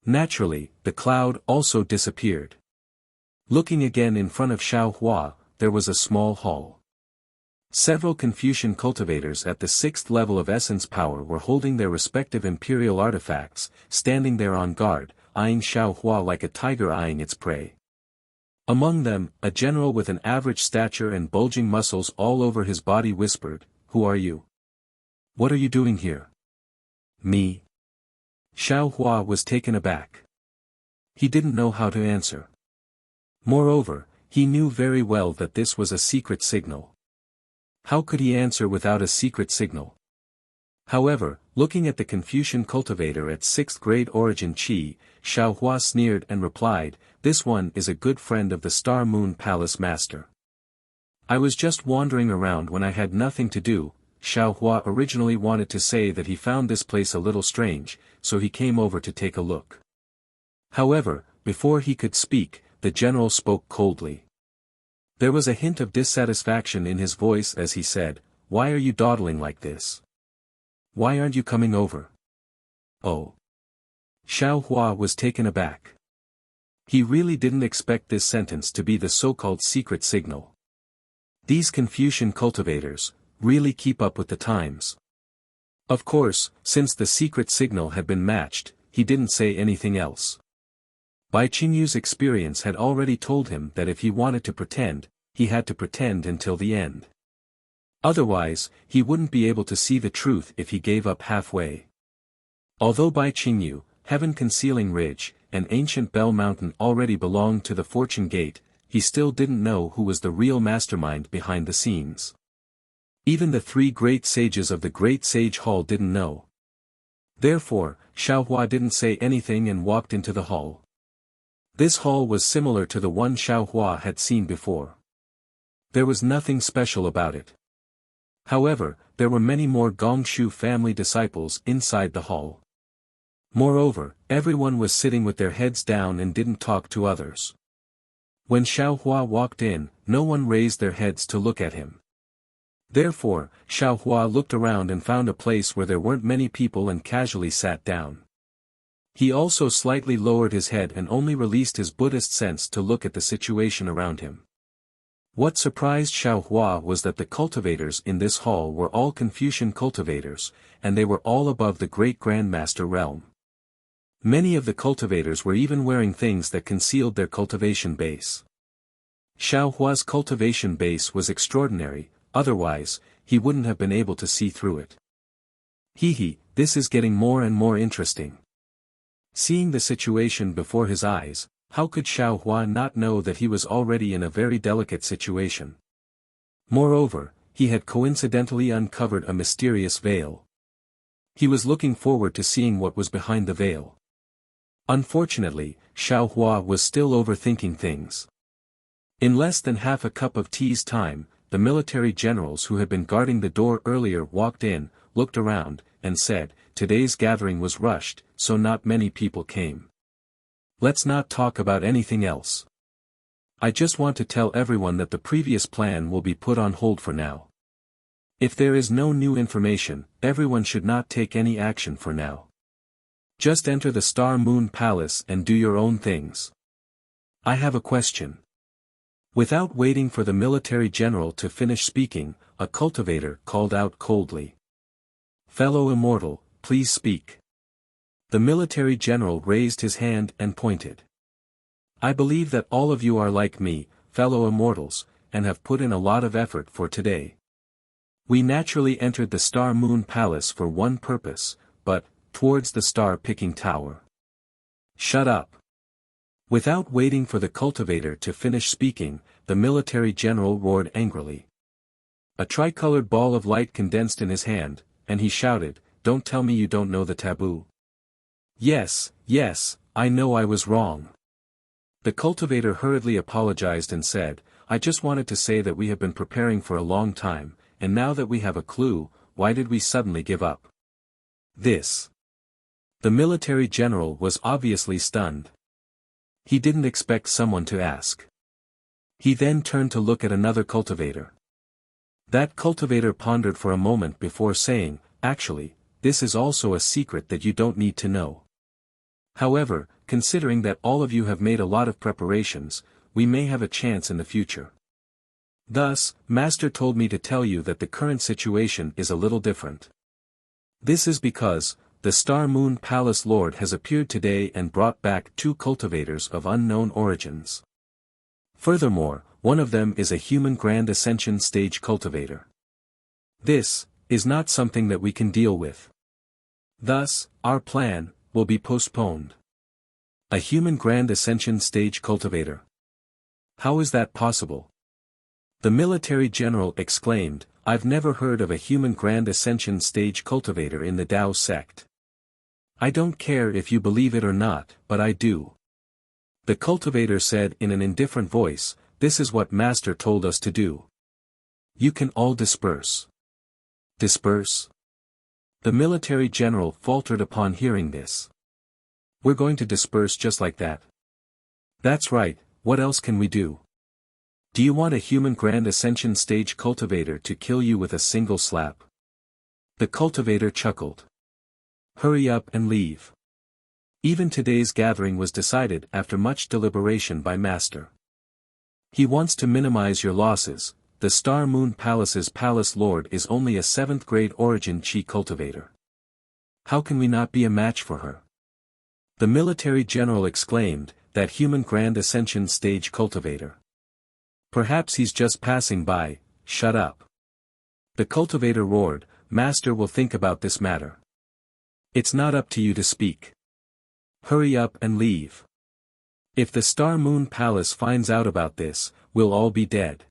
Naturally, the cloud also disappeared. Looking again in front of Xiaohua, there was a small hall. Several Confucian cultivators at the 6th level of essence power were holding their respective imperial artifacts, standing there on guard, eyeing Xiaohua like a tiger eyeing its prey. Among them, a general with an average stature and bulging muscles all over his body whispered, "Who are you? What are you doing here?" "Me." Xiaohua was taken aback. He didn't know how to answer. Moreover, he knew very well that this was a secret signal. How could he answer without a secret signal? However, looking at the Confucian cultivator at 6th grade origin Qi, Xiaohua sneered and replied, "This one is a good friend of the Star Moon Palace Master. I was just wandering around when I had nothing to do." Xiaohua originally wanted to say that he found this place a little strange, so he came over to take a look. However, before he could speak, the general spoke coldly. There was a hint of dissatisfaction in his voice as he said, "Why are you dawdling like this? Why aren't you coming over?" "Oh." Xiaohua was taken aback. He really didn't expect this sentence to be the so-called secret signal. These Confucian cultivators really keep up with the times. Of course, since the secret signal had been matched, he didn't say anything else. Bai Qingyu's experience had already told him that if he wanted to pretend, he had to pretend until the end. Otherwise, he wouldn't be able to see the truth if he gave up halfway. Although Bai Qingyu, Heaven-Concealing Ridge, and Ancient Bell Mountain already belonged to the Fortune Gate, he still didn't know who was the real mastermind behind the scenes. Even the 3 great sages of the Great Sage Hall didn't know. Therefore, Xiaohua didn't say anything and walked into the hall. This hall was similar to the one Xiaohua had seen before. There was nothing special about it. However, there were many more Gongshu family disciples inside the hall. Moreover, everyone was sitting with their heads down and didn't talk to others. When Xiaohua walked in, no one raised their heads to look at him. Therefore, Xiaohua looked around and found a place where there weren't many people and casually sat down. He also slightly lowered his head and only released his Buddhist sense to look at the situation around him. What surprised Xiaohua was that the cultivators in this hall were all Confucian cultivators, and they were all above the Great Grandmaster realm. Many of the cultivators were even wearing things that concealed their cultivation base. Xiaohua's cultivation base was extraordinary, otherwise, he wouldn't have been able to see through it. Hee, this is getting more and more interesting. Seeing the situation before his eyes, how could Xiaohua not know that he was already in a very delicate situation? Moreover, he had coincidentally uncovered a mysterious veil. He was looking forward to seeing what was behind the veil. Unfortunately, Xiaohua was still overthinking things. In less than half a cup of tea's time, the military generals who had been guarding the door earlier walked in, looked around, and said, "Today's gathering was rushed, so not many people came. Let's not talk about anything else. I just want to tell everyone that the previous plan will be put on hold for now. If there is no new information, everyone should not take any action for now. Just enter the Star Moon Palace and do your own things. I have a question. Without waiting for the military general to finish speaking, a cultivator called out coldly. Fellow immortal, please speak. The military general raised his hand and pointed. I believe that all of you are like me, fellow immortals, and have put in a lot of effort for today. We naturally entered the Star Moon Palace for one purpose, but, towards the star-picking tower. Shut up. Without waiting for the cultivator to finish speaking, the military general roared angrily. A tricolored ball of light condensed in his hand, and he shouted, "Don't tell me you don't know the taboo." Yes, I know I was wrong. The cultivator hurriedly apologized and said, I just wanted to say that we have been preparing for a long time, and now that we have a clue, why did we suddenly give up? This. The military general was obviously stunned. He didn't expect someone to ask. He then turned to look at another cultivator. That cultivator pondered for a moment before saying, actually, this is also a secret that you don't need to know. However, considering that all of you have made a lot of preparations, we may have a chance in the future. Thus, Master told me to tell you that the current situation is a little different. This is because, the Star Moon Palace Lord has appeared today and brought back 2 cultivators of unknown origins. Furthermore, one of them is a human Grand Ascension stage cultivator. This is not something that we can deal with. Thus, our plan will be postponed. A human Grand Ascension stage cultivator. How is that possible? The military general exclaimed, I've never heard of a human Grand Ascension stage cultivator in the Dao sect. I don't care if you believe it or not, but I do. The cultivator said in an indifferent voice, this is what Master told us to do. You can all disperse. Disperse? The military general faltered upon hearing this. We're going to disperse just like that. That's right, what else can we do? Do you want a human Grand Ascension stage cultivator to kill you with a single slap? The cultivator chuckled. Hurry up and leave. Even today's gathering was decided after much deliberation by Master. He wants to minimize your losses. The Star Moon Palace's Palace Lord is only a 7th grade origin Chi cultivator. How can we not be a match for her? The military general exclaimed, that human Grand Ascension stage cultivator. Perhaps he's just passing by, shut up. The cultivator roared, Master will think about this matter. It's not up to you to speak. Hurry up and leave. If the Star Moon Palace finds out about this, we'll all be dead.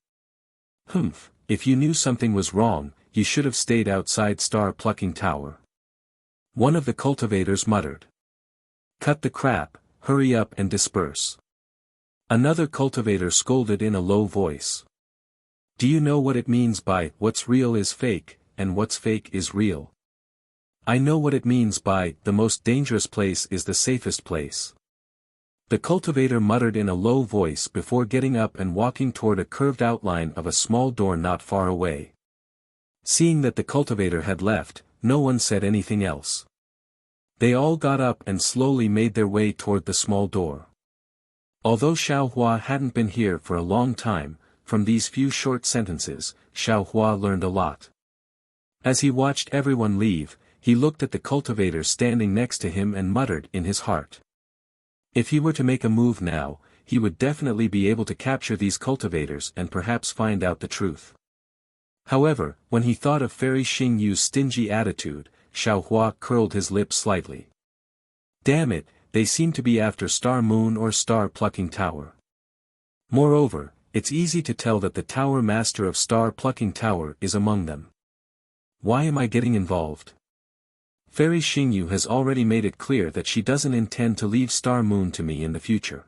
Humph, if you knew something was wrong, you should have stayed outside Star Plucking Tower. One of the cultivators muttered. Cut the crap, hurry up and disperse. Another cultivator scolded in a low voice. Do you know what it means by what's real is fake, and what's fake is real? I know what it means by the most dangerous place is the safest place. The cultivator muttered in a low voice before getting up and walking toward a curved outline of a small door not far away. Seeing that the cultivator had left, no one said anything else. They all got up and slowly made their way toward the small door. Although Xiaohua hadn't been here for a long time, from these few short sentences, Xiaohua learned a lot. As he watched everyone leave, he looked at the cultivator standing next to him and muttered in his heart. If he were to make a move now, he would definitely be able to capture these cultivators and perhaps find out the truth. However, when he thought of Fairy Xingyu's stingy attitude, Xiaohua curled his lips slightly. Damn it, they seem to be after Star Moon or Star Plucking Tower. Moreover, it's easy to tell that the Tower Master of Star Plucking Tower is among them. Why am I getting involved? Fairy Xingyu has already made it clear that she doesn't intend to leave Star Moon to me in the future.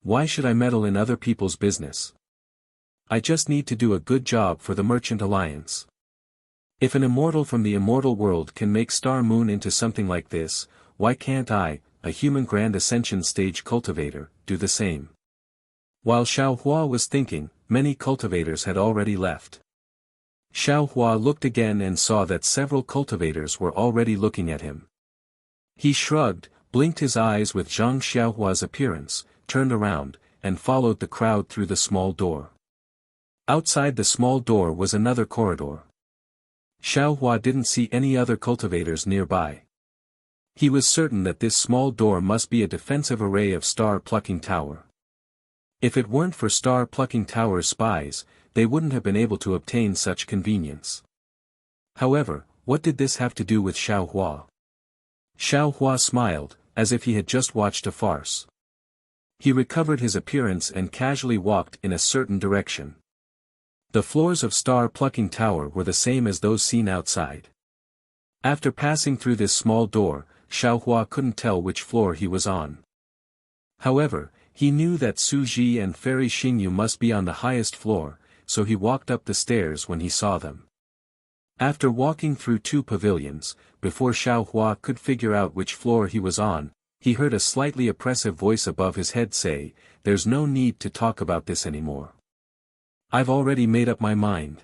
Why should I meddle in other people's business? I just need to do a good job for the Merchant Alliance. If an immortal from the immortal world can make Star Moon into something like this, why can't I, a human Grand Ascension stage cultivator, do the same? While Xiao Hua was thinking, many cultivators had already left. Xiao Hua looked again and saw that several cultivators were already looking at him. He shrugged, blinked his eyes with Zhang Xiaohua's appearance, turned around, and followed the crowd through the small door. Outside the small door was another corridor. Xiaohua didn't see any other cultivators nearby. He was certain that this small door must be a defensive array of star-plucking tower. If it weren't for star-plucking tower's spies, they wouldn't have been able to obtain such convenience. However, what did this have to do with Xiaohua? Xiaohua smiled, as if he had just watched a farce. He recovered his appearance and casually walked in a certain direction. The floors of star-plucking tower were the same as those seen outside. After passing through this small door, Xiaohua couldn't tell which floor he was on. However, he knew that Su Ji and Fairy Xingyu must be on the highest floor, so he walked up the stairs when he saw them. After walking through 2 pavilions, before Xiaohua could figure out which floor he was on, he heard a slightly oppressive voice above his head say, "There's no need to talk about this anymore. I've already made up my mind.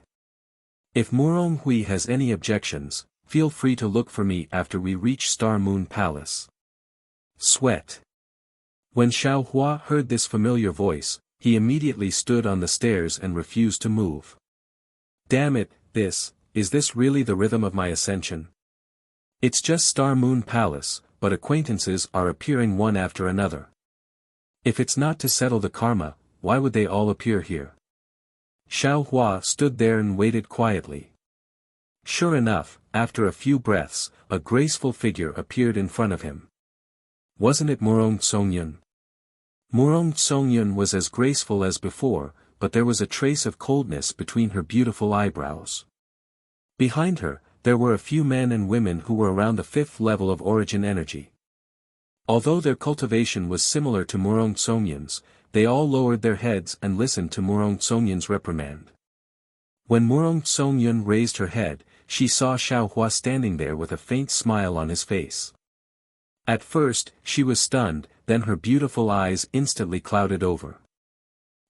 If Murong Hui has any objections, feel free to look for me after we reach Star Moon Palace." Sweat. When Xiaohua heard this familiar voice, he immediately stood on the stairs and refused to move. Damn it, is this really the rhythm of my ascension? It's just Star Moon Palace, but acquaintances are appearing one after another. If it's not to settle the karma, why would they all appear here? Xiaohua stood there and waited quietly. Sure enough, after a few breaths, a graceful figure appeared in front of him. Wasn't it Murong Songyun? Murong Songyun was as graceful as before, but there was a trace of coldness between her beautiful eyebrows. Behind her, there were a few men and women who were around the 5th level of origin energy. Although their cultivation was similar to Murong Songyun's, they all lowered their heads and listened to Murong Songyun's reprimand. When Murong Songyun raised her head, she saw Xiaohua standing there with a faint smile on his face. At first, she was stunned, then her beautiful eyes instantly clouded over.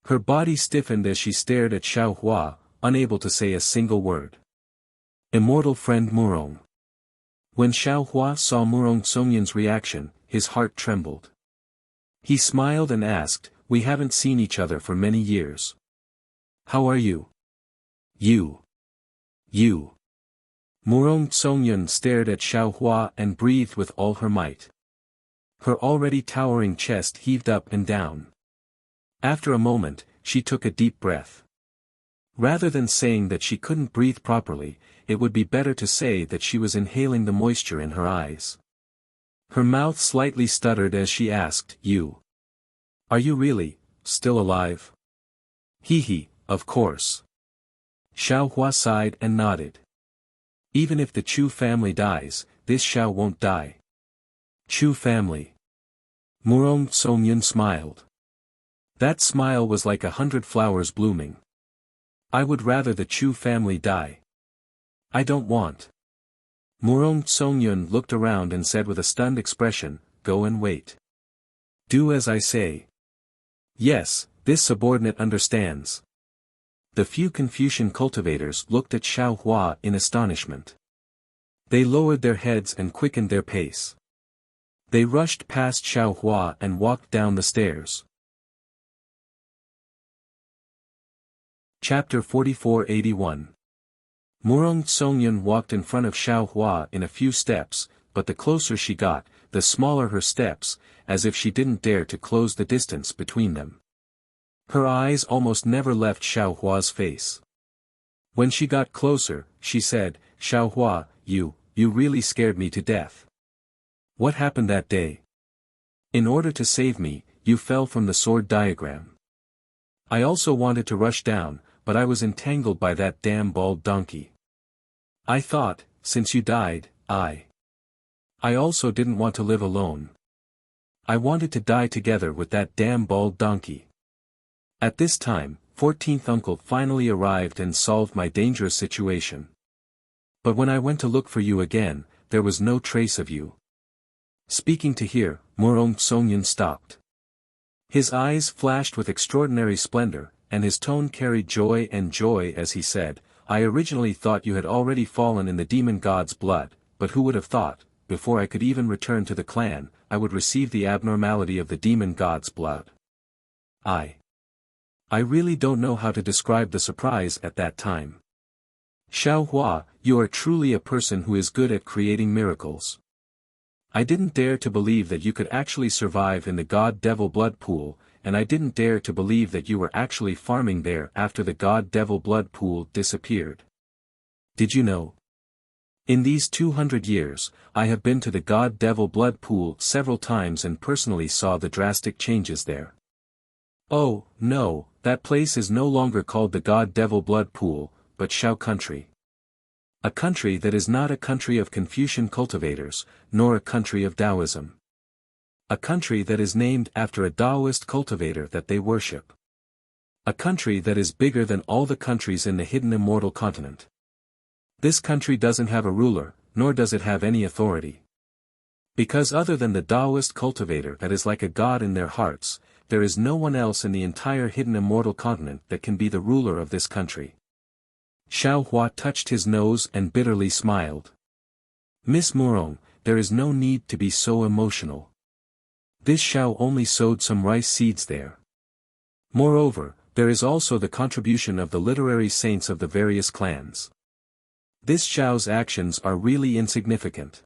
Her body stiffened as she stared at Xiaohua, unable to say a single word. Immortal friend Murong. When Xiaohua saw Murong Songyun's reaction, his heart trembled. He smiled and asked, "We haven't seen each other for many years. How are you?" You. Murong Songyun stared at Xiaohua and breathed with all her might. Her already towering chest heaved up and down. After a moment, she took a deep breath. Rather than saying that she couldn't breathe properly, it would be better to say that she was inhaling the moisture in her eyes. Her mouth slightly stuttered as she asked, Are you really, still alive?" "Hee, of course." Xiaohua sighed and nodded. "Even if the Chu family dies, this Xiao won't die." "Chu family." Murong Songyun smiled. That smile was like 100 flowers blooming. "I would rather the Chu family die. I don't want." Murong Songyun looked around and said with a stunned expression, "Go and wait. Do as I say." "Yes, this subordinate understands." The few Confucian cultivators looked at Xiaohua in astonishment. They lowered their heads and quickened their pace. They rushed past Xiaohua and walked down the stairs. Chapter 4481. Murong Songyun walked in front of Xiaohua in a few steps, but the closer she got, the smaller her steps, as if she didn't dare to close the distance between them. Her eyes almost never left Xiaohua's face. When she got closer, she said, "Xiaohua, you really scared me to death. What happened that day? In order to save me, you fell from the sword diagram. I also wanted to rush down, but I was entangled by that damn bald donkey. I thought, since you died, I also didn't want to live alone. I wanted to die together with that damn bald donkey. At this time, 14th uncle finally arrived and solved my dangerous situation. But when I went to look for you again, there was no trace of you. Speaking to here, Murong Songyun stopped. His eyes flashed with extraordinary splendor, and his tone carried joy as he said, I originally thought you had already fallen in the demon god's blood, but who would have thought, before I could even return to the clan, I would receive the abnormality of the demon god's blood. I really don't know how to describe the surprise at that time. Xiao Hua, you are truly a person who is good at creating miracles. I didn't dare to believe that you could actually survive in the god-devil blood pool, and I didn't dare to believe that you were actually farming there after the god-devil blood pool disappeared. Did you know? In these 200 years, I have been to the god-devil blood pool several times and personally saw the drastic changes there. Oh, no, that place is no longer called the god-devil blood pool, but Shao country. A country that is not a country of Confucian cultivators, nor a country of Taoism. A country that is named after a Taoist cultivator that they worship. A country that is bigger than all the countries in the hidden immortal continent. This country doesn't have a ruler, nor does it have any authority. Because other than the Taoist cultivator that is like a god in their hearts, there is no one else in the entire hidden immortal continent that can be the ruler of this country. Xiao Hua touched his nose and bitterly smiled. Miss Murong, there is no need to be so emotional. This Xiao only sowed some rice seeds there. Moreover, there is also the contribution of the literary saints of the various clans. This Xiao's actions are really insignificant.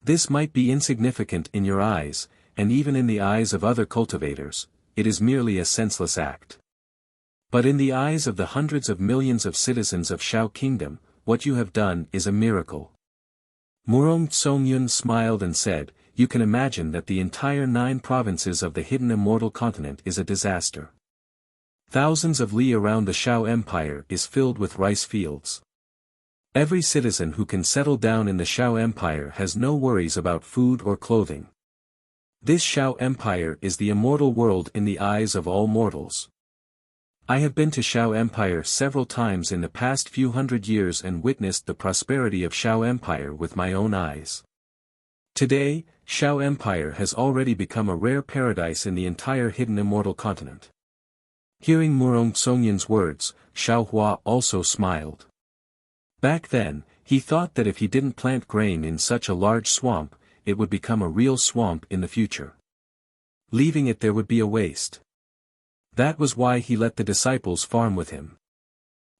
This might be insignificant in your eyes, and even in the eyes of other cultivators, it is merely a senseless act. But in the eyes of the hundreds of millions of citizens of Shao Kingdom, what you have done is a miracle. Murong Songyun smiled and said, you can imagine that the entire 9 provinces of the hidden immortal continent is a disaster. Thousands of li around the Shao Empire is filled with rice fields. Every citizen who can settle down in the Shao Empire has no worries about food or clothing. This Shao Empire is the immortal world in the eyes of all mortals. I have been to Shao Empire several times in the past few hundred years and witnessed the prosperity of Shao Empire with my own eyes. Today, Shao Empire has already become a rare paradise in the entire hidden immortal continent. Hearing Murong Songyun's words, Xiao Hua also smiled. Back then, he thought that if he didn't plant grain in such a large swamp, it would become a real swamp in the future. Leaving it there would be a waste. That was why he let the disciples farm with him.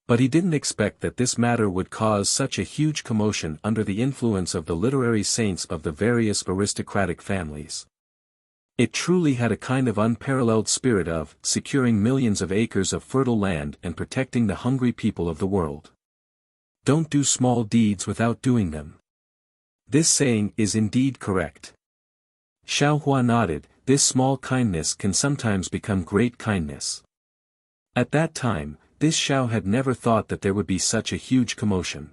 But he didn't expect that this matter would cause such a huge commotion under the influence of the literary saints of the various aristocratic families. It truly had a kind of unparalleled spirit of securing millions of acres of fertile land and protecting the hungry people of the world. Don't do small deeds without doing them. This saying is indeed correct. Xiao Hua nodded. This small kindness can sometimes become great kindness. At that time, this Xiao had never thought that there would be such a huge commotion.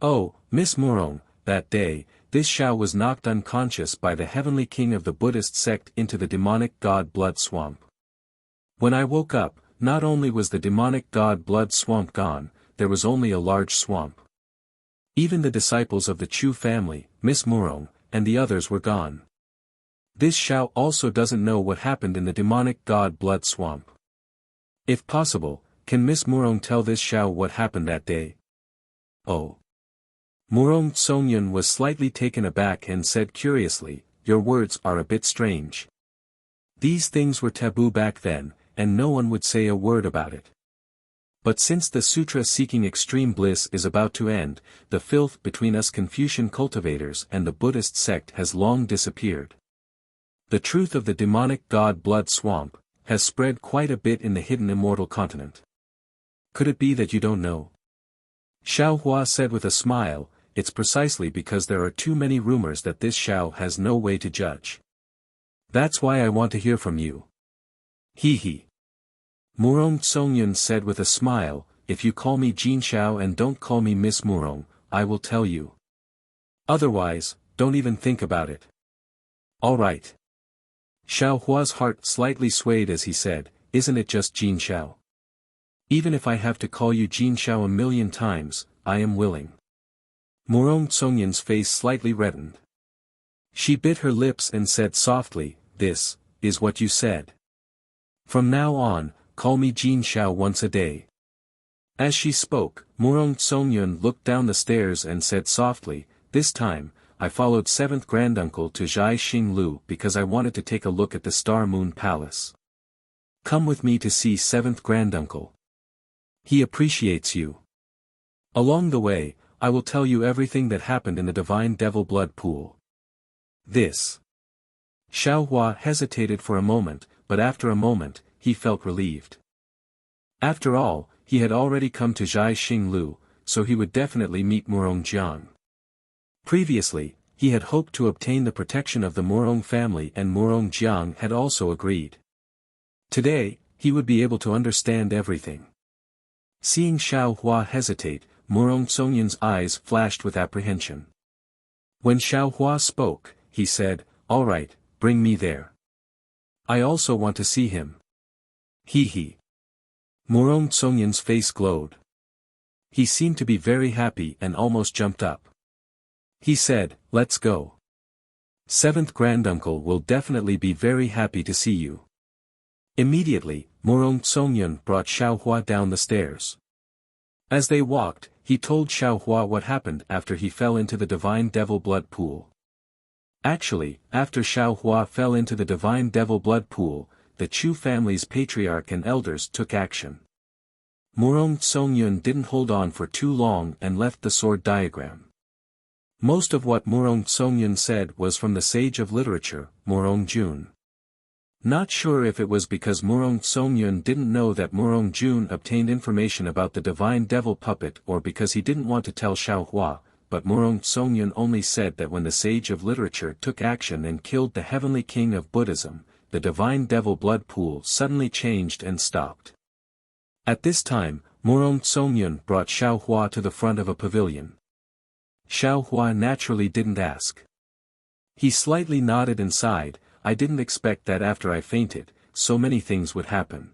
Oh, Miss Murong, that day, this Xiao was knocked unconscious by the heavenly king of the Buddhist sect into the demonic god blood swamp. When I woke up, not only was the demonic god blood swamp gone, there was only a large swamp. Even the disciples of the Chu family, Miss Murong, and the others were gone. This Xiao also doesn't know what happened in the demonic god blood swamp. If possible, can Miss Murong tell this Xiao what happened that day? Oh. Murong Songyun was slightly taken aback and said curiously, your words are a bit strange. These things were taboo back then, and no one would say a word about it. But since the sutra seeking extreme bliss is about to end, the filth between us Confucian cultivators and the Buddhist sect has long disappeared. The truth of the demonic god blood swamp has spread quite a bit in the hidden immortal continent. Could it be that you don't know? Xiao Hua said with a smile, it's precisely because there are too many rumors that this Xiao has no way to judge. That's why I want to hear from you. He he. Murong Songyun said with a smile, if you call me Jin Xiao and don't call me Miss Murong, I will tell you. Otherwise, don't even think about it. All right. Xiao Hua's heart slightly swayed as he said, isn't it just Jin Xiao? Even if I have to call you Jin Xiao 1,000,000 times, I am willing. Murong Songyun's face slightly reddened. She bit her lips and said softly, "This is what you said. From now on, call me Jin Xiao once a day." As she spoke, Murong Songyun looked down the stairs and said softly, "This time, I followed 7th Granduncle to Zhai Xinglu because I wanted to take a look at the Star Moon Palace. Come with me to see 7th Granduncle. He appreciates you. Along the way, I will tell you everything that happened in the Divine Devil Blood Pool." This. Xiao Hua hesitated for a moment, but after a moment, he felt relieved. After all, he had already come to Zhai Xinglu, so he would definitely meet Murong Jiang. Previously, he had hoped to obtain the protection of the Murong family and Murong Jiang had also agreed. Today, he would be able to understand everything. Seeing Xiao Hua hesitate, Murong Songyun's eyes flashed with apprehension. When Xiao Hua spoke, he said, "All right, bring me there. I also want to see him." He. Murong Songyun's face glowed. He seemed to be very happy and almost jumped up. He said, "Let's go. 7th Granduncle will definitely be very happy to see you." Immediately, Murong Songyun brought Xiao Hua down the stairs. As they walked, he told Xiao Hua what happened after he fell into the Divine Devil Blood Pool. Actually, after Xiao Hua fell into the Divine Devil Blood Pool, the Chu family's patriarch and elders took action. Murong Songyun didn't hold on for too long and left the sword diagram. Most of what Murong Songyun said was from the sage of literature, Murong Jun. Not sure if it was because Murong Songyun didn't know that Murong Jun obtained information about the divine devil puppet or because he didn't want to tell Xiao Hua, but Murong Songyun only said that when the sage of literature took action and killed the heavenly king of Buddhism, the divine devil blood pool suddenly changed and stopped. At this time, Murong Songyun brought Xiao Hua to the front of a pavilion. Xiao Hua naturally didn't ask. He slightly nodded and sighed, "I didn't expect that after I fainted, so many things would happen.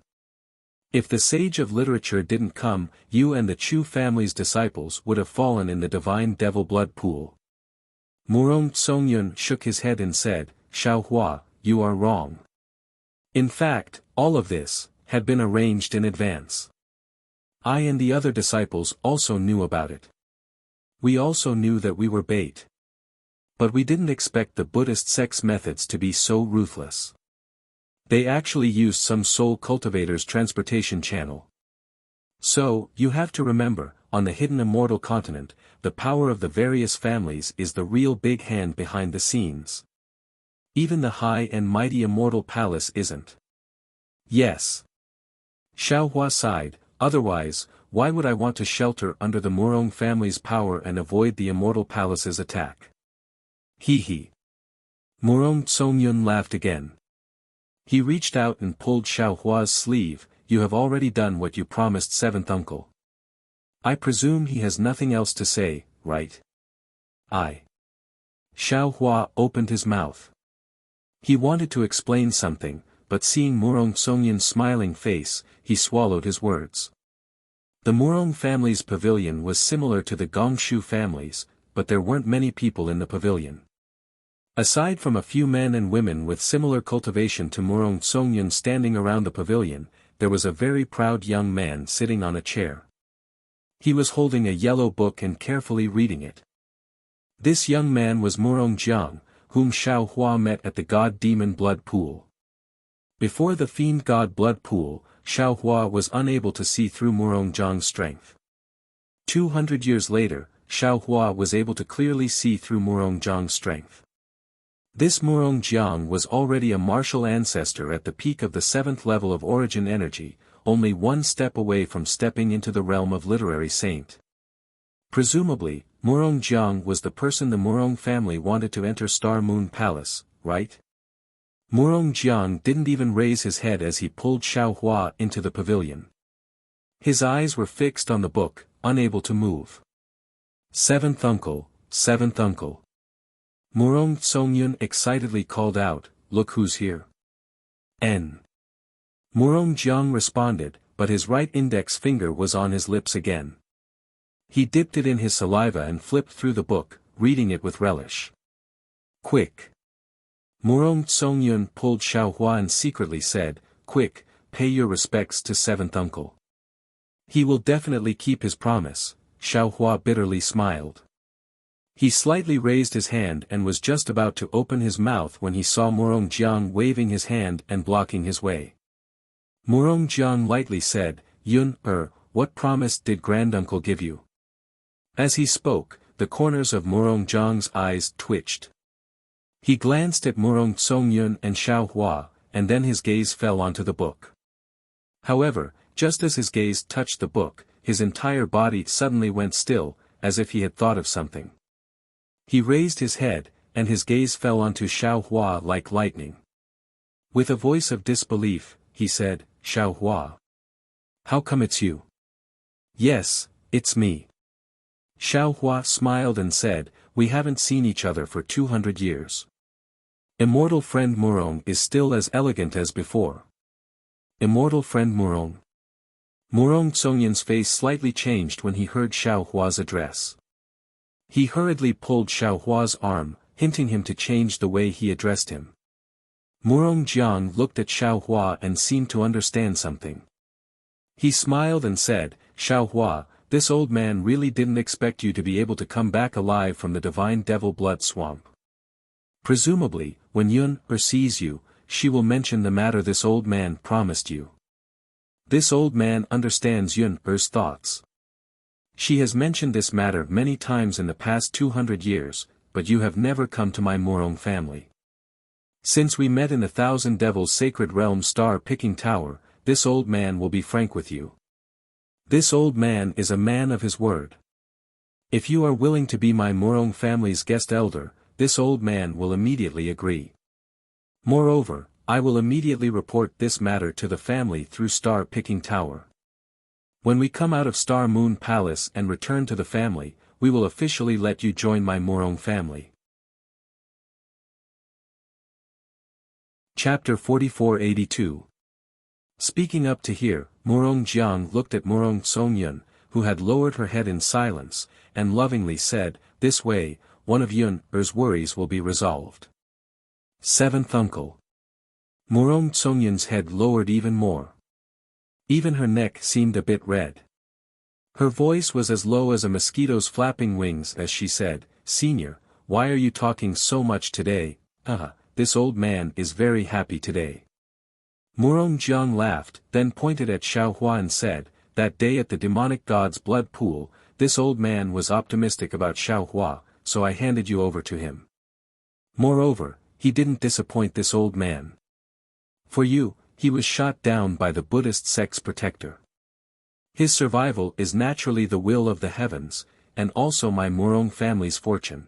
If the sage of literature didn't come, you and the Chu family's disciples would have fallen in the divine devil blood pool." Murong Songyun shook his head and said, "Xiao Hua, you are wrong. In fact, all of this had been arranged in advance. I and the other disciples also knew about it. We also knew that we were bait. But we didn't expect the Buddhist sex methods to be so ruthless. They actually used some soul cultivators' transportation channel. So, you have to remember, on the hidden immortal continent, the power of the various families is the real big hand behind the scenes. Even the high and mighty immortal palace isn't." "Yes." Xiao Hua sighed, "Otherwise, why would I want to shelter under the Murong family's power and avoid the immortal palace's attack?" He. Murong Songyun laughed again. He reached out and pulled Xiao Hua's sleeve, "You have already done what you promised 7th uncle. I presume he has nothing else to say, right?" Xiao Hua opened his mouth. He wanted to explain something, but seeing Murong Songyun's smiling face, he swallowed his words. The Murong family's pavilion was similar to the Gongshu family's, but there weren't many people in the pavilion. Aside from a few men and women with similar cultivation to Murong Songyun standing around the pavilion, there was a very proud young man sitting on a chair. He was holding a yellow book and carefully reading it. This young man was Murong Jiang, whom Xiao Hua met at the God-Demon Blood Pool. Before the Fiend God Blood Pool, Xiao Hua was unable to see through Murong Jiang's strength. 200 years later, Xiao Hua was able to clearly see through Murong Jiang's strength. This Murong Jiang was already a martial ancestor at the peak of the 7th level of origin energy, only one step away from stepping into the realm of literary saint. Presumably, Murong Jiang was the person the Murong family wanted to enter Star Moon Palace, right? Murong Jiang didn't even raise his head as he pulled Xiao Hua into the pavilion. His eyes were fixed on the book, unable to move. 7th uncle, 7th uncle. Murong Songyun excitedly called out, "Look who's here." N. Murong Jiang responded, but his right index finger was on his lips again. He dipped it in his saliva and flipped through the book, reading it with relish. Quick! Murong Songyun pulled Xiaohua and secretly said, "Quick, pay your respects to seventh uncle." "He will definitely keep his promise," Xiaohua bitterly smiled. He slightly raised his hand and was just about to open his mouth when he saw Murong Jiang waving his hand and blocking his way. Murong Jiang lightly said, "Yun, what promise did granduncle give you?" As he spoke, the corners of Murong Jiang's eyes twitched. He glanced at Murong Songyun and Xiaohua, and then his gaze fell onto the book. However, just as his gaze touched the book, his entire body suddenly went still, as if he had thought of something. He raised his head, and his gaze fell onto Xiaohua like lightning. With a voice of disbelief, he said, "Xiaohua. How come it's you?" "Yes, it's me." Xiaohua smiled and said, "We haven't seen each other for 200 years. Immortal friend Murong is still as elegant as before." Immortal friend Murong. Murong Songyun's face slightly changed when he heard Xiaohua's address. He hurriedly pulled Xiaohua's arm, hinting him to change the way he addressed him. Murong Jiang looked at Xiaohua and seemed to understand something. He smiled and said, "Xiaohua, this old man really didn't expect you to be able to come back alive from the divine devil blood swamp. Presumably, when Yun sees you, she will mention the matter this old man promised you. This old man understands Yun's thoughts. She has mentioned this matter many times in the past 200 years, but you have never come to my Murong family. Since we met in the Thousand Devils Sacred Realm Star-Picking Tower, this old man will be frank with you. This old man is a man of his word. If you are willing to be my Murong family's guest elder, this old man will immediately agree. Moreover, I will immediately report this matter to the family through Star-Picking Tower. When we come out of Star Moon Palace and return to the family, we will officially let you join my Murong family." Chapter 4482. Speaking up to here, Murong Jiang looked at Murong Songyun, who had lowered her head in silence, and lovingly said, "This way, one of Yun's worries will be resolved." Seventh uncle. Murong Songyun's head lowered even more. Even her neck seemed a bit red. Her voice was as low as a mosquito's flapping wings as she said, "Senior, why are you talking so much today? This old man is very happy today." Murong Jiang laughed, then pointed at Xiaohua and said, "That day at the demonic god's blood pool, this old man was optimistic about Xiaohua, so I handed you over to him. Moreover, he didn't disappoint this old man. For you, he was shot down by the Buddhist sect's protector. His survival is naturally the will of the heavens, and also my Murong family's fortune.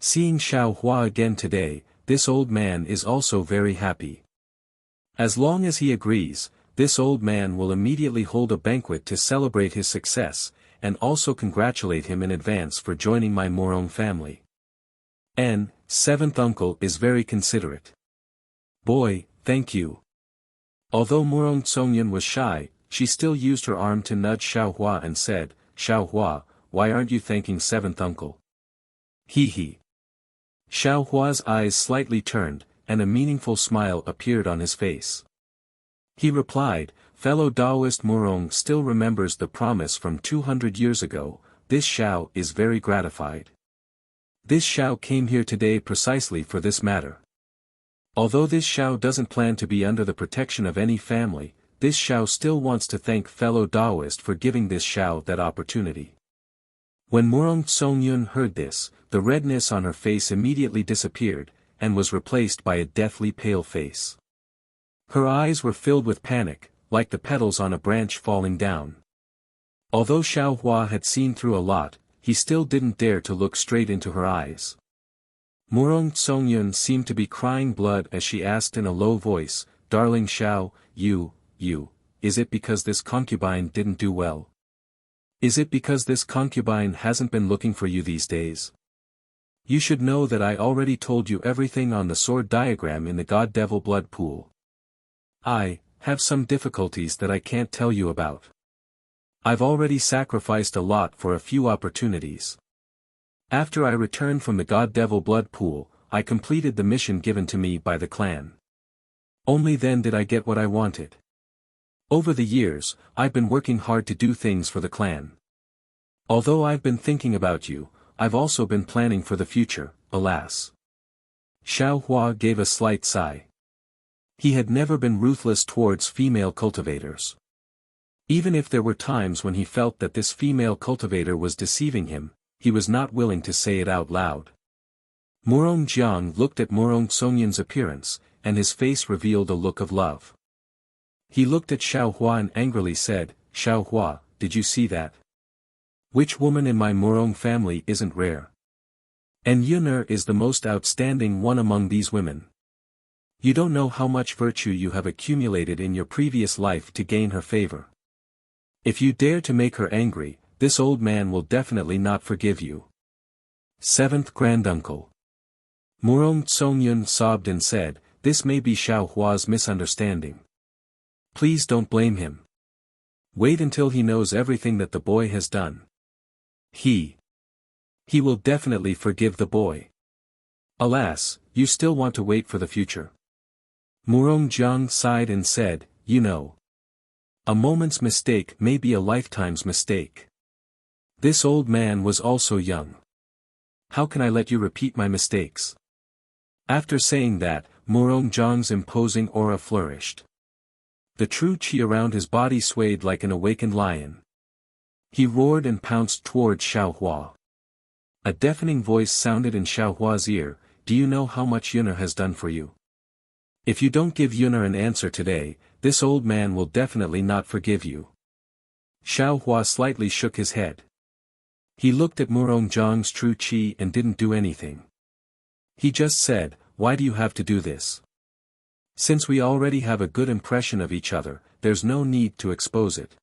Seeing Xiaohua again today, this old man is also very happy. As long as he agrees, this old man will immediately hold a banquet to celebrate his success, and also congratulate him in advance for joining my Murong family. Seventh uncle is very considerate. Boy, thank you." Although Murong Songyun was shy, she still used her arm to nudge Xiaohua and said, "Xiaohua, why aren't you thanking seventh uncle?" He. Xiaohua's eyes slightly turned, and a meaningful smile appeared on his face. He replied, "Fellow Taoist Murong still remembers the promise from 200 years ago, this Xiao is very gratified. This Xiao came here today precisely for this matter. Although this Xiao doesn't plan to be under the protection of any family, this Xiao still wants to thank fellow Taoist for giving this Xiao that opportunity." When Murong Songyun heard this, the redness on her face immediately disappeared, and was replaced by a deathly pale face. Her eyes were filled with panic, like the petals on a branch falling down. Although Xiaohua had seen through a lot, he still didn't dare to look straight into her eyes. Murong Songyun seemed to be crying blood as she asked in a low voice, "Darling Xiao, is it because this concubine didn't do well? Is it because this concubine hasn't been looking for you these days? You should know that I already told you everything on the sword diagram in the God-Devil blood pool. I have some difficulties that I can't tell you about. I've already sacrificed a lot for a few opportunities. After I return from the God-Devil blood pool, I completed the mission given to me by the clan. Only then did I get what I wanted. Over the years, I've been working hard to do things for the clan. Although I've been thinking about you, I've also been planning for the future, alas. Xiao Hua gave a slight sigh. He had never been ruthless towards female cultivators. Even if there were times when he felt that this female cultivator was deceiving him, he was not willing to say it out loud. Murong Jiang looked at Murong Songyun's appearance, and his face revealed a look of love. He looked at Xiao Hua and angrily said, "Xiao Hua, did you see that? Which woman in my Murong family isn't rare? And Yun'er is the most outstanding one among these women. You don't know how much virtue you have accumulated in your previous life to gain her favor. If you dare to make her angry, this old man will definitely not forgive you." Seventh Granduncle. Murong Songyun sobbed and said, "This may be Xiao Hua's misunderstanding. Please don't blame him. Wait until he knows everything that the boy has done. He will definitely forgive the boy. Alas, you still want to wait for the future." Murong Jiang sighed and said, "You know. A moment's mistake may be a lifetime's mistake. This old man was also young. How can I let you repeat my mistakes?" After saying that, Murong Jiang's imposing aura flourished. The true qi around his body swayed like an awakened lion. He roared and pounced towards Xiao Hua. A deafening voice sounded in Xiao Hua's ear, "Do you know how much Yun'er has done for you? If you don't give Yun'er an answer today, this old man will definitely not forgive you." Xiao Hua slightly shook his head. He looked at Murong Jiang's true qi and didn't do anything. He just said, "Why do you have to do this? Since we already have a good impression of each other, there's no need to expose it."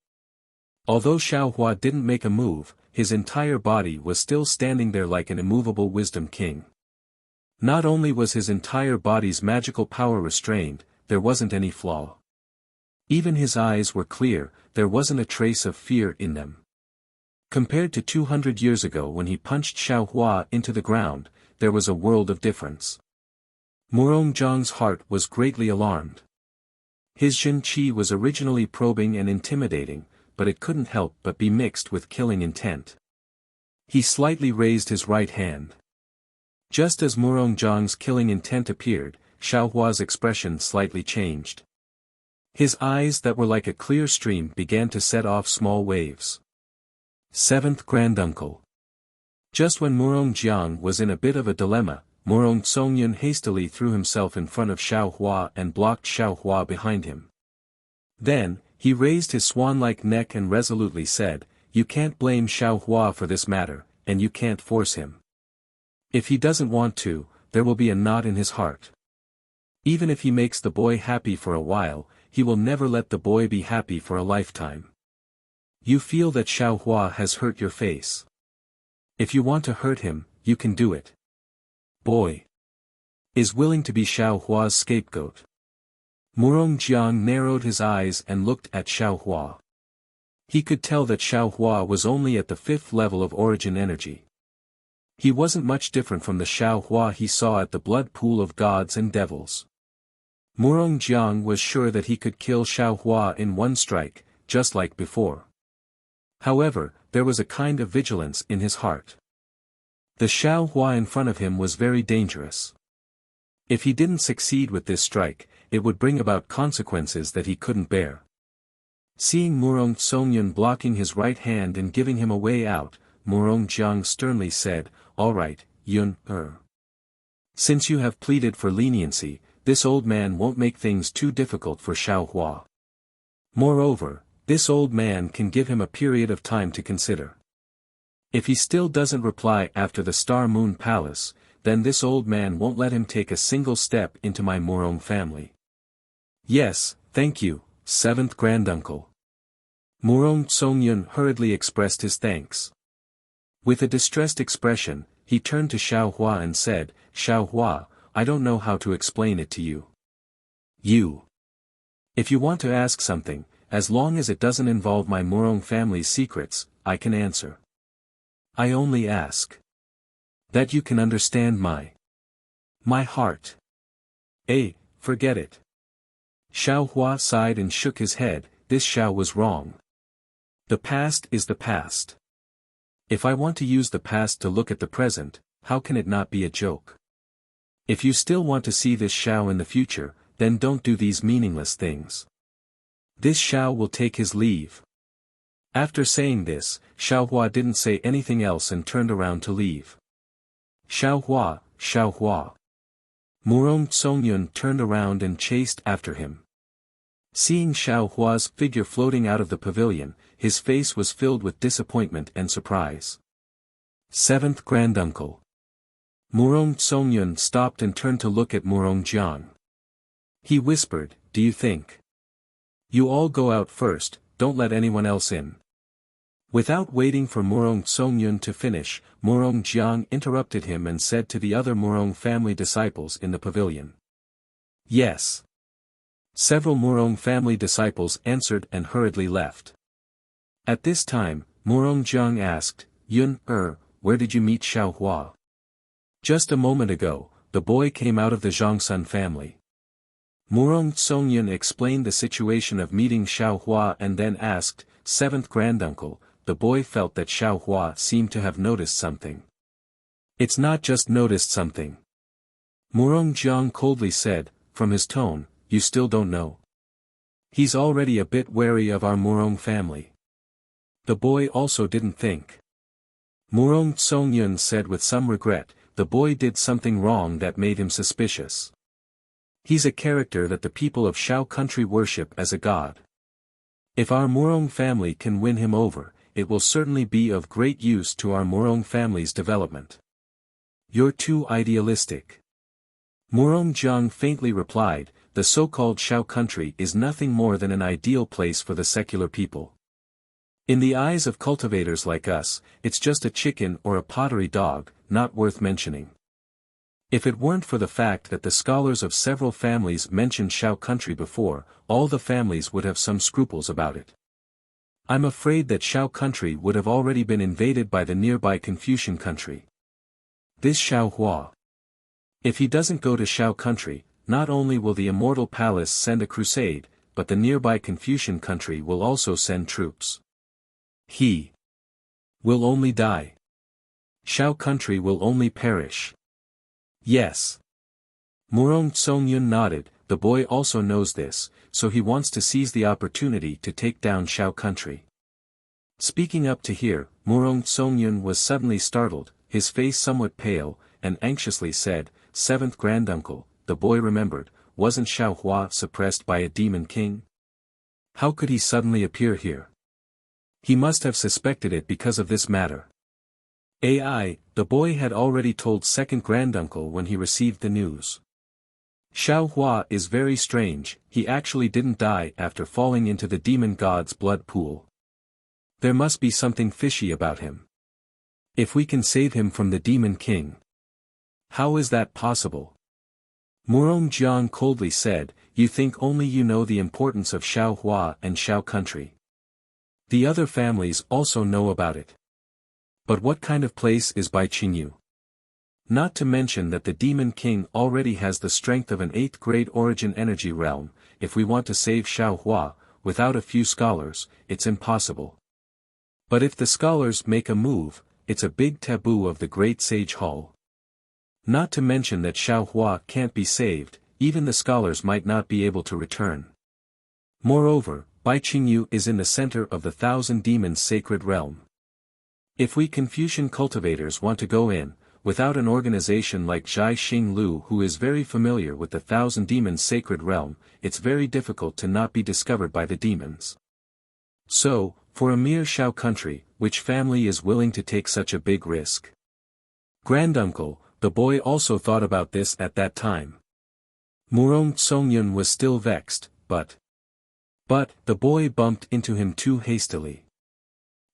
Although Xiao Hua didn't make a move, his entire body was still standing there like an immovable wisdom king. Not only was his entire body's magical power restrained, there wasn't any flaw. Even his eyes were clear, there wasn't a trace of fear in them. Compared to 200 years ago when he punched Xiao Hua into the ground, there was a world of difference. Murong Jiang's heart was greatly alarmed. His Jin Qi was originally probing and intimidating, but it couldn't help but be mixed with killing intent. He slightly raised his right hand. Just as Murong Jiang's killing intent appeared, Xiao Hua's expression slightly changed. His eyes that were like a clear stream began to set off small waves. Seventh Granduncle. Just when Murong Jiang was in a bit of a dilemma, Murong Songyun hastily threw himself in front of Xiao Hua and blocked Xiao Hua behind him. Then, he raised his swan-like neck and resolutely said, "You can't blame Xiao Hua for this matter, and you can't force him. If he doesn't want to, there will be a knot in his heart. Even if he makes the boy happy for a while, he will never let the boy be happy for a lifetime. You feel that Xiao Hua has hurt your face. If you want to hurt him, you can do it. Boy is willing to be Xiao Hua's scapegoat." Murong Jiang narrowed his eyes and looked at Xiao Hua. He could tell that Xiao Hua was only at the 5th level of origin energy. He wasn't much different from the Xiao Hua he saw at the blood pool of gods and devils. Murong Jiang was sure that he could kill Xiao Hua in one strike, just like before. However, there was a kind of vigilance in his heart. The Xiao Hua in front of him was very dangerous. If he didn't succeed with this strike, it would bring about consequences that he couldn't bear. Seeing Murong Songyun blocking his right hand and giving him a way out, Murong Jiang sternly said, "All right, Yun-er. Since you have pleaded for leniency, this old man won't make things too difficult for Xiao Hua. Moreover, this old man can give him a period of time to consider. If he still doesn't reply after the Star Moon Palace, then this old man won't let him take a single step into my Murong family." "Yes, thank you, 7th Granduncle." Murong Songyun hurriedly expressed his thanks. With a distressed expression, he turned to Xiao Hua and said, "Xiao Hua, I don't know how to explain it to you. If you want to ask something, as long as it doesn't involve my Murong family's secrets, I can answer. I only ask that you can understand my My heart. Forget it. Xiao Hua sighed and shook his head. This Xiao was wrong. The past is the past. If I want to use the past to look at the present, how can it not be a joke? If you still want to see this Xiao in the future, then don't do these meaningless things. This Xiao will take his leave. After saying this, Xiao Hua didn't say anything else and turned around to leave. Xiao Hua, Xiao Hua. Murong Songyun turned around and chased after him. Seeing Xiao Hua's figure floating out of the pavilion, his face was filled with disappointment and surprise. Seventh Granduncle. Murong Songyun stopped and turned to look at Murong Jiang. He whispered, "Do you think? You all go out first, don't let anyone else in." Without waiting for Murong Songyun to finish, Murong Jiang interrupted him and said to the other Murong family disciples in the pavilion. "Yes." Several Murong family disciples answered and hurriedly left. At this time, Murong Jiang asked, "Yun, where did you meet Xiao Hua?" "Just a moment ago, the boy came out of the Zhangsun family." Murong Songyun explained the situation of meeting Xiao Hua and then asked, "Seventh Granduncle," the boy felt that Xiao Hua seemed to have noticed something. "It's not just noticed something," Murong Jiang coldly said, from his tone, "you still don't know. He's already a bit wary of our Murong family." The boy also didn't think. Murong Songyun said with some regret, "The boy did something wrong that made him suspicious. He's a character that the people of Shao country worship as a god. If our Murong family can win him over, it will certainly be of great use to our Murong family's development." "You're too idealistic." Murong Jiang faintly replied, "The so-called Shao country is nothing more than an ideal place for the secular people. In the eyes of cultivators like us, it's just a chicken or a pottery dog, not worth mentioning. If it weren't for the fact that the scholars of several families mentioned Shao country before, all the families would have some scruples about it. I'm afraid that Shao country would have already been invaded by the nearby Confucian country. This Xiao Hua. If he doesn't go to Shao country, not only will the Immortal Palace send a crusade, but the nearby Confucian country will also send troops. He will only die. Shao country will only perish." "Yes." Murong Songyun nodded, "The boy also knows this, so he wants to seize the opportunity to take down Shao country." Speaking up to here, Murong Songyun was suddenly startled, his face somewhat pale, and anxiously said, "Seventh Granduncle," the boy remembered, "wasn't Xiao Hua suppressed by a demon king? How could he suddenly appear here? He must have suspected it because of this matter." The boy had already told second granduncle when he received the news. "Xiao Hua is very strange, he actually didn't die after falling into the demon god's blood pool. There must be something fishy about him. If we can save him from the demon king." "How is that possible?" Murong Jiang coldly said, "You think only you know the importance of Xiao Hua and Shao country. The other families also know about it. But what kind of place is Bai Qingyu? Not to mention that the Demon King already has the strength of an 8th grade origin energy realm. If we want to save Xiao Hua, without a few scholars, it's impossible. But if the scholars make a move, it's a big taboo of the Great Sage Hall. Not to mention that Xiao Hua can't be saved, even the scholars might not be able to return. Moreover, Bai Qingyu is in the center of the 1,000 demons sacred realm. If we Confucian cultivators want to go in, without an organization like Zhai Xing Lu who is very familiar with the 1,000 demons sacred realm, it's very difficult to not be discovered by the demons. So, for a mere Shao country, which family is willing to take such a big risk?" "Granduncle," the boy also thought about this at that time. Murong Songyun was still vexed, but the boy bumped into him too hastily.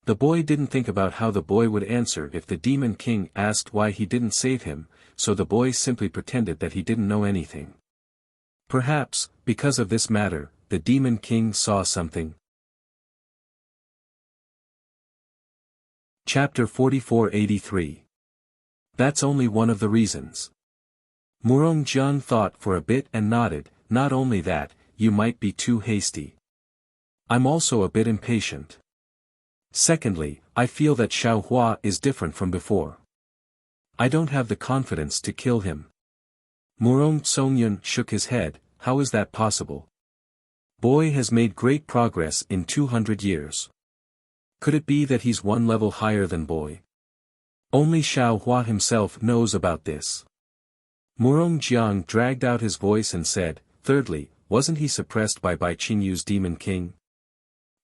The boy didn't think about how the boy would answer if the Demon King asked why he didn't save him, so the boy simply pretended that he didn't know anything. Perhaps, because of this matter, the Demon King saw something. Chapter 4483. That's only one of the reasons. Murong Jiang thought for a bit and nodded. Not only that, you might be too hasty. I'm also a bit impatient. Secondly, I feel that Xiao Hua is different from before. I don't have the confidence to kill him. Murong Songyun shook his head. How is that possible? Boy has made great progress in 200 years. Could it be that he's one level higher than Boy? Only Xiao Hua himself knows about this. Murong Jiang dragged out his voice and said, thirdly, wasn't he suppressed by Bai Qingyu's Demon King?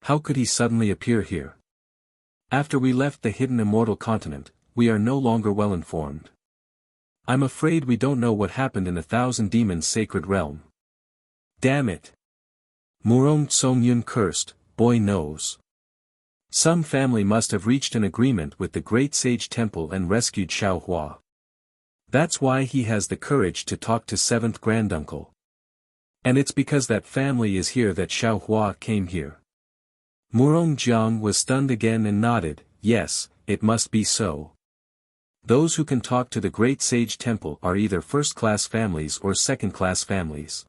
How could he suddenly appear here? After we left the hidden immortal continent, we are no longer well informed. I'm afraid we don't know what happened in 1,000 Demons' sacred realm. Damn it! Murong Songyun cursed. Boy knows. Some family must have reached an agreement with the Great Sage Temple and rescued Xiao Hua. That's why he has the courage to talk to 7th Granduncle. And it's because that family is here that Xiao Hua came here. Murong Jiang was stunned again and nodded. Yes, it must be so. Those who can talk to the Great Sage Temple are either first-class families or second-class families.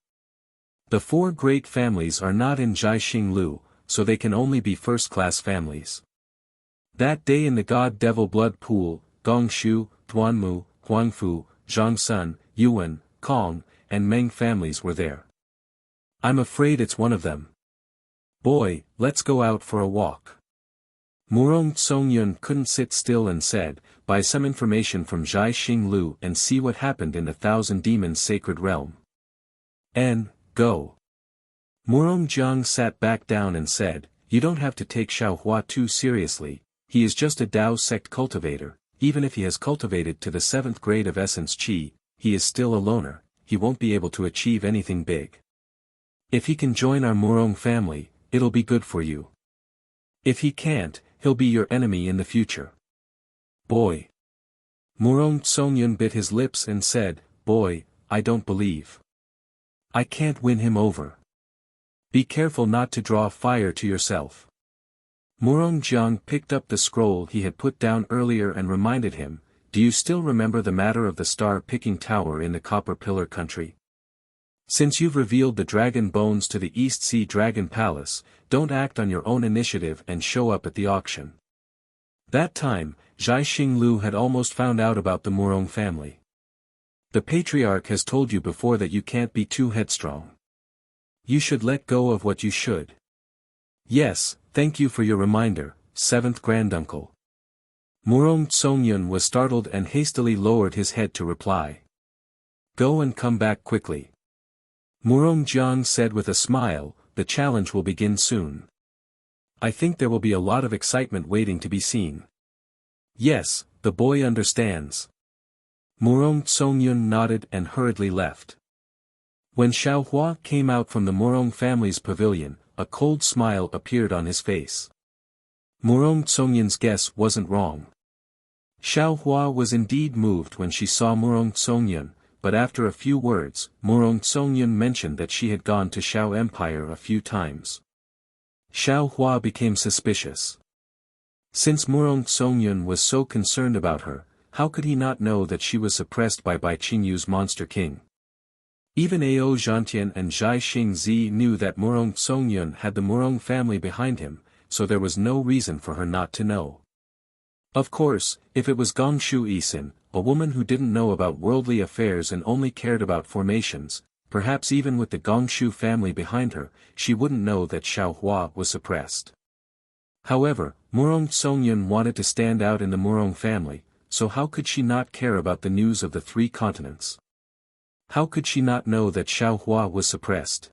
The 4 great families are not in Jiaxing Lu, so they can only be first-class families. That day in the God-Devil Blood Pool, Gongshu, Duanmu, Huangfu, Zhangsun, Yuan, Kong, and Meng families were there. I'm afraid it's one of them. Boy, let's go out for a walk. Murong Songyun couldn't sit still and said, buy some information from Jiaxing Lu and see what happened in 1,000 Demons' sacred realm. Go. Murong Jiang sat back down and said, you don't have to take Xiao Hua too seriously, he is just a Dao sect cultivator, even if he has cultivated to the 7th grade of Essence Qi, he is still a loner, he won't be able to achieve anything big. If he can join our Murong family, it'll be good for you. If he can't, he'll be your enemy in the future. Boy. Murong Songyun bit his lips and said, boy, I don't believe. I can't win him over. Be careful not to draw fire to yourself. Murong Jiang picked up the scroll he had put down earlier and reminded him, do you still remember the matter of the star-picking tower in the Copper Pillar country? Since you've revealed the dragon bones to the East Sea Dragon Palace, don't act on your own initiative and show up at the auction. That time, Jiaxing Lu had almost found out about the Murong family. The patriarch has told you before that you can't be too headstrong. You should let go of what you should. Yes, thank you for your reminder, 7th Granduncle. Murong Songyun was startled and hastily lowered his head to reply. Go and come back quickly. Murong Jiang said with a smile, the challenge will begin soon. I think there will be a lot of excitement waiting to be seen. Yes, the boy understands. Murong Songyun nodded and hurriedly left. When Xiao Hua came out from the Murong family's pavilion, a cold smile appeared on his face. Murong Songyun's guess wasn't wrong. Xiao Hua was indeed moved when she saw Murong Songyun, but after a few words, Murong Songyun mentioned that she had gone to Xiao Empire a few times. Xiao Hua became suspicious. Since Murong Songyun was so concerned about her, how could he not know that she was suppressed by Bai Qingyu's Monster King? Even Ao Zhantian and Jiaxing Zi knew that Murong Songyun had the Murong family behind him, so there was no reason for her not to know. Of course, if it was Gongshu Isin, a woman who didn't know about worldly affairs and only cared about formations, perhaps even with the Gongshu family behind her, she wouldn't know that Xiao Hua was suppressed. However, Murong Songyun wanted to stand out in the Murong family, so how could she not care about the news of the 3 continents? How could she not know that Xiao Hua was suppressed?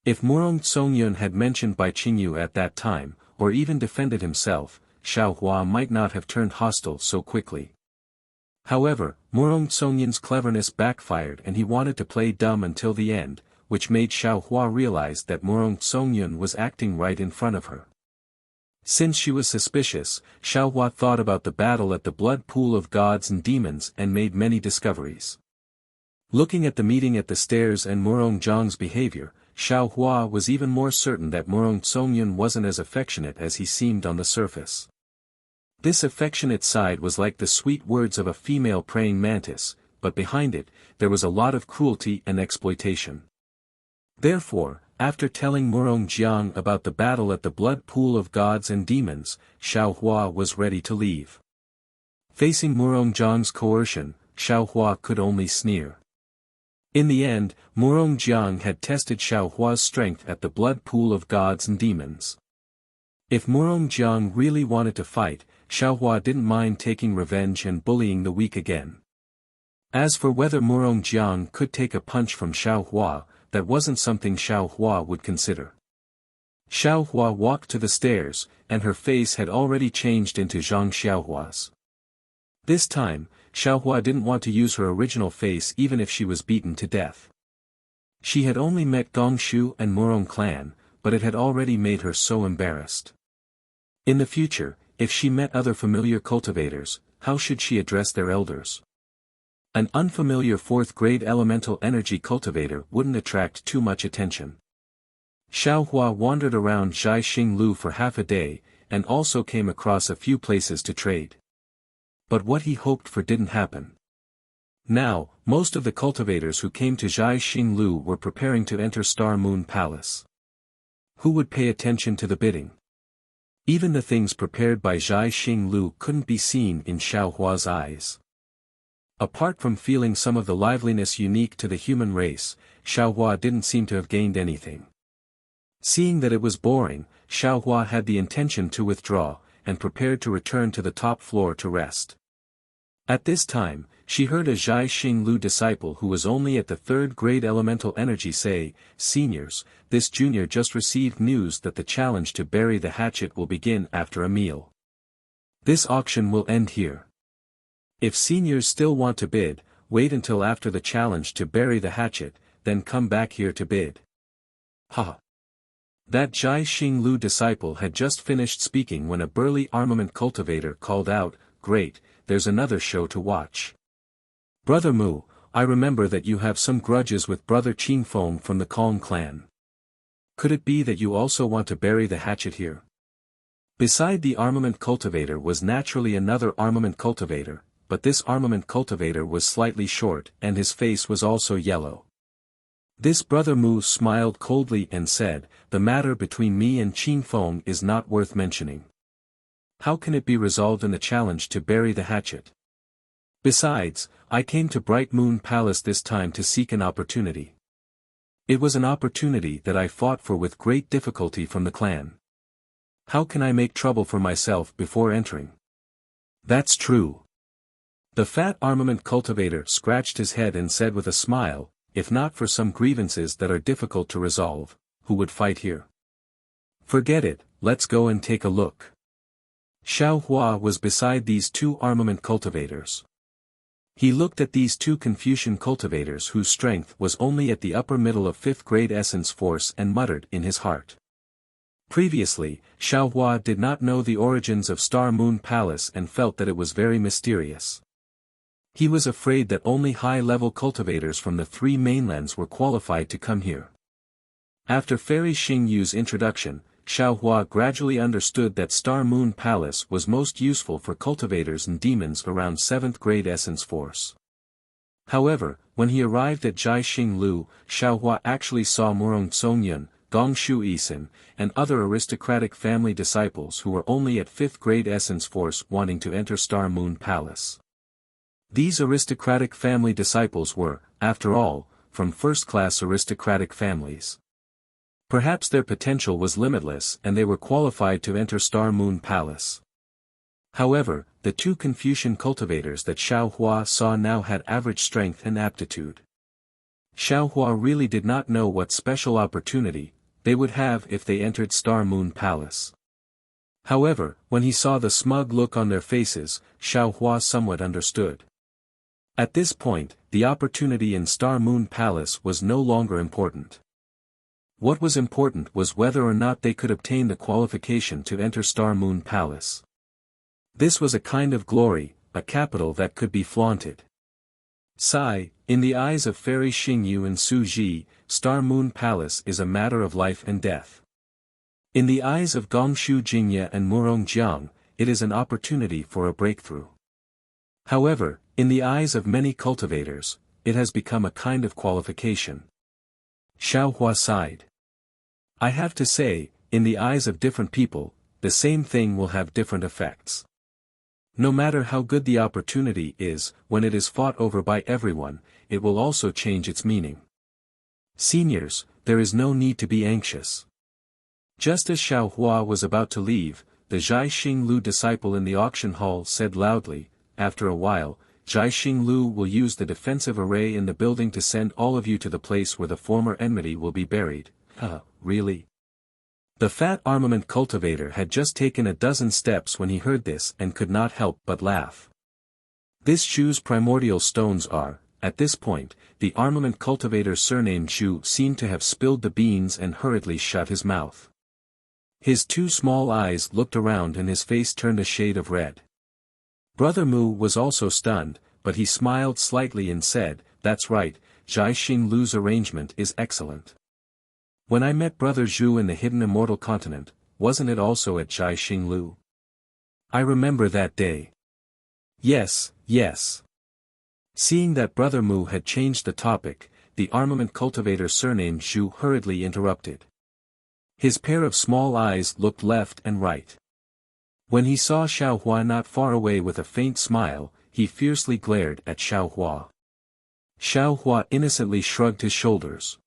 If Murong Songyun had mentioned Bai Qingyu at that time, or even defended himself, Xiao Hua might not have turned hostile so quickly. However, Murong Songyun's cleverness backfired and he wanted to play dumb until the end, which made Xiao Hua realize that Murong Songyun was acting right in front of her. Since she was suspicious, Xiao Hua thought about the battle at the blood pool of gods and demons and made many discoveries. Looking at the meeting at the stairs and Murong Jiang's behavior, Xiao Hua was even more certain that Murong Songyun wasn't as affectionate as he seemed on the surface. This affectionate side was like the sweet words of a female praying mantis, but behind it, there was a lot of cruelty and exploitation. Therefore, after telling Murong Jiang about the battle at the blood pool of gods and demons, Xiao Hua was ready to leave. Facing Murong Jiang's coercion, Xiao Hua could only sneer. In the end, Murong Jiang had tested Xiao Hua's strength at the blood pool of gods and demons. If Murong Jiang really wanted to fight, Xiao Hua didn't mind taking revenge and bullying the weak again. As for whether Murong Jiang could take a punch from Xiao Hua, that wasn't something Xiao Hua would consider. Xiao Hua walked to the stairs, and her face had already changed into Zhang Xiaohua's. This time, Xiao Hua didn't want to use her original face even if she was beaten to death. She had only met Gongshu and Murong clan, but it had already made her so embarrassed. In the future, if she met other familiar cultivators, how should she address their elders? An unfamiliar 4th grade elemental energy cultivator wouldn't attract too much attention. Xiao Hua wandered around Zhaixing Lu for half a day, and also came across a few places to trade. But what he hoped for didn't happen. Now, most of the cultivators who came to Zhaixing Lu were preparing to enter Star Moon Palace. Who would pay attention to the bidding? Even the things prepared by Zhaixing Lu couldn't be seen in Xiao Hua's eyes. Apart from feeling some of the liveliness unique to the human race, Xiao Hua didn't seem to have gained anything. Seeing that it was boring, Xiao Hua had the intention to withdraw, and prepared to return to the top floor to rest. At this time, she heard a Zhaixing Lu disciple who was only at the 3rd grade elemental energy say, "Seniors, this junior just received news that the challenge to bury the hatchet will begin after a meal. This auction will end here. If seniors still want to bid, wait until after the challenge to bury the hatchet, then come back here to bid." Ha! That Zhaixing Lu disciple had just finished speaking when a burly armament cultivator called out, "Great, there's another show to watch. Brother Mu, I remember that you have some grudges with Brother Qingfeng from the Kong clan. Could it be that you also want to bury the hatchet here?" Beside the armament cultivator was naturally another armament cultivator, but this armament cultivator was slightly short and his face was also yellow. This Brother Mu smiled coldly and said, "The matter between me and Qingfeng is not worth mentioning. How can it be resolved in the challenge to bury the hatchet? Besides, I came to Bright Moon Palace this time to seek an opportunity. It was an opportunity that I fought for with great difficulty from the clan. How can I make trouble for myself before entering?" "That's true." The fat armament cultivator scratched his head and said with a smile, "If not for some grievances that are difficult to resolve, who would fight here? Forget it, let's go and take a look." Xiao Hua was beside these 2 armament cultivators. He looked at these 2 Confucian cultivators whose strength was only at the upper middle of 5th grade essence force and muttered in his heart. Previously, Xiao Hua did not know the origins of Star Moon Palace and felt that it was very mysterious. He was afraid that only high-level cultivators from the 3 mainlands were qualified to come here. After Fairy Xingyu's introduction, Xiao Hua gradually understood that Star Moon Palace was most useful for cultivators and demons around 7th grade essence force. However, when he arrived at Zhaixing Lu, Xiao Hua actually saw Murong Songyun, Gongshu Isin, and other aristocratic family disciples who were only at 5th grade essence force wanting to enter Star Moon Palace. These aristocratic family disciples were, after all, from first-class aristocratic families. Perhaps their potential was limitless and they were qualified to enter Star Moon Palace. However, the 2 Confucian cultivators that Xiao Hua saw now had average strength and aptitude. Xiao Hua really did not know what special opportunity they would have if they entered Star Moon Palace. However, when he saw the smug look on their faces, Xiao Hua somewhat understood. At this point, the opportunity in Star Moon Palace was no longer important. What was important was whether or not they could obtain the qualification to enter Star Moon Palace. This was a kind of glory, a capital that could be flaunted. Sigh, in the eyes of Fairy Xingyu and Su Ji, Star Moon Palace is a matter of life and death. In the eyes of Gongshu Jingye and Murong Jiang, it is an opportunity for a breakthrough. However, In the eyes of many cultivators, it has become a kind of qualification. Xiaohua sighed. I have to say, in the eyes of different people, the same thing will have different effects. No matter how good the opportunity is, when it is fought over by everyone, it will also change its meaning. Seniors, there is no need to be anxious. Just as Xiaohua was about to leave, the Zhai Xinglu disciple in the auction hall said loudly, after a while, Zhai Xinglu will use the defensive array in the building to send all of you to the place where the former enmity will be buried. Really? The fat armament cultivator had just taken a dozen steps when he heard this and could not help but laugh. This Zhu's primordial stones are, at this point, the armament cultivator surnamed Zhu seemed to have spilled the beans and hurriedly shut his mouth. His two small eyes looked around and his face turned a shade of red. Brother Mu was also stunned, but he smiled slightly and said, "That's right, Zhai Xinglu's arrangement is excellent. When I met Brother Zhu in the hidden immortal continent, wasn't it also at Zhai Xinglu? I remember that day." Yes, yes. Seeing that Brother Mu had changed the topic, the armament cultivator surnamed Zhu hurriedly interrupted. His pair of small eyes looked left and right. When he saw Xiaohua not far away with a faint smile, he fiercely glared at Xiaohua. Xiaohua innocently shrugged his shoulders.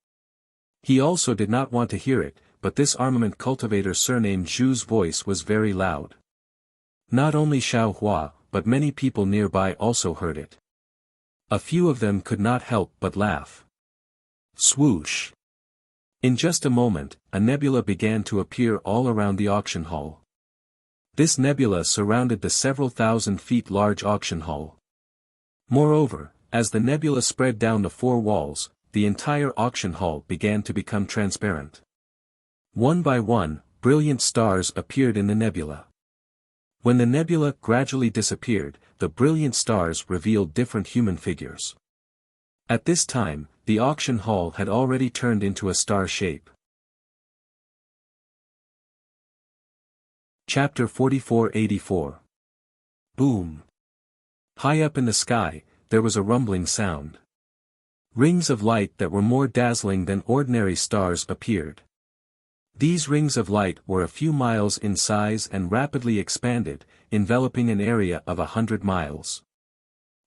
He also did not want to hear it, but this armament cultivator surnamed Zhu's voice was very loud. Not only Xiaohua, but many people nearby also heard it. A few of them could not help but laugh. Swoosh! In just a moment, a nebula began to appear all around the auction hall. This nebula surrounded the several thousand feet large auction hall. Moreover, as the nebula spread down the four walls, the entire auction hall began to become transparent. One by one, brilliant stars appeared in the nebula. When the nebula gradually disappeared, the brilliant stars revealed different human figures. At this time, the auction hall had already turned into a star shape. Chapter 4484. Boom! High up in the sky, there was a rumbling sound. Rings of light that were more dazzling than ordinary stars appeared. These rings of light were a few miles in size and rapidly expanded, enveloping an area of 100 miles.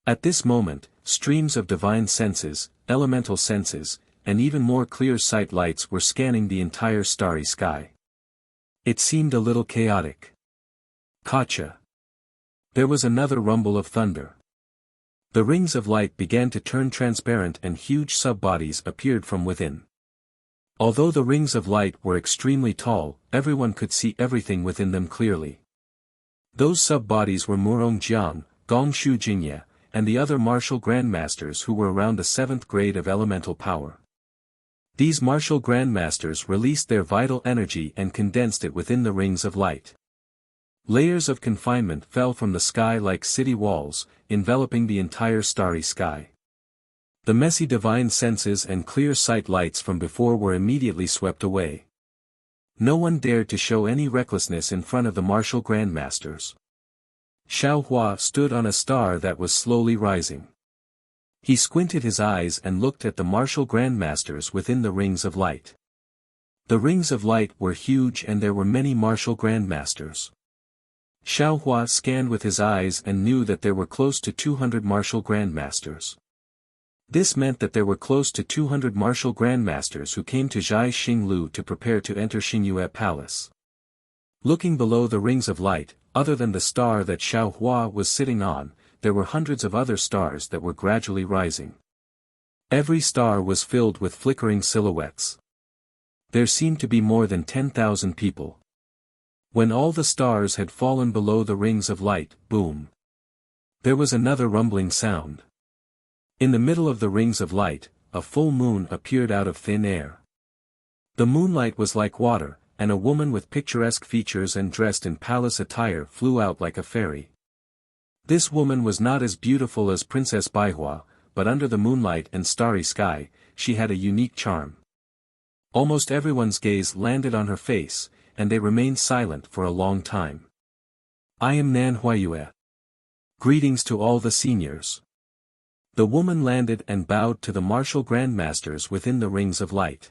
At this moment, streams of divine senses, elemental senses, and even more clear sight lights were scanning the entire starry sky. It seemed a little chaotic. Gotcha! There was another rumble of thunder. The rings of light began to turn transparent and huge sub-bodies appeared from within. Although the rings of light were extremely tall, everyone could see everything within them clearly. Those sub-bodies were Murong Jiang, Gongshu Jingye, and the other martial grandmasters who were around the 7th grade of elemental power. These martial grandmasters released their vital energy and condensed it within the rings of light. Layers of confinement fell from the sky like city walls, enveloping the entire starry sky. The messy divine senses and clear sight lights from before were immediately swept away. No one dared to show any recklessness in front of the martial grandmasters. Xiaohua stood on a star that was slowly rising. He squinted his eyes and looked at the martial grandmasters within the rings of light. The rings of light were huge and there were many martial grandmasters. Xiaohua scanned with his eyes and knew that there were close to 200 martial grandmasters. This meant that there were close to 200 martial grandmasters who came to Zhai Xinglu to prepare to enter Xingyue Palace. Looking below the rings of light, other than the star that Xiaohua was sitting on, there were hundreds of other stars that were gradually rising. Every star was filled with flickering silhouettes. There seemed to be more than 10,000 people. When all the stars had fallen below the rings of light, boom! There was another rumbling sound. In the middle of the rings of light, a full moon appeared out of thin air. The moonlight was like water, and a woman with picturesque features and dressed in palace attire flew out like a fairy. This woman was not as beautiful as Princess Baihua, but under the moonlight and starry sky, she had a unique charm. Almost everyone's gaze landed on her face, and they remained silent for a long time. I am Nan Huayue. Greetings to all the seniors. The woman landed and bowed to the martial grandmasters within the rings of light.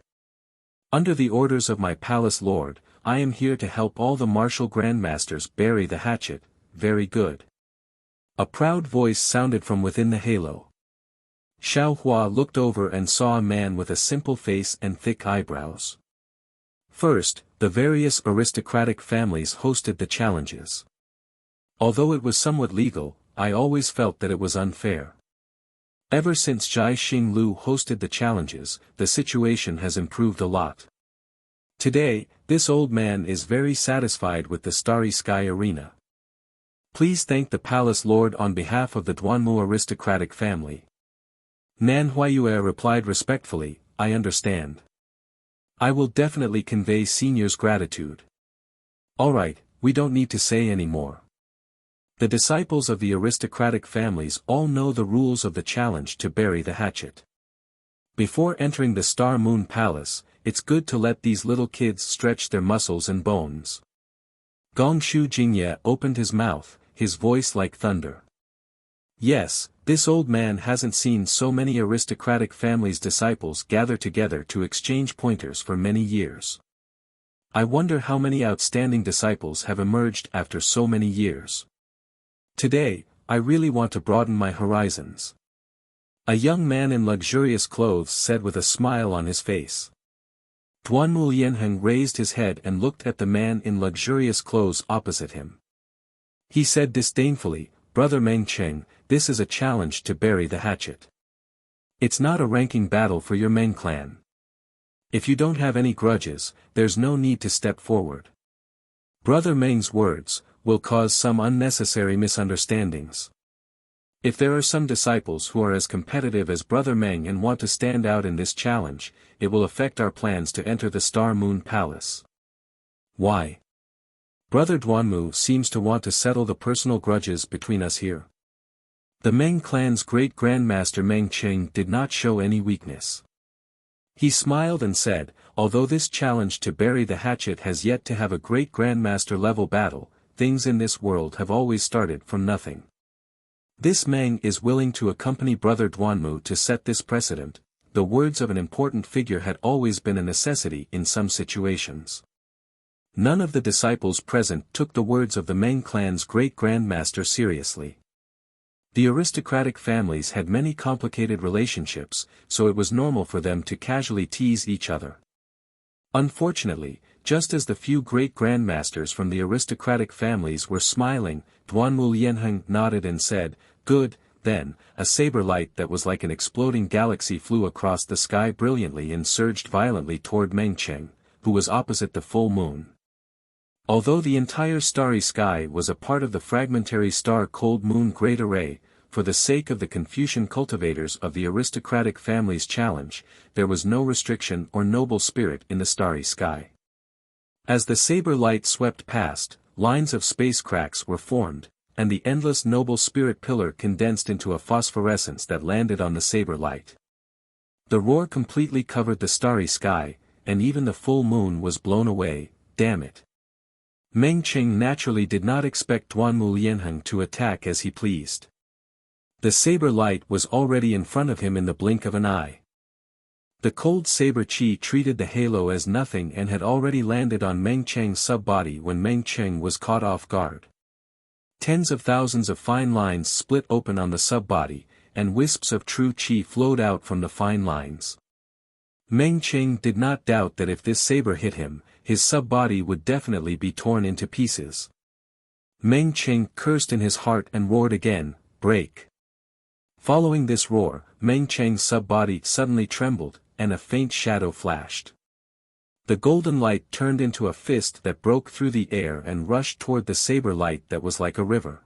Under the orders of my palace lord, I am here to help all the martial grandmasters bury the hatchet. Very good. A proud voice sounded from within the halo. Xiao Hua looked over and saw a man with a simple face and thick eyebrows. First, the various aristocratic families hosted the challenges. Although it was somewhat legal, I always felt that it was unfair. Ever since Jai Xing Lu hosted the challenges, the situation has improved a lot. Today, this old man is very satisfied with the Starry Sky Arena. Please thank the palace lord on behalf of the Duanmu aristocratic family. Nan Huayue replied respectfully, I understand. I will definitely convey senior's gratitude. Alright, we don't need to say any more. The disciples of the aristocratic families all know the rules of the challenge to bury the hatchet. Before entering the Star Moon Palace, it's good to let these little kids stretch their muscles and bones. Gongshu Jingye opened his mouth, his voice like thunder. Yes, this old man hasn't seen so many aristocratic families' disciples gather together to exchange pointers for many years. I wonder how many outstanding disciples have emerged after so many years. Today, I really want to broaden my horizons. A young man in luxurious clothes said with a smile on his face. Duanmu Lianheng raised his head and looked at the man in luxurious clothes opposite him. He said disdainfully, Brother Meng Cheng, this is a challenge to bury the hatchet. It's not a ranking battle for your Meng clan. If you don't have any grudges, there's no need to step forward. Brother Meng's words will cause some unnecessary misunderstandings. If there are some disciples who are as competitive as Brother Meng and want to stand out in this challenge, it will affect our plans to enter the Star Moon Palace. Why? Brother Duanmu seems to want to settle the personal grudges between us here. The Meng clan's great grandmaster Meng Cheng did not show any weakness. He smiled and said, although this challenge to bury the hatchet has yet to have a great grandmaster level battle, things in this world have always started from nothing. This Meng is willing to accompany Brother Duanmu to set this precedent. The words of an important figure had always been a necessity in some situations. None of the disciples present took the words of the Meng clan's great grandmaster seriously. The aristocratic families had many complicated relationships, so it was normal for them to casually tease each other. Unfortunately, just as the few great grandmasters from the aristocratic families were smiling, Duanmu Lianheng nodded and said, Good, then, a saber light that was like an exploding galaxy flew across the sky brilliantly and surged violently toward Meng Cheng, who was opposite the full moon. Although the entire starry sky was a part of the fragmentary star cold moon great array, for the sake of the Confucian cultivators of the aristocratic family's challenge, there was no restriction or noble spirit in the starry sky. As the saber light swept past, lines of space cracks were formed, and the endless noble spirit pillar condensed into a phosphorescence that landed on the saber light. The roar completely covered the starry sky, and even the full moon was blown away. Damn it. Meng Cheng naturally did not expect Duanmu Lianheng to attack as he pleased. The saber light was already in front of him in the blink of an eye. The cold saber chi treated the halo as nothing and had already landed on Meng Cheng's sub-body when Meng Cheng was caught off guard. Tens of thousands of fine lines split open on the sub-body, and wisps of true chi flowed out from the fine lines. Meng Cheng did not doubt that if this saber hit him, his sub-body would definitely be torn into pieces. Meng Cheng cursed in his heart and roared again, break. Following this roar, Meng Cheng's sub-body suddenly trembled, and a faint shadow flashed. The golden light turned into a fist that broke through the air and rushed toward the saber light that was like a river.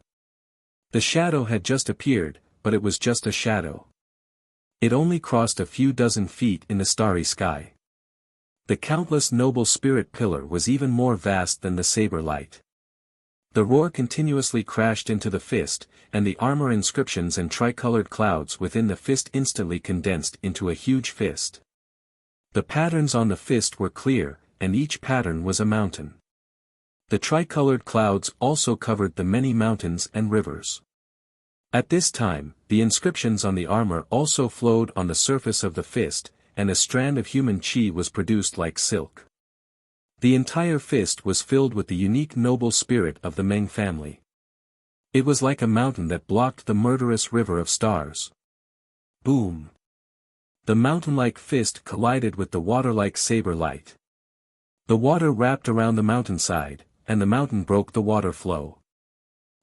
The shadow had just appeared, but it was just a shadow. It only crossed a few dozen feet in the starry sky. The countless noble spirit pillar was even more vast than the saber light. The roar continuously crashed into the fist, and the armor inscriptions and tricolored clouds within the fist instantly condensed into a huge fist. The patterns on the fist were clear, and each pattern was a mountain. The tricolored clouds also covered the many mountains and rivers. At this time, the inscriptions on the armor also flowed on the surface of the fist, and a strand of human chi was produced like silk. The entire fist was filled with the unique noble spirit of the Meng family. It was like a mountain that blocked the murderous river of stars. Boom! The mountain-like fist collided with the water-like saber light. The water wrapped around the mountainside, and the mountain broke the water flow.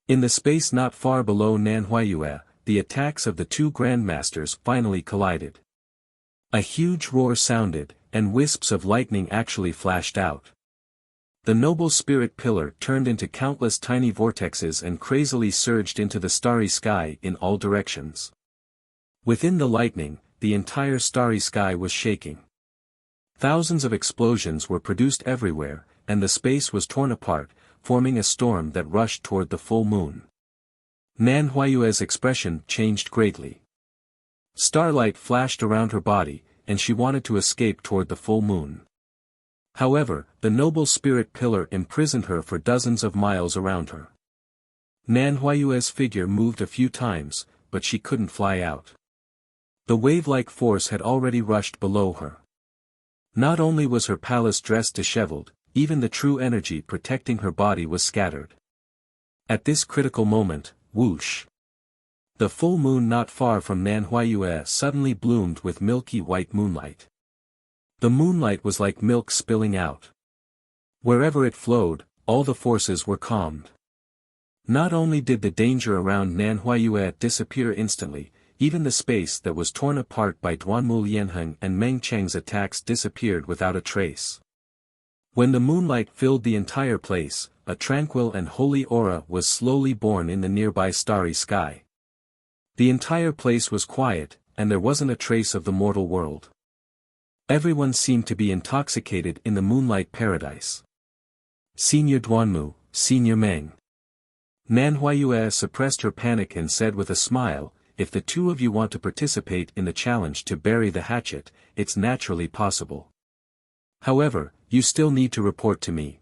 In the space not far below Nanhuayue, the attacks of the two grandmasters finally collided. A huge roar sounded, and wisps of lightning actually flashed out. The noble spirit pillar turned into countless tiny vortexes and crazily surged into the starry sky in all directions. Within the lightning, the entire starry sky was shaking. Thousands of explosions were produced everywhere, and the space was torn apart, forming a storm that rushed toward the full moon. Nanhuayue's expression changed greatly. Starlight flashed around her body, and she wanted to escape toward the full moon. However, the noble spirit pillar imprisoned her for dozens of miles around her. Nanhuayue's figure moved a few times, but she couldn't fly out. The wave-like force had already rushed below her. Not only was her palace dress disheveled, even the true energy protecting her body was scattered. At this critical moment, whoosh! The full moon not far from Nanhuayue suddenly bloomed with milky white moonlight. The moonlight was like milk spilling out. Wherever it flowed, all the forces were calmed. Not only did the danger around Nanhuayue disappear instantly, even the space that was torn apart by Duanmu Lianheng and Meng Cheng's attacks disappeared without a trace. When the moonlight filled the entire place, a tranquil and holy aura was slowly born in the nearby starry sky. The entire place was quiet, and there wasn't a trace of the mortal world. Everyone seemed to be intoxicated in the moonlight paradise. Senior Duanmu, Senior Meng. Nanhuayue suppressed her panic and said with a smile, "If the two of you want to participate in the challenge to bury the hatchet, it's naturally possible. However, you still need to report to me.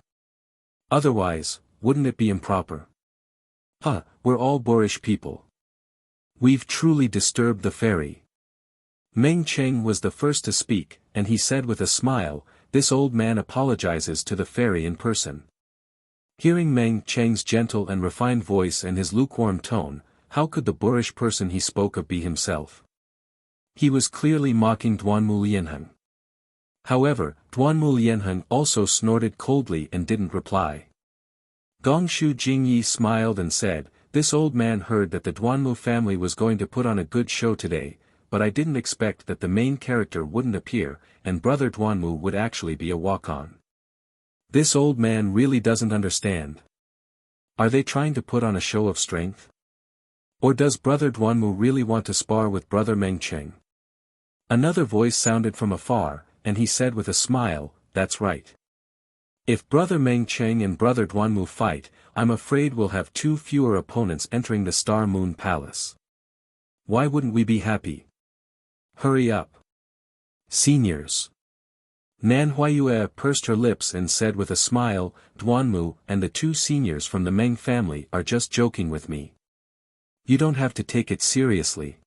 Otherwise, wouldn't it be improper? We're all boorish people. We've truly disturbed the fairy." Meng Cheng was the first to speak, and he said with a smile, "This old man apologizes to the fairy in person." Hearing Meng Cheng's gentle and refined voice and his lukewarm tone, how could the boorish person he spoke of be himself? He was clearly mocking Duanmu Lianheng. However, Duanmu Lianheng also snorted coldly and didn't reply. Gongshu Jingyi smiled and said, "This old man heard that the Duanmu family was going to put on a good show today, but I didn't expect that the main character wouldn't appear, and Brother Duanmu would actually be a walk-on. This old man really doesn't understand. Are they trying to put on a show of strength? Or does Brother Duanmu really want to spar with Brother Meng Cheng?" Another voice sounded from afar, and he said with a smile, "That's right. If Brother Meng Cheng and Brother Duanmu fight, I'm afraid we'll have 2 fewer opponents entering the Star Moon Palace. Why wouldn't we be happy? Hurry up. Seniors." Nanhuayue pursed her lips and said with a smile, "Duanmu and the 2 seniors from the Meng family are just joking with me. You don't have to take it seriously.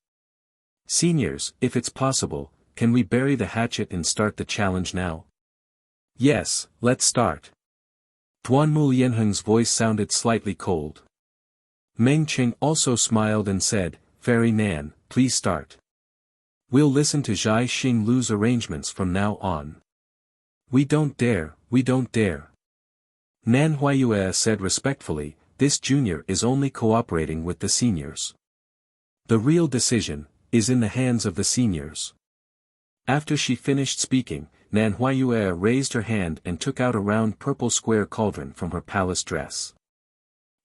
Seniors, if it's possible, can we bury the hatchet and start the challenge now?" "Yes, let's start." Duanmu Lianheng's voice sounded slightly cold. Meng Cheng also smiled and said, "Fairy Nan, please start. We'll listen to Zhai Xing Lu's arrangements from now on." We don't dare." Nanhuayue said respectfully, "This junior is only cooperating with the seniors. The real decision is in the hands of the seniors." After she finished speaking, Nanhuayue raised her hand and took out a round purple square cauldron from her palace dress.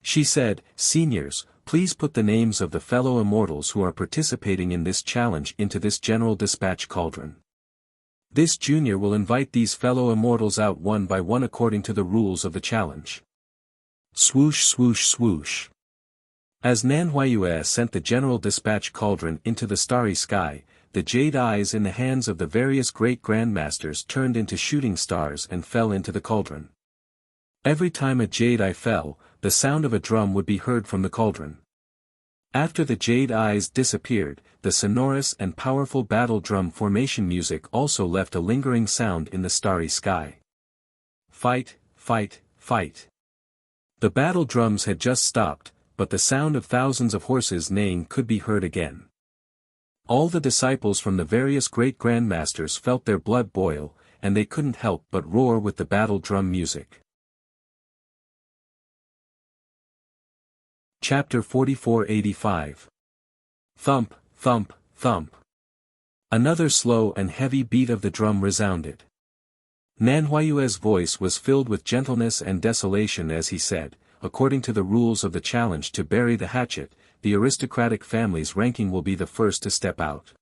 She said, "Seniors, please put the names of the fellow immortals who are participating in this challenge into this general dispatch cauldron. This junior will invite these fellow immortals out one by one according to the rules of the challenge." Swoosh swoosh swoosh. As Nanhuayue sent the general dispatch cauldron into the starry sky, the jade eyes in the hands of the various great grandmasters turned into shooting stars and fell into the cauldron. Every time a jade eye fell, the sound of a drum would be heard from the cauldron. After the jade eyes disappeared, the sonorous and powerful battle drum formation music also left a lingering sound in the starry sky. Fight, fight, fight. The battle drums had just stopped, but the sound of thousands of horses neighing could be heard again. All the disciples from the various great grandmasters felt their blood boil, and they couldn't help but roar with the battle drum music. Chapter 4485. Thump, thump, thump. Another slow and heavy beat of the drum resounded. Nanhuayue's voice was filled with gentleness and desolation as he said, according to the rules of the challenge to bury the hatchet, the aristocratic family's ranking will be the first to step out.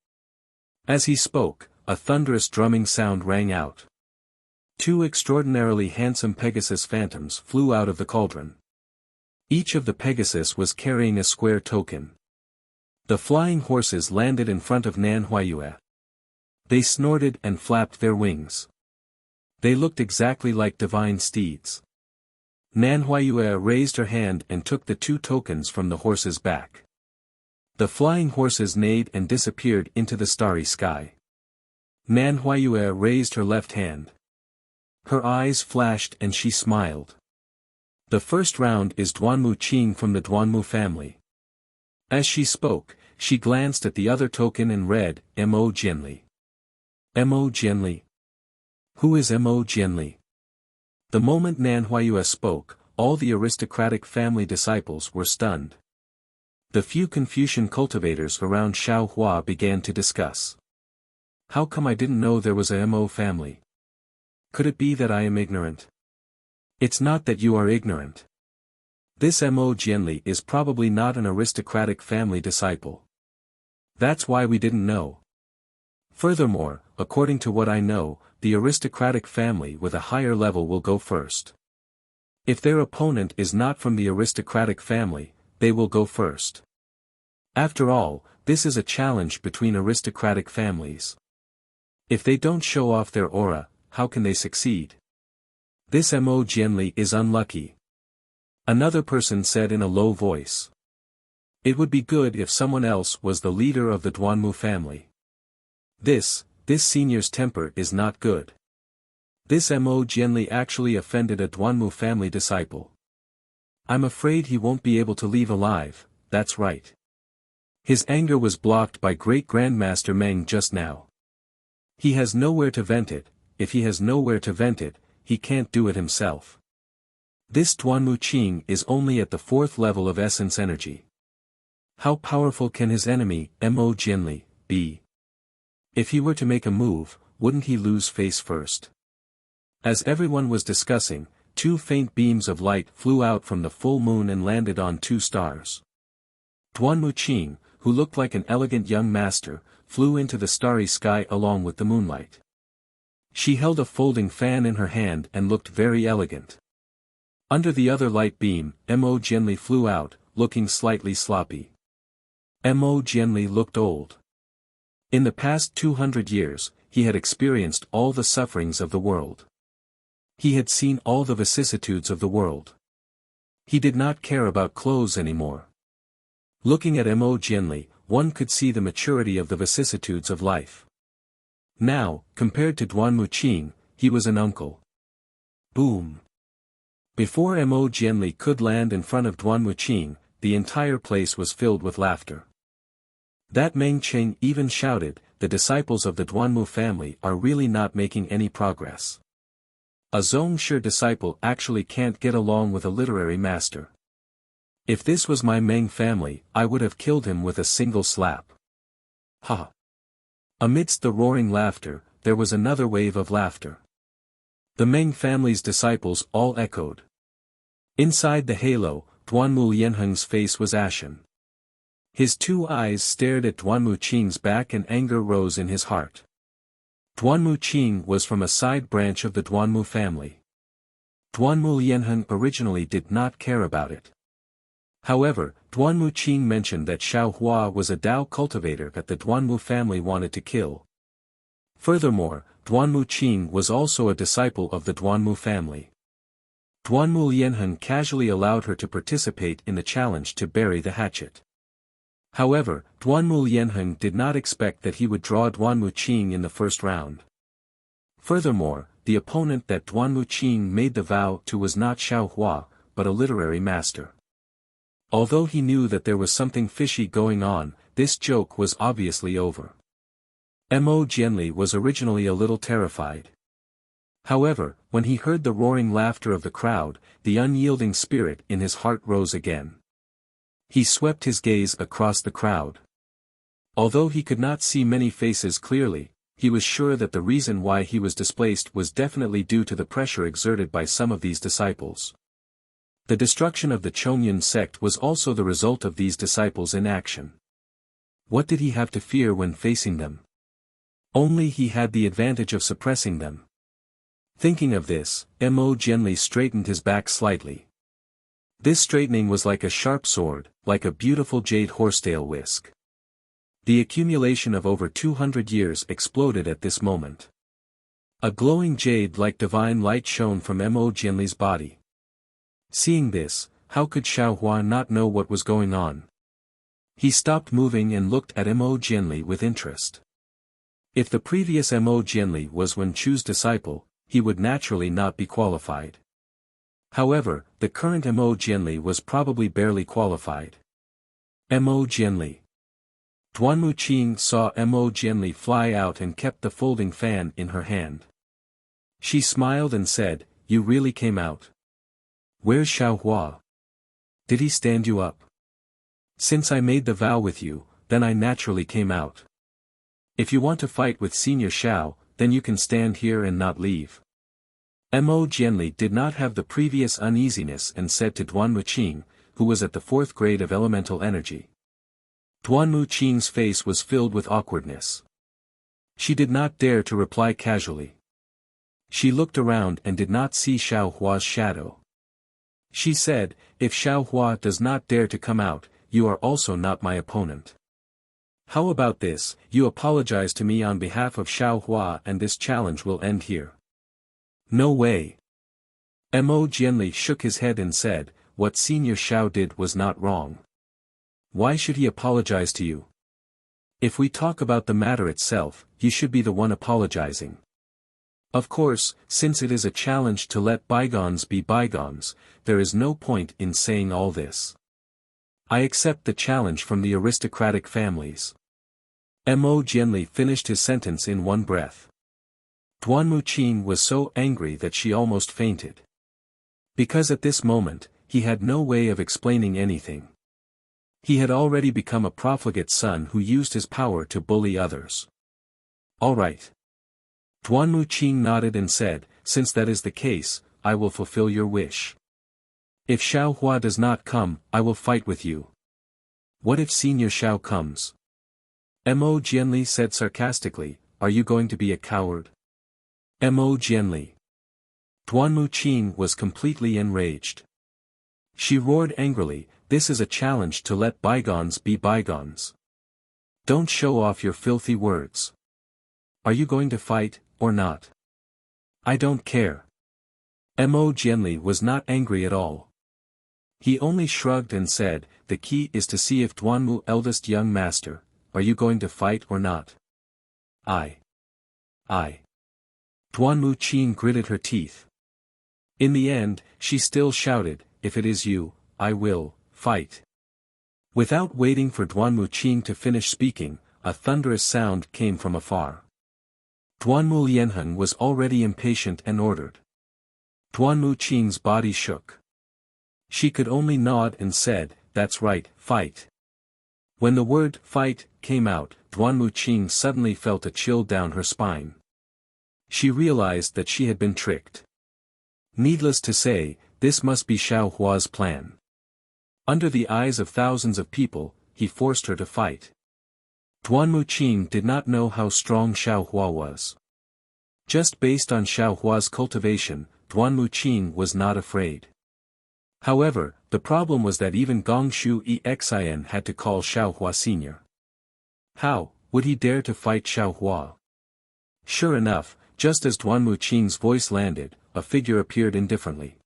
As he spoke, a thunderous drumming sound rang out. 2 extraordinarily handsome Pegasus phantoms flew out of the cauldron. Each of the Pegasus was carrying a square token. The flying horses landed in front of Nanhuayue. They snorted and flapped their wings. They looked exactly like divine steeds. Nanhuayue raised her hand and took the 2 tokens from the horse's back. The flying horses neighed and disappeared into the starry sky. Nanhuayue raised her left hand. Her eyes flashed and she smiled. The first round is Duanmu Qing from the Duanmu family. As she spoke, she glanced at the other token and read, Mo Jianli. Mo Jianli? Who is Mo Jianli? The moment Nanhuayue spoke, all the aristocratic family disciples were stunned. The few Confucian cultivators around Xiaohua began to discuss. How come I didn't know there was a Mo family? Could it be that I am ignorant? It's not that you are ignorant. This Mo Jianli is probably not an aristocratic family disciple. That's why we didn't know. Furthermore, according to what I know, the aristocratic family with a higher level will go first. If their opponent is not from the aristocratic family, they will go first. After all, this is a challenge between aristocratic families. If they don't show off their aura, how can they succeed? This Mo Jianli is unlucky. Another person said in a low voice. It would be good if someone else was the leader of the Duanmu family. This senior's temper is not good. This Mo Jianli actually offended a Duanmu family disciple. I'm afraid he won't be able to leave alive, that's right. His anger was blocked by Great Grandmaster Meng just now. He has nowhere to vent it. If he has nowhere to vent it, he can't do it himself. This Duanmu Qing is only at the 4th level of essence energy. How powerful can his enemy, Mo Jianli, be? If he were to make a move, wouldn't he lose face first? As everyone was discussing, 2 faint beams of light flew out from the full moon and landed on 2 stars. Duanmu Qing, who looked like an elegant young master, flew into the starry sky along with the moonlight. She held a folding fan in her hand and looked very elegant. Under the other light beam, Mo Jianli flew out, looking slightly sloppy. Mo Jianli looked old. In the past 200 years, he had experienced all the sufferings of the world. He had seen all the vicissitudes of the world. He did not care about clothes anymore. Looking at Mo Jianli, one could see the maturity of the vicissitudes of life. Now, compared to Duanmu Qing, he was an uncle. Boom! Before Mo Jianli could land in front of Duanmu Qing, the entire place was filled with laughter. That Meng Qing even shouted, the disciples of the Duanmu family are really not making any progress. A Zhongshe disciple actually can't get along with a literary master. If this was my Meng family, I would have killed him with a single slap. Ha! Amidst the roaring laughter, there was another wave of laughter. The Meng family's disciples all echoed. Inside the halo, Duanmu Lianheng's face was ashen. His 2 eyes stared at Duanmu Qing's back and anger rose in his heart. Duanmu Qing was from a side branch of the Duanmu family. Duanmu Lianheng originally did not care about it. However, Duanmu Qing mentioned that Xiaohua was a Dao cultivator that the Duanmu family wanted to kill. Furthermore, Duanmu Qing was also a disciple of the Duanmu family. Duanmu Lianheng casually allowed her to participate in the challenge to bury the hatchet. However, Duanmu Lianheng did not expect that he would draw Duanmu Qing in the first round. Furthermore, the opponent that Duanmu Qing made the vow to was not Xiao Hua, but a literary master. Although he knew that there was something fishy going on, this joke was obviously over. Mo Jianli was originally a little terrified. However, when he heard the roaring laughter of the crowd, the unyielding spirit in his heart rose again. He swept his gaze across the crowd. Although he could not see many faces clearly, he was sure that the reason why he was displaced was definitely due to the pressure exerted by some of these disciples. The destruction of the Chongyun sect was also the result of these disciples in action. What did he have to fear when facing them? Only he had the advantage of suppressing them. Thinking of this, Mo Jianli straightened his back slightly. This straightening was like a sharp sword, like a beautiful jade horsetail whisk. The accumulation of over 200 years exploded at this moment. A glowing jade-like divine light shone from Mo Jianli's body. Seeing this, how could Xiao Hua not know what was going on? He stopped moving and looked at Mo Jianli with interest. If the previous Mo Jianli was Wen Chu's disciple, he would naturally not be qualified. However, the current Mo Jianli was probably barely qualified. Mo Jianli. Duanmu Qing saw Mo Jianli fly out and kept the folding fan in her hand. She smiled and said, "You really came out. Where's Xiao Hua? Did he stand you up? Since I made the vow with you, then I naturally came out. If you want to fight with Senior Xiao, then you can stand here and not leave." Mo Jianli did not have the previous uneasiness and said to Duanmu Qing, who was at the 4th grade of elemental energy. Duanmu Qing's face was filled with awkwardness. She did not dare to reply casually. She looked around and did not see Xiao Hua's shadow. She said, "If Xiao Hua does not dare to come out, you are also not my opponent. How about this, you apologize to me on behalf of Xiao Hua and this challenge will end here." "No way." Mo Jianli shook his head and said, "What Senior Xiao did was not wrong. Why should he apologize to you? If we talk about the matter itself, you should be the one apologizing. Of course, since it is a challenge to let bygones be bygones, there is no point in saying all this. I accept the challenge from the aristocratic families." Mo Jianli finished his sentence in one breath. Duanmu Qing was so angry that she almost fainted. Because at this moment, he had no way of explaining anything. He had already become a profligate son who used his power to bully others. "All right." Duanmu Qing nodded and said, "Since that is the case, I will fulfill your wish. If Xiao Hua does not come, I will fight with you." "What if Senior Xiao comes?" Mo Jianli said sarcastically, "Are you going to be a coward?" Mo Jianli. Duanmu Qing was completely enraged. She roared angrily, "This is a challenge to let bygones be bygones. Don't show off your filthy words. Are you going to fight, or not?" "I don't care." Mo Jianli was not angry at all. He only shrugged and said, "The key is to see if Duanmu eldest young master, are you going to fight or not?" I. Duanmu Qing gritted her teeth. In the end, she still shouted, "If it is you, I will fight." Without waiting for Duanmu Qing to finish speaking, a thunderous sound came from afar. Duanmu Lianheng was already impatient and ordered. Duanmu Qing's body shook. She could only nod and said, "That's right, fight." When the word fight came out, Duanmu Qing suddenly felt a chill down her spine. She realized that she had been tricked. Needless to say, this must be Xiao Hua's plan. Under the eyes of thousands of people, he forced her to fight. Duanmu Qing did not know how strong Xiao Hua was. Just based on Xiao Hua's cultivation, Duanmu Qing was not afraid. However, the problem was that even Gongshu Exin had to call Xiao Hua senior. How would he dare to fight Xiao Hua? Sure enough, just as Duanmu Qing's voice landed, a figure appeared indifferently.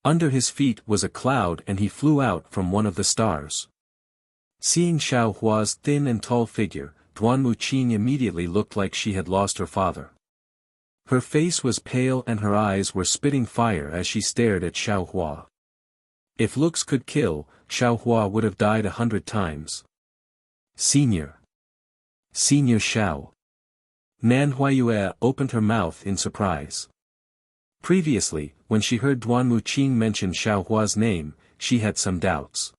Under his feet was a cloud and he flew out from one of the stars. Seeing Xiao Hua's thin and tall figure, Duan Muqing immediately looked like she had lost her father. Her face was pale and her eyes were spitting fire as she stared at Xiao Hua. If looks could kill, Xiao Hua would have died 100 times. Senior Xiao. Nan Huayue opened her mouth in surprise. Previously, when she heard Duan Muqing mention Xiao Hua's name, she had some doubts.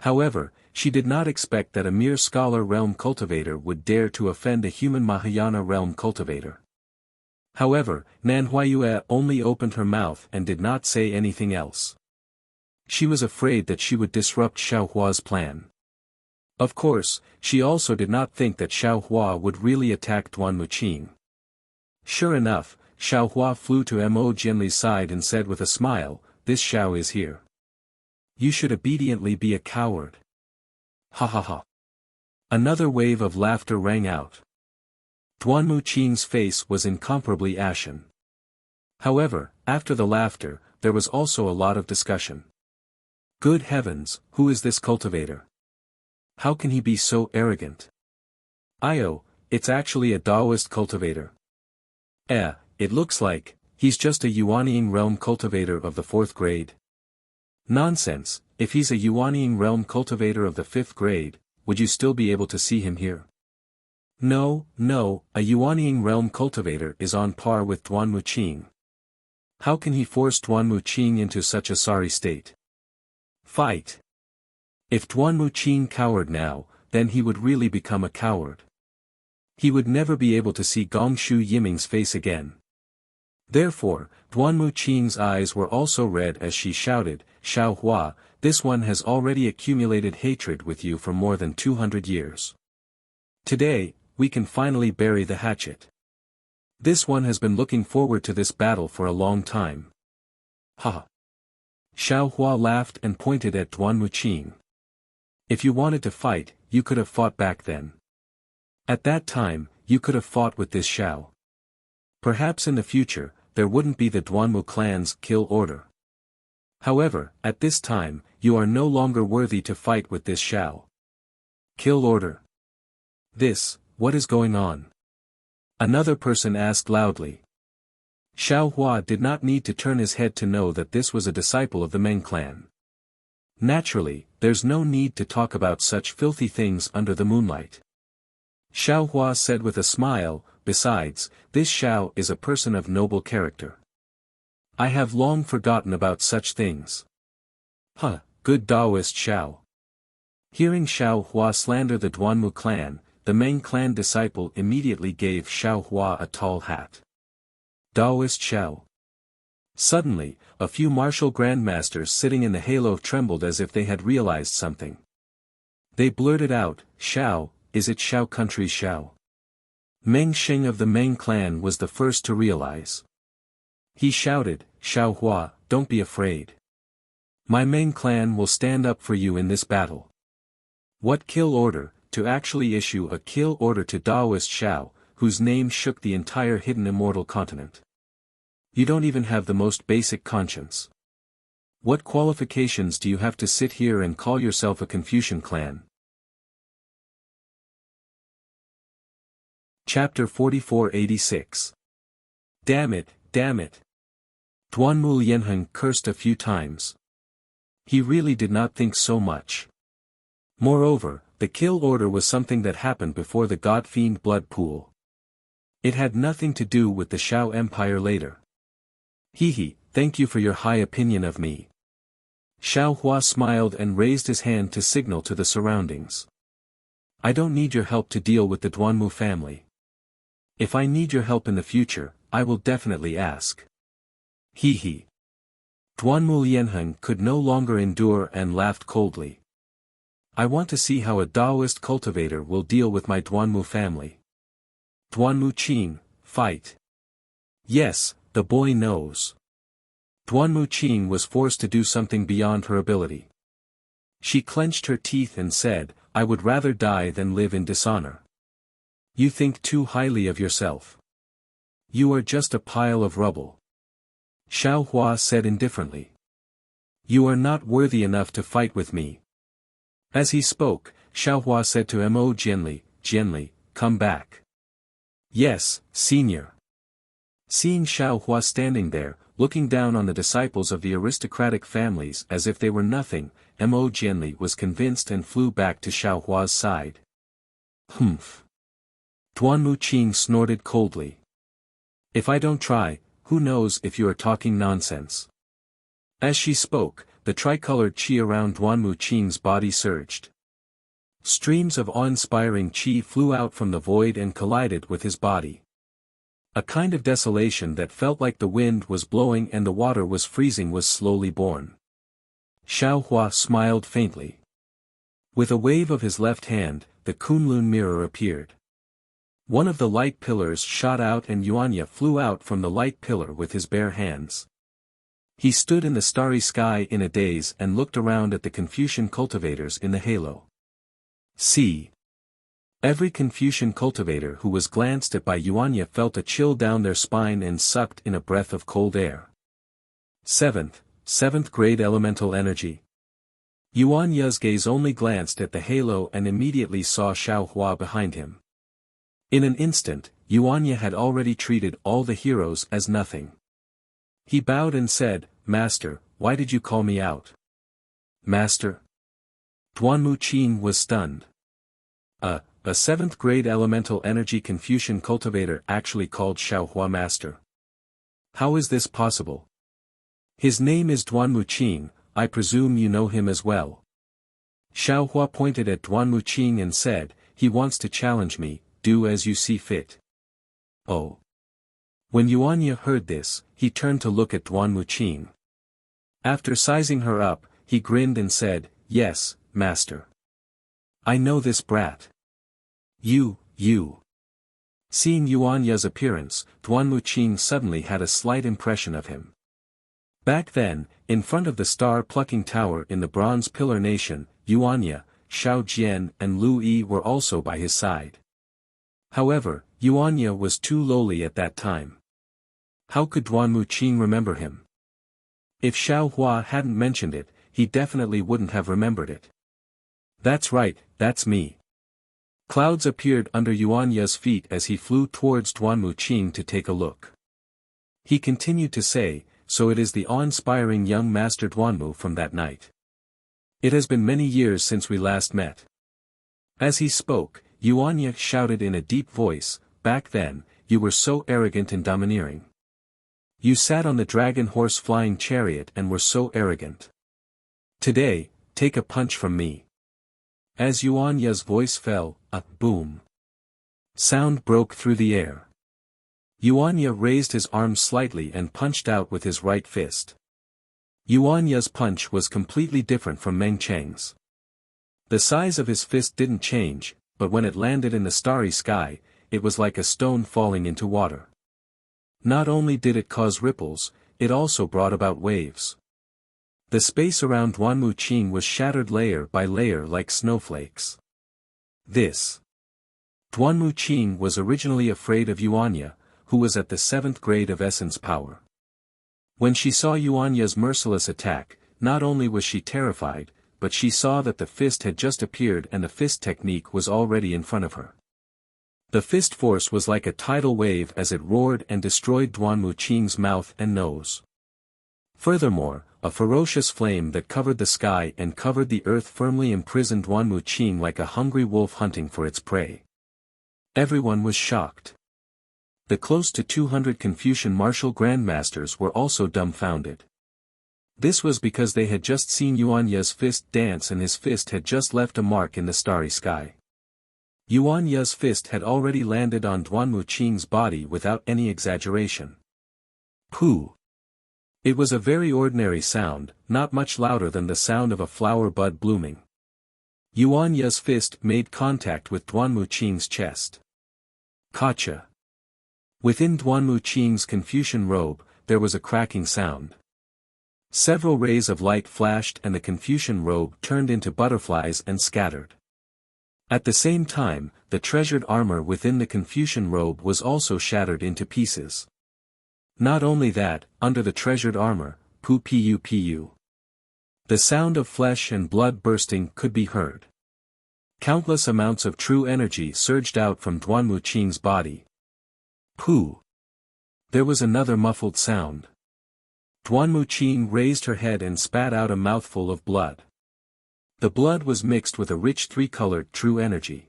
However, she did not expect that a mere scholar realm cultivator would dare to offend a human Mahayana realm cultivator. However, Nan Huayue only opened her mouth and did not say anything else. She was afraid that she would disrupt Xiao Hua's plan. Of course, she also did not think that Xiao Hua would really attack Duan Muqing. Sure enough, Xiao Hua flew to Mo Jianli's side and said with a smile, "This Xiao is here. You should obediently be a coward." Ha ha ha. Another wave of laughter rang out. Duan Muqing's face was incomparably ashen. However, after the laughter, there was also a lot of discussion. Good heavens, who is this cultivator? How can he be so arrogant? It's actually a Taoist cultivator. It looks like, he's just a Yuanying realm cultivator of the 4th grade. Nonsense, if he's a Yuanying realm cultivator of the 5th grade, would you still be able to see him here? No, a Yuanying realm cultivator is on par with Duan Muqing. How can he force Duan Muqing into such a sorry state? Fight! If Duan Muqing cowered now, then he would really become a coward. He would never be able to see Gongshu Yiming's face again. Therefore, Duan Muqing's eyes were also red as she shouted, "Xiao Hua, this one has already accumulated hatred with you for more than 200 years. Today, we can finally bury the hatchet. This one has been looking forward to this battle for a long time." Ha! Xiao Hua laughed and pointed at Duan Muqing. If you wanted to fight, you could have fought back then. At that time, you could have fought with this Xiao. Perhaps in the future, there wouldn't be the Duanmu clan's kill order. However, at this time, you are no longer worthy to fight with this Xiao. Kill order. What is going on? Another person asked loudly. Xiao Hua did not need to turn his head to know that this was a disciple of the Meng clan. Naturally, there's no need to talk about such filthy things under the moonlight. Xiao Hua said with a smile, "Besides, this Xiao is a person of noble character. I have long forgotten about such things." Good Taoist Xiao. Hearing Xiao Hua slander the Duanmu clan, the Meng clan disciple immediately gave Xiao Hua a tall hat. Taoist Xiao. Suddenly, a few martial grandmasters sitting in the halo trembled as if they had realized something. They blurted out, "Xiao, is it Xiao country's Xiao?" Meng Xing of the Meng clan was the first to realize. He shouted, "Xiao Hua, don't be afraid. My Meng clan will stand up for you in this battle." What kill order, to actually issue a kill order to Taoist Xiao, whose name shook the entire hidden immortal continent. You don't even have the most basic conscience. What qualifications do you have to sit here and call yourself a Confucian clan? Chapter 4486. Damn it. Duanmu Lianheng cursed a few times. He really did not think so much. Moreover, the kill order was something that happened before the God-fiend blood pool. It had nothing to do with the Xiao Empire later. Thank you for your high opinion of me. Xiao Hua smiled and raised his hand to signal to the surroundings. I don't need your help to deal with the Duanmu family. If I need your help in the future, I will definitely ask. Duanmu Lianheng could no longer endure and laughed coldly. I want to see how a Taoist cultivator will deal with my Duanmu family. Duan Muqing, fight. Yes, the boy knows. Duan Muqing was forced to do something beyond her ability. She clenched her teeth and said, "I would rather die than live in dishonor. You think too highly of yourself. You are just a pile of rubble." Xiao Hua said indifferently. "You are not worthy enough to fight with me." As he spoke, Xiaohua said to Mo Jianli, come back. Yes, senior. Seeing Xiaohua standing there, looking down on the disciples of the aristocratic families as if they were nothing, Mo Jianli was convinced and flew back to Xiaohua's side. Humph. Duanmu Qing snorted coldly. If I don't try, who knows if you are talking nonsense. As she spoke, the tricolored qi around Duanmu Qing's body surged. Streams of awe-inspiring qi flew out from the void and collided with his body. A kind of desolation that felt like the wind was blowing and the water was freezing was slowly born. Xiaohua smiled faintly. With a wave of his left hand, the Kunlun mirror appeared. One of the light pillars shot out and Yuanya flew out from the light pillar with his bare hands. He stood in the starry sky in a daze and looked around at the Confucian cultivators in the halo. See. Every Confucian cultivator who was glanced at by Yuanya felt a chill down their spine and sucked in a breath of cold air. Seventh grade elemental energy. Yuanya's gaze only glanced at the halo and immediately saw Xiaohua behind him. In an instant, Yuanya had already treated all the heroes as nothing. He bowed and said, Master, why did you call me out? Master? Duanmu Qing was stunned. A 7th grade elemental energy Confucian cultivator actually called Xiaohua Master. How is this possible? His name is Duanmu Qing, I presume you know him as well. Xiaohua pointed at Duanmu Qing and said, he wants to challenge me, do as you see fit. Oh. When Yuanya heard this, he turned to look at Duanmu Qing. After sizing her up, he grinned and said, yes, master. I know this brat. You. Seeing Yuanya's appearance, Duanmu Qing suddenly had a slight impression of him. Back then, in front of the star-plucking tower in the Bronze Pillar Nation, Yuanya, Xiao Jian and Lu Yi were also by his side. However, Yuanya was too lowly at that time. How could Duanmu Qing remember him? If Xiaohua hadn't mentioned it, he definitely wouldn't have remembered it. That's right, that's me. Clouds appeared under Yuanya's feet as he flew towards Duanmu Qing to take a look. He continued to say, so it is the awe-inspiring young Master Duanmu from that night. It has been many years since we last met. As he spoke, Yuanya shouted in a deep voice, back then, you were so arrogant and domineering. You sat on the dragon horse flying chariot and were so arrogant. Today, take a punch from me. As Yuanya's voice fell, a boom sound broke through the air. Yuanya raised his arm slightly and punched out with his right fist. Yuanya's punch was completely different from Meng Cheng's. The size of his fist didn't change, but when it landed in the starry sky, it was like a stone falling into water. Not only did it cause ripples, it also brought about waves. The space around Duanmu Qing was shattered layer by layer like snowflakes. Duanmu Qing was originally afraid of Yuanya, who was at the 7th grade of essence power. When she saw Yuanya's merciless attack, not only was she terrified, but she saw that the fist had just appeared and the fist technique was already in front of her. The fist force was like a tidal wave as it roared and destroyed Duanmu Qing's mouth and nose. Furthermore, a ferocious flame that covered the sky and covered the earth firmly imprisoned Duanmu Qing like a hungry wolf hunting for its prey. Everyone was shocked. The close to 200 Confucian martial grandmasters were also dumbfounded. This was because they had just seen Yuanya's fist dance and his fist had just left a mark in the starry sky. Yuanya's fist had already landed on Duanmu Qing's body without any exaggeration. Pooh! It was a very ordinary sound, not much louder than the sound of a flower bud blooming. Yuanya's fist made contact with Duanmu Qing's chest. Gotcha! Within Duanmu Qing's Confucian robe, there was a cracking sound. Several rays of light flashed and the Confucian robe turned into butterflies and scattered. At the same time, the treasured armor within the Confucian robe was also shattered into pieces. Not only that, under the treasured armor, pu. The sound of flesh and blood bursting could be heard. Countless amounts of true energy surged out from Duanmu Qing's body. Pooh! There was another muffled sound. Duanmu Qing raised her head and spat out a mouthful of blood. The blood was mixed with a rich three-colored true energy.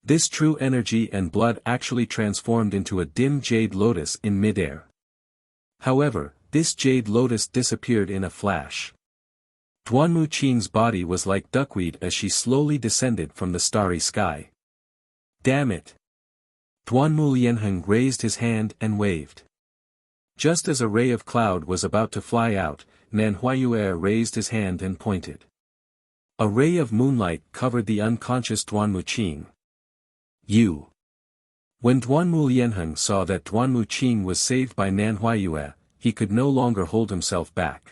This true energy and blood actually transformed into a dim jade lotus in midair. However, this jade lotus disappeared in a flash. Duanmu Qing's body was like duckweed as she slowly descended from the starry sky. Damn it! Duanmu Lianheng raised his hand and waved. Just as a ray of cloud was about to fly out, Nan Huayue raised his hand and pointed. A ray of moonlight covered the unconscious Duanmu Qing. You! When Duanmu Lianheng saw that Duanmu Qing was saved by Nan Huayue, he could no longer hold himself back.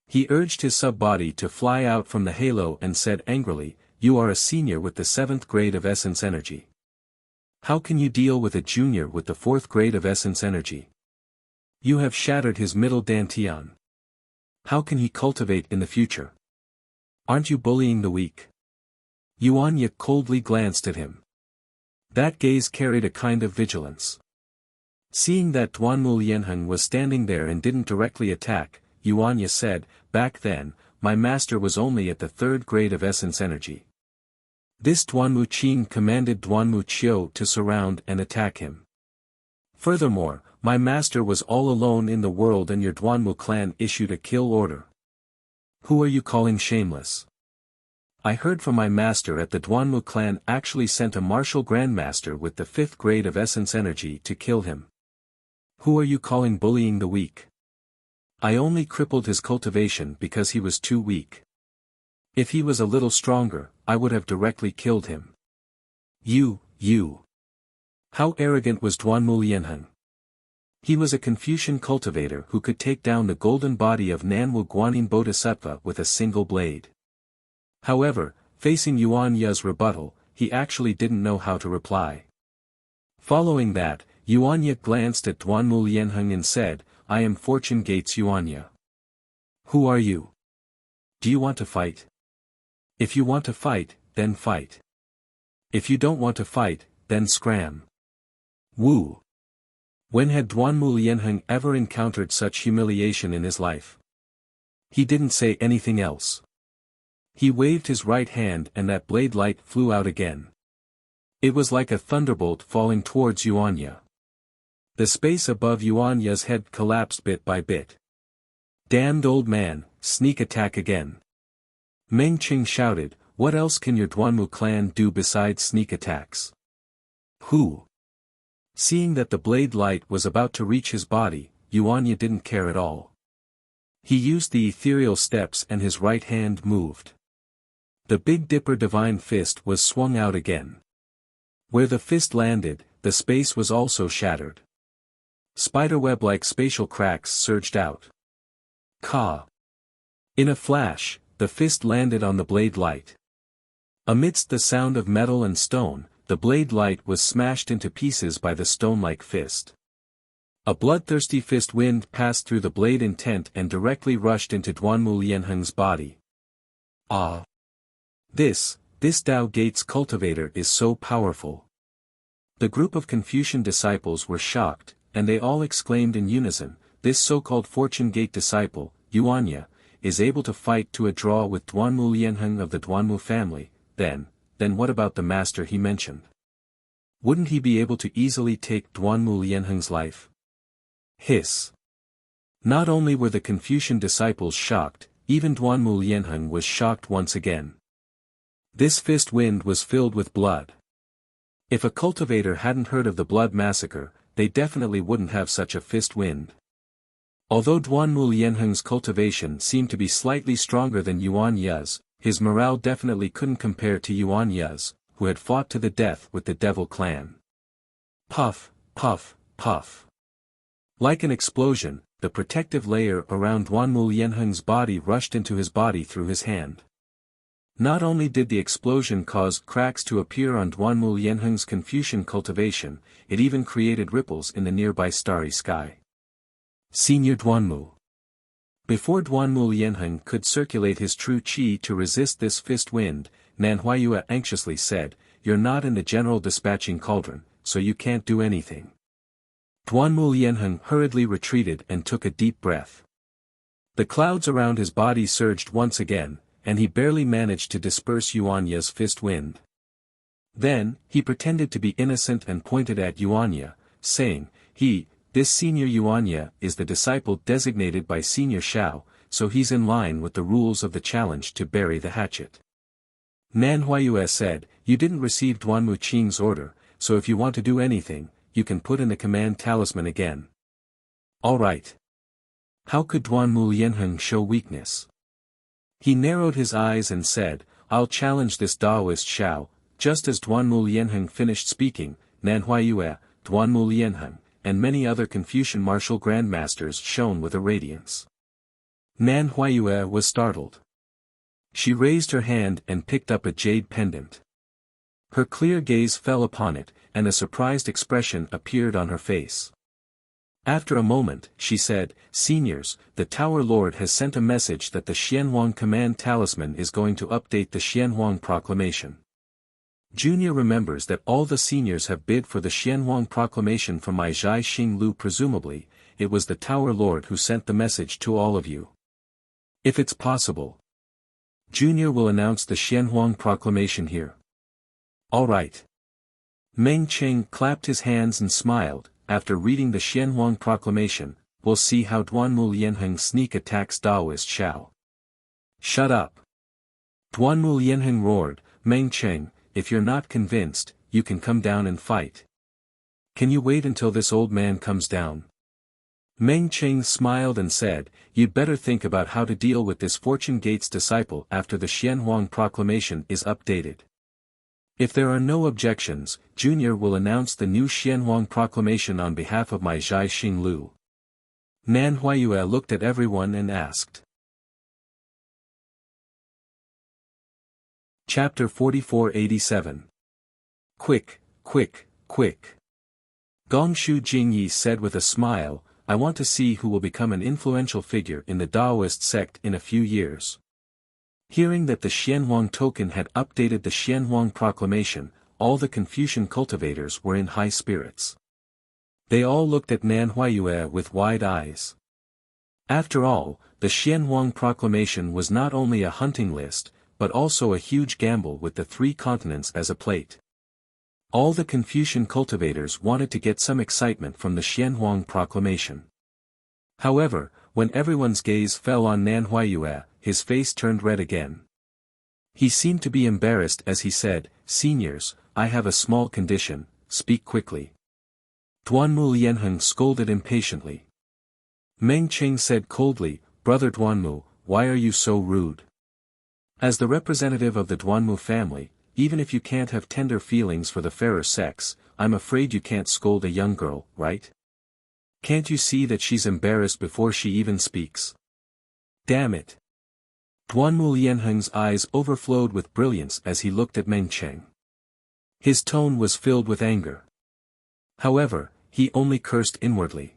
He urged his sub-body to fly out from the halo and said angrily, "You are a senior with the 7th grade of essence energy. How can you deal with a junior with the 4th grade of essence energy? You have shattered his middle dantian. How can he cultivate in the future? Aren't you bullying the weak?" Yuan Ye coldly glanced at him. That gaze carried a kind of vigilance. Seeing that Duanmu Lianheng was standing there and didn't directly attack, Yuan Ye said, "Back then, my master was only at the 3rd grade of essence energy. This Duanmu Qing commanded Duanmu Qiu to surround and attack him. Furthermore, my master was all alone in the world and your Duanmu clan issued a kill order. Who are you calling shameless? I heard from my master at the Duanmu clan actually sent a martial grandmaster with the 5th grade of essence energy to kill him. Who are you calling bullying the weak? I only crippled his cultivation because he was too weak. If he was a little stronger, I would have directly killed him. You. How arrogant was Duanmu Lianheng? He was a Confucian cultivator who could take down the golden body of Nanwu Guanyin Bodhisattva with a single blade. However, facing Yuan Ye's rebuttal, he actually didn't know how to reply. Following that, Yuan Ye glanced at Duanmu Lianheng and said, "I am Fortune Gate's Yuan Ye. Who are you? Do you want to fight? If you want to fight, then fight. If you don't want to fight, then scram." Wu. When had Duanmu Lianheng ever encountered such humiliation in his life? He didn't say anything else. He waved his right hand and that blade light flew out again. It was like a thunderbolt falling towards Yuan Ye. The space above Yuan Ye's head collapsed bit by bit. "Damned old man, sneak attack again." Meng Qing shouted, "What else can your Duanmu clan do besides sneak attacks?" Who? Seeing that the blade light was about to reach his body, Yuan Ye didn't care at all. He used the ethereal steps and his right hand moved. The Big Dipper divine fist was swung out again. Where the fist landed, the space was also shattered. Spiderweb-like spatial cracks surged out. Ka! In a flash, the fist landed on the blade light. Amidst the sound of metal and stone, the blade light was smashed into pieces by the stone-like fist. A bloodthirsty fist wind passed through the blade intent and directly rushed into Duanmu Lianheng's body. Ah! This Tao Gate's cultivator is so powerful. The group of Confucian disciples were shocked, and they all exclaimed in unison, "This so-called Fortune Gate disciple, Yuan Ye, is able to fight to a draw with Duanmu Lianheng of the Duanmu family, then what about the master he mentioned? Wouldn't he be able to easily take Duanmu Lianheng's life?" Hiss. Not only were the Confucian disciples shocked, even Duanmu Lianheng was shocked once again. This fist wind was filled with blood. If a cultivator hadn't heard of the blood massacre, they definitely wouldn't have such a fist wind. Although Duanmu Lianheng's cultivation seemed to be slightly stronger than Yuan Ye's, his morale definitely couldn't compare to Yuan Ye's, who had fought to the death with the Devil Clan. Puff, puff, puff. Like an explosion, the protective layer around Duanmu Lianheng's body rushed into his body through his hand. Not only did the explosion cause cracks to appear on Duanmu Lianheng's Confucian cultivation, it even created ripples in the nearby starry sky. Senior Duanmu. Before Duanmu Lianheng could circulate his true qi to resist this fist wind, Nan Huayue anxiously said, "You're not in the general dispatching cauldron, so you can't do anything." Duanmu Lianheng hurriedly retreated and took a deep breath. The clouds around his body surged once again, and he barely managed to disperse Yuanya's fist wind. Then, he pretended to be innocent and pointed at Yuanya, saying, This senior Yuanya is the disciple designated by Senior Shao, so he's in line with the rules of the challenge to bury the hatchet." Nan Huayue said, "You didn't receive Duanmu Qing's order, so if you want to do anything, you can put in the command talisman again." "All right." How could Duanmu Lianheng show weakness? He narrowed his eyes and said, "I'll challenge this Daoist Shao." Just as Duanmu Lianheng finished speaking, Nan Huayue, Duanmu Lianheng, and many other Confucian martial grandmasters shone with a radiance. Nan Huayue was startled. She raised her hand and picked up a jade pendant. Her clear gaze fell upon it, and a surprised expression appeared on her face. After a moment, she said, "Seniors, the Tower Lord has sent a message that the Xianhuang command talisman is going to update the Xianhuang proclamation. Junior remembers that all the seniors have bid for the Xianhuang proclamation from my Zhai Xing Lu. Presumably, it was the Tower Lord who sent the message to all of you. If it's possible, Junior will announce the Xianhuang proclamation here." "All right." Meng Qing clapped his hands and smiled. "After reading the Xianhuang proclamation, we'll see how Duanmu Lianheng sneak attacks Daoist Shao." "Shut up!" Duanmu Lianheng roared. "Meng Qing, if you're not convinced, you can come down and fight. Can you wait until this old man comes down?" Meng Qing smiled and said, "You'd better think about how to deal with this Fortune Gate's disciple after the Xianhuang proclamation is updated. If there are no objections, Junior will announce the new Xianhuang proclamation on behalf of my Zhai Xing Lu." Nan Huayue looked at everyone and asked. Chapter 4487. Quick, quick, quick. Gongshu Jingyi said with a smile, "I want to see who will become an influential figure in the Daoist sect in a few years." Hearing that the Xianhuang token had updated the Xianhuang proclamation, all the Confucian cultivators were in high spirits. They all looked at Nan Huayue with wide eyes. After all, the Xianhuang proclamation was not only a hunting list, but also a huge gamble with the 3 continents as a plate. All the Confucian cultivators wanted to get some excitement from the Xianhuang proclamation. However, when everyone's gaze fell on Nan Huayue, his face turned red again. He seemed to be embarrassed as he said, "Seniors, I have a small condition, speak quickly." Duanmu Lianheng scolded impatiently. Meng Qing said coldly, "Brother Duanmu, why are you so rude? As the representative of the Duanmu family, even if you can't have tender feelings for the fairer sex, I'm afraid you can't scold a young girl, right? Can't you see that she's embarrassed before she even speaks? Damn it." Duanmu Lianheng's eyes overflowed with brilliance as he looked at Meng Qing. His tone was filled with anger. However, he only cursed inwardly.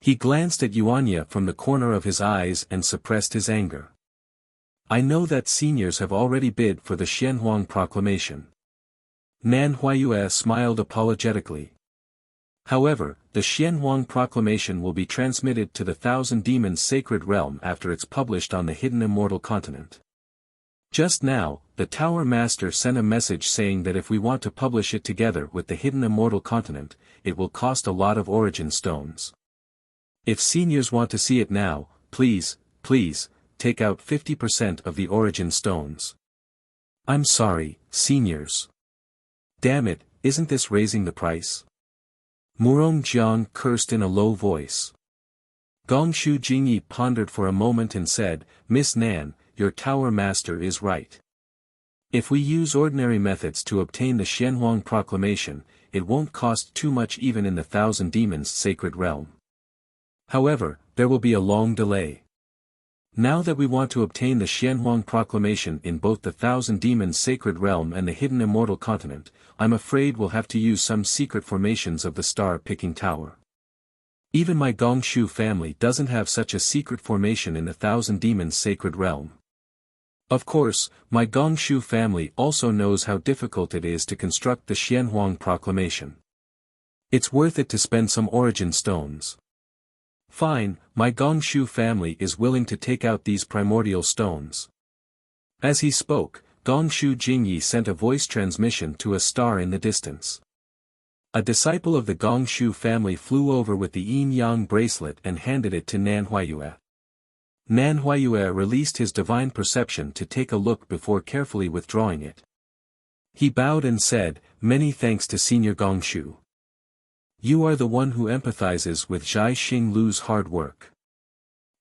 He glanced at Yuanya from the corner of his eyes and suppressed his anger. "I know that seniors have already bid for the Xianhuang proclamation." Nan Huayue smiled apologetically. "However, the Xianhuang proclamation will be transmitted to the Thousand Demons Sacred Realm after it's published on the Hidden Immortal Continent. Just now, the Tower Master sent a message saying that if we want to publish it together with the Hidden Immortal Continent, it will cost a lot of origin stones. If seniors want to see it now, please, take out 50% of the origin stones." "I'm sorry, seniors. Damn it, isn't this raising the price?" Murong Jiang cursed in a low voice. Gongshu Jingyi pondered for a moment and said, "Miss Nan, your Tower Master is right. If we use ordinary methods to obtain the Xianhuang proclamation, it won't cost too much even in the Thousand Demons Sacred Realm. However, there will be a long delay. Now that we want to obtain the Xianhuang proclamation in both the Thousand Demons Sacred Realm and the Hidden Immortal Continent, I'm afraid we'll have to use some secret formations of the Star-Picking Tower." Even my Gongshu family doesn't have such a secret formation in the Thousand Demons sacred realm. Of course, my Gongshu family also knows how difficult it is to construct the Xianhuang proclamation. It's worth it to spend some origin stones. Fine, my Gongshu family is willing to take out these primordial stones. As he spoke, Gongshu Jingyi sent a voice transmission to a star in the distance. A disciple of the Gongshu family flew over with the yin-yang bracelet and handed it to Nanhuayue. Nanhuayue released his divine perception to take a look before carefully withdrawing it. He bowed and said, "Many thanks to Senior Gongshu. You are the one who empathizes with Zhai Xinglu's hard work."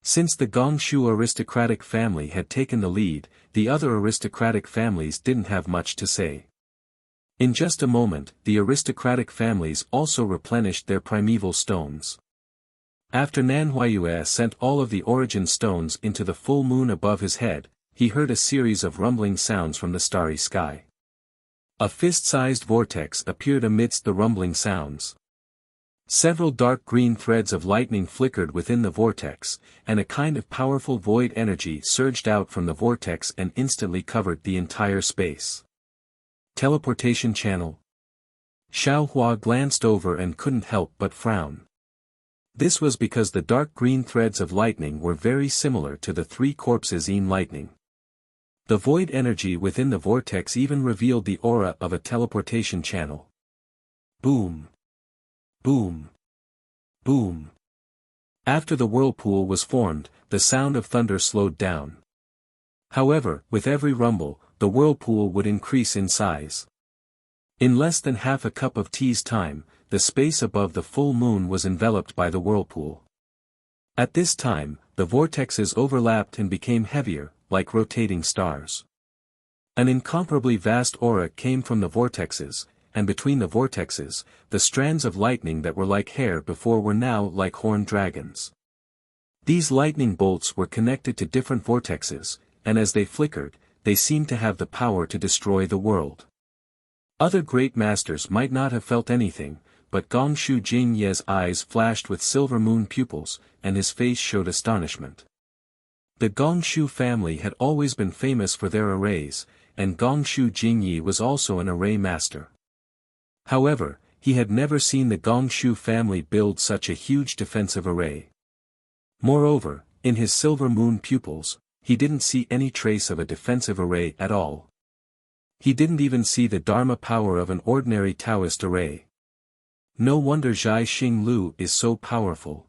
Since the Gongshu aristocratic family had taken the lead, the other aristocratic families didn't have much to say. In just a moment, the aristocratic families also replenished their primeval stones. After Nanhuayue sent all of the origin stones into the full moon above his head, he heard a series of rumbling sounds from the starry sky. A fist-sized vortex appeared amidst the rumbling sounds. Several dark green threads of lightning flickered within the vortex, and a kind of powerful void energy surged out from the vortex and instantly covered the entire space. Teleportation channel. Xiaohua glanced over and couldn't help but frown. This was because the dark green threads of lightning were very similar to the three corpses in lightning. The void energy within the vortex even revealed the aura of a teleportation channel. Boom. Boom. Boom. After the whirlpool was formed, the sound of thunder slowed down. However, with every rumble, the whirlpool would increase in size. In less than half a cup of tea's time, the space above the full moon was enveloped by the whirlpool. At this time, the vortexes overlapped and became heavier, like rotating stars. An incomparably vast aura came from the vortexes, and between the vortexes, the strands of lightning that were like hair before were now like horned dragons. These lightning bolts were connected to different vortexes, and as they flickered, they seemed to have the power to destroy the world. Other great masters might not have felt anything, but Gongshu Jingye's eyes flashed with silver moon pupils, and his face showed astonishment. The Gongshu family had always been famous for their arrays, and Gongshu Jingyi was also an array master. However, he had never seen the Gongshu family build such a huge defensive array. Moreover, in his silver moon pupils, he didn't see any trace of a defensive array at all. He didn't even see the Dharma power of an ordinary Taoist array. No wonder Zhai Xinglu is so powerful.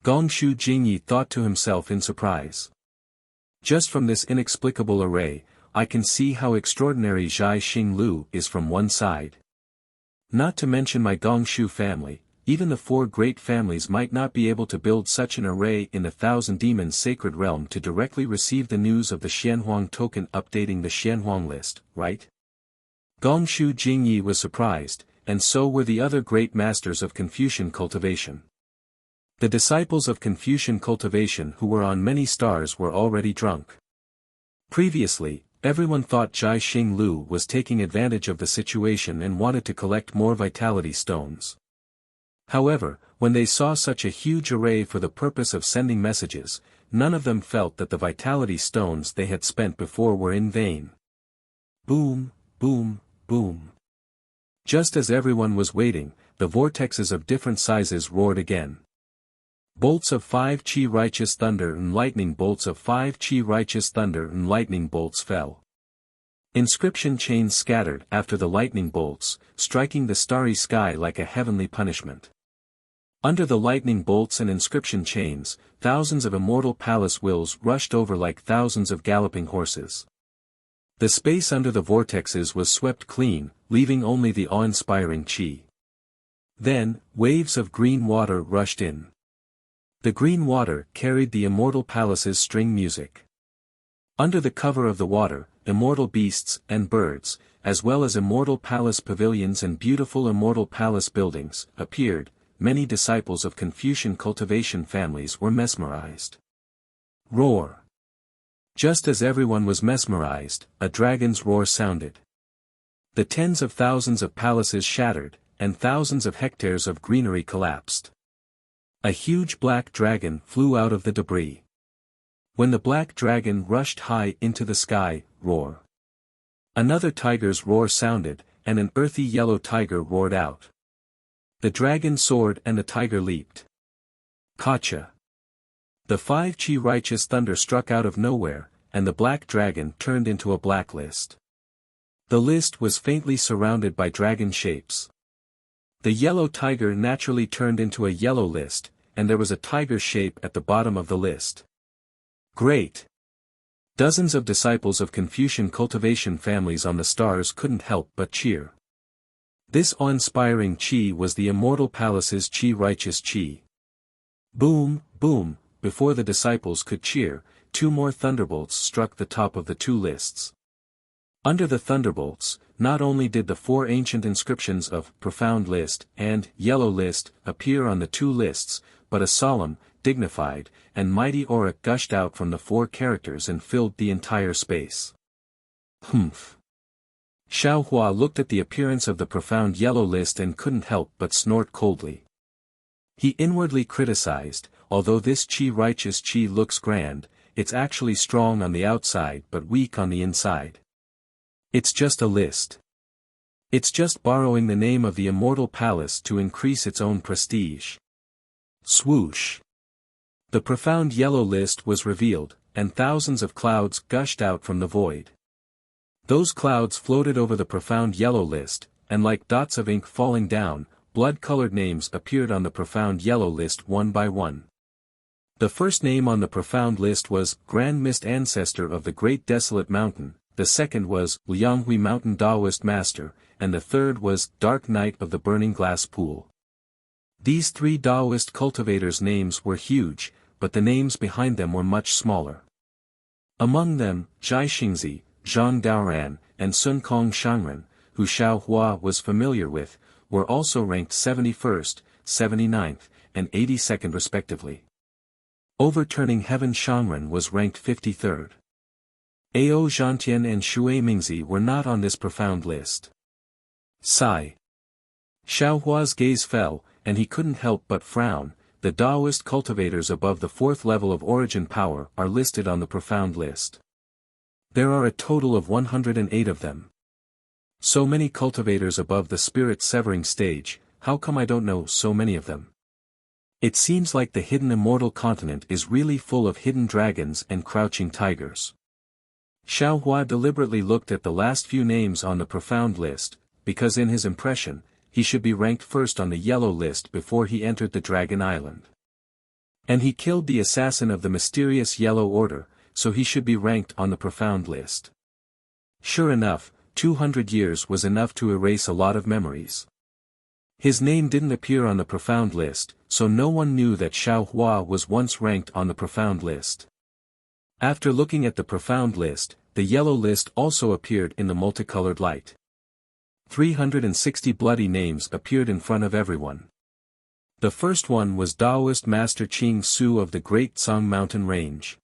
Gongshu Jingyi thought to himself in surprise. Just from this inexplicable array, I can see how extraordinary Zhai Xinglu is from one side. Not to mention my Gongshu family, even the four great families might not be able to build such an array in the Thousand Demons sacred realm to directly receive the news of the Xianhuang token updating the Xianhuang list, right? Gongshu Jingyi was surprised, and so were the other great masters of Confucian cultivation. The disciples of Confucian cultivation who were on many stars were already drunk. Previously, everyone thought Zhai Xinglu was taking advantage of the situation and wanted to collect more vitality stones. However, when they saw such a huge array for the purpose of sending messages, none of them felt that the vitality stones they had spent before were in vain. Boom, boom, boom. Just as everyone was waiting, the vortexes of different sizes roared again. Bolts of 5 chi righteous thunder and lightning bolts of 5 chi righteous thunder and lightning bolts fell. Inscription chains scattered after the lightning bolts, striking the starry sky like a heavenly punishment. Under the lightning bolts and inscription chains, thousands of immortal palace wills rushed over like thousands of galloping horses. The space under the vortexes was swept clean, leaving only the awe-inspiring chi. Then, waves of green water rushed in. The green water carried the immortal palace's string music. Under the cover of the water, immortal beasts and birds, as well as immortal palace pavilions and beautiful immortal palace buildings, appeared. Many disciples of Confucian cultivation families were mesmerized. Roar. Just as everyone was mesmerized, a dragon's roar sounded. The tens of thousands of palaces shattered, and thousands of hectares of greenery collapsed. A huge black dragon flew out of the debris. When the black dragon rushed high into the sky, roar. Another tiger's roar sounded, and an earthy yellow tiger roared out. The dragon soared and the tiger leaped. Gotcha! The 5 chi righteous thunder struck out of nowhere, and the black dragon turned into a blacklist. The list was faintly surrounded by dragon shapes. The yellow tiger naturally turned into a yellow list, and there was a tiger shape at the bottom of the list. Great! Dozens of disciples of Confucian cultivation families on the stars couldn't help but cheer. This awe-inspiring chi was the Immortal Palace's chi righteous chi. Boom, boom, before the disciples could cheer, 2 more thunderbolts struck the top of the 2 lists. Under the thunderbolts, not only did the 4 ancient inscriptions of Profound List and Yellow List appear on the 2 lists, but a solemn, dignified, and mighty aura gushed out from the 4 characters and filled the entire space. Humph! Xiao Hua looked at the appearance of the Profound Yellow List and couldn't help but snort coldly. He inwardly criticized, although this chi righteous chi looks grand, it's actually strong on the outside but weak on the inside. It's just a list. It's just borrowing the name of the Immortal Palace to increase its own prestige. Swoosh! The Profound Yellow List was revealed, and thousands of clouds gushed out from the void. Those clouds floated over the Profound Yellow List, and like dots of ink falling down, blood-colored names appeared on the Profound Yellow List one by one. The first name on the Profound List was Grand Mist Ancestor of the Great Desolate Mountain, the second was Lianghui Mountain Taoist Master, and the third was Dark Knight of the Burning Glass Pool. These 3 Taoist cultivators' names were huge, but the names behind them were much smaller. Among them, Zhai Xingzi, Zhang Daoran, and Sun Kong Shangren, who Xiao Hua was familiar with, were also ranked 71st, 79th, and 82nd respectively. Overturning Heaven Shangren was ranked 53rd. Ao Zhantian and Shui Mingzi were not on this profound list. Sigh. Xiao Hua's gaze fell, and he couldn't help but frown. The Taoist cultivators above the 4th level of origin power are listed on the profound list. There are a total of 108 of them. So many cultivators above the spirit severing stage, how come I don't know so many of them? It seems like the hidden immortal continent is really full of hidden dragons and crouching tigers. Xiao Hua deliberately looked at the last few names on the profound list, because in his impression, he should be ranked first on the yellow list before he entered the Dragon Island. And he killed the assassin of the mysterious Yellow Order, so he should be ranked on the profound list. Sure enough, 200 years was enough to erase a lot of memories. His name didn't appear on the profound list, so no one knew that Xiao Hua was once ranked on the profound list. After looking at the profound list, the yellow list also appeared in the multicolored light. 360 bloody names appeared in front of everyone. The first one was Taoist Master Qing Su of the Great Song Mountain Range.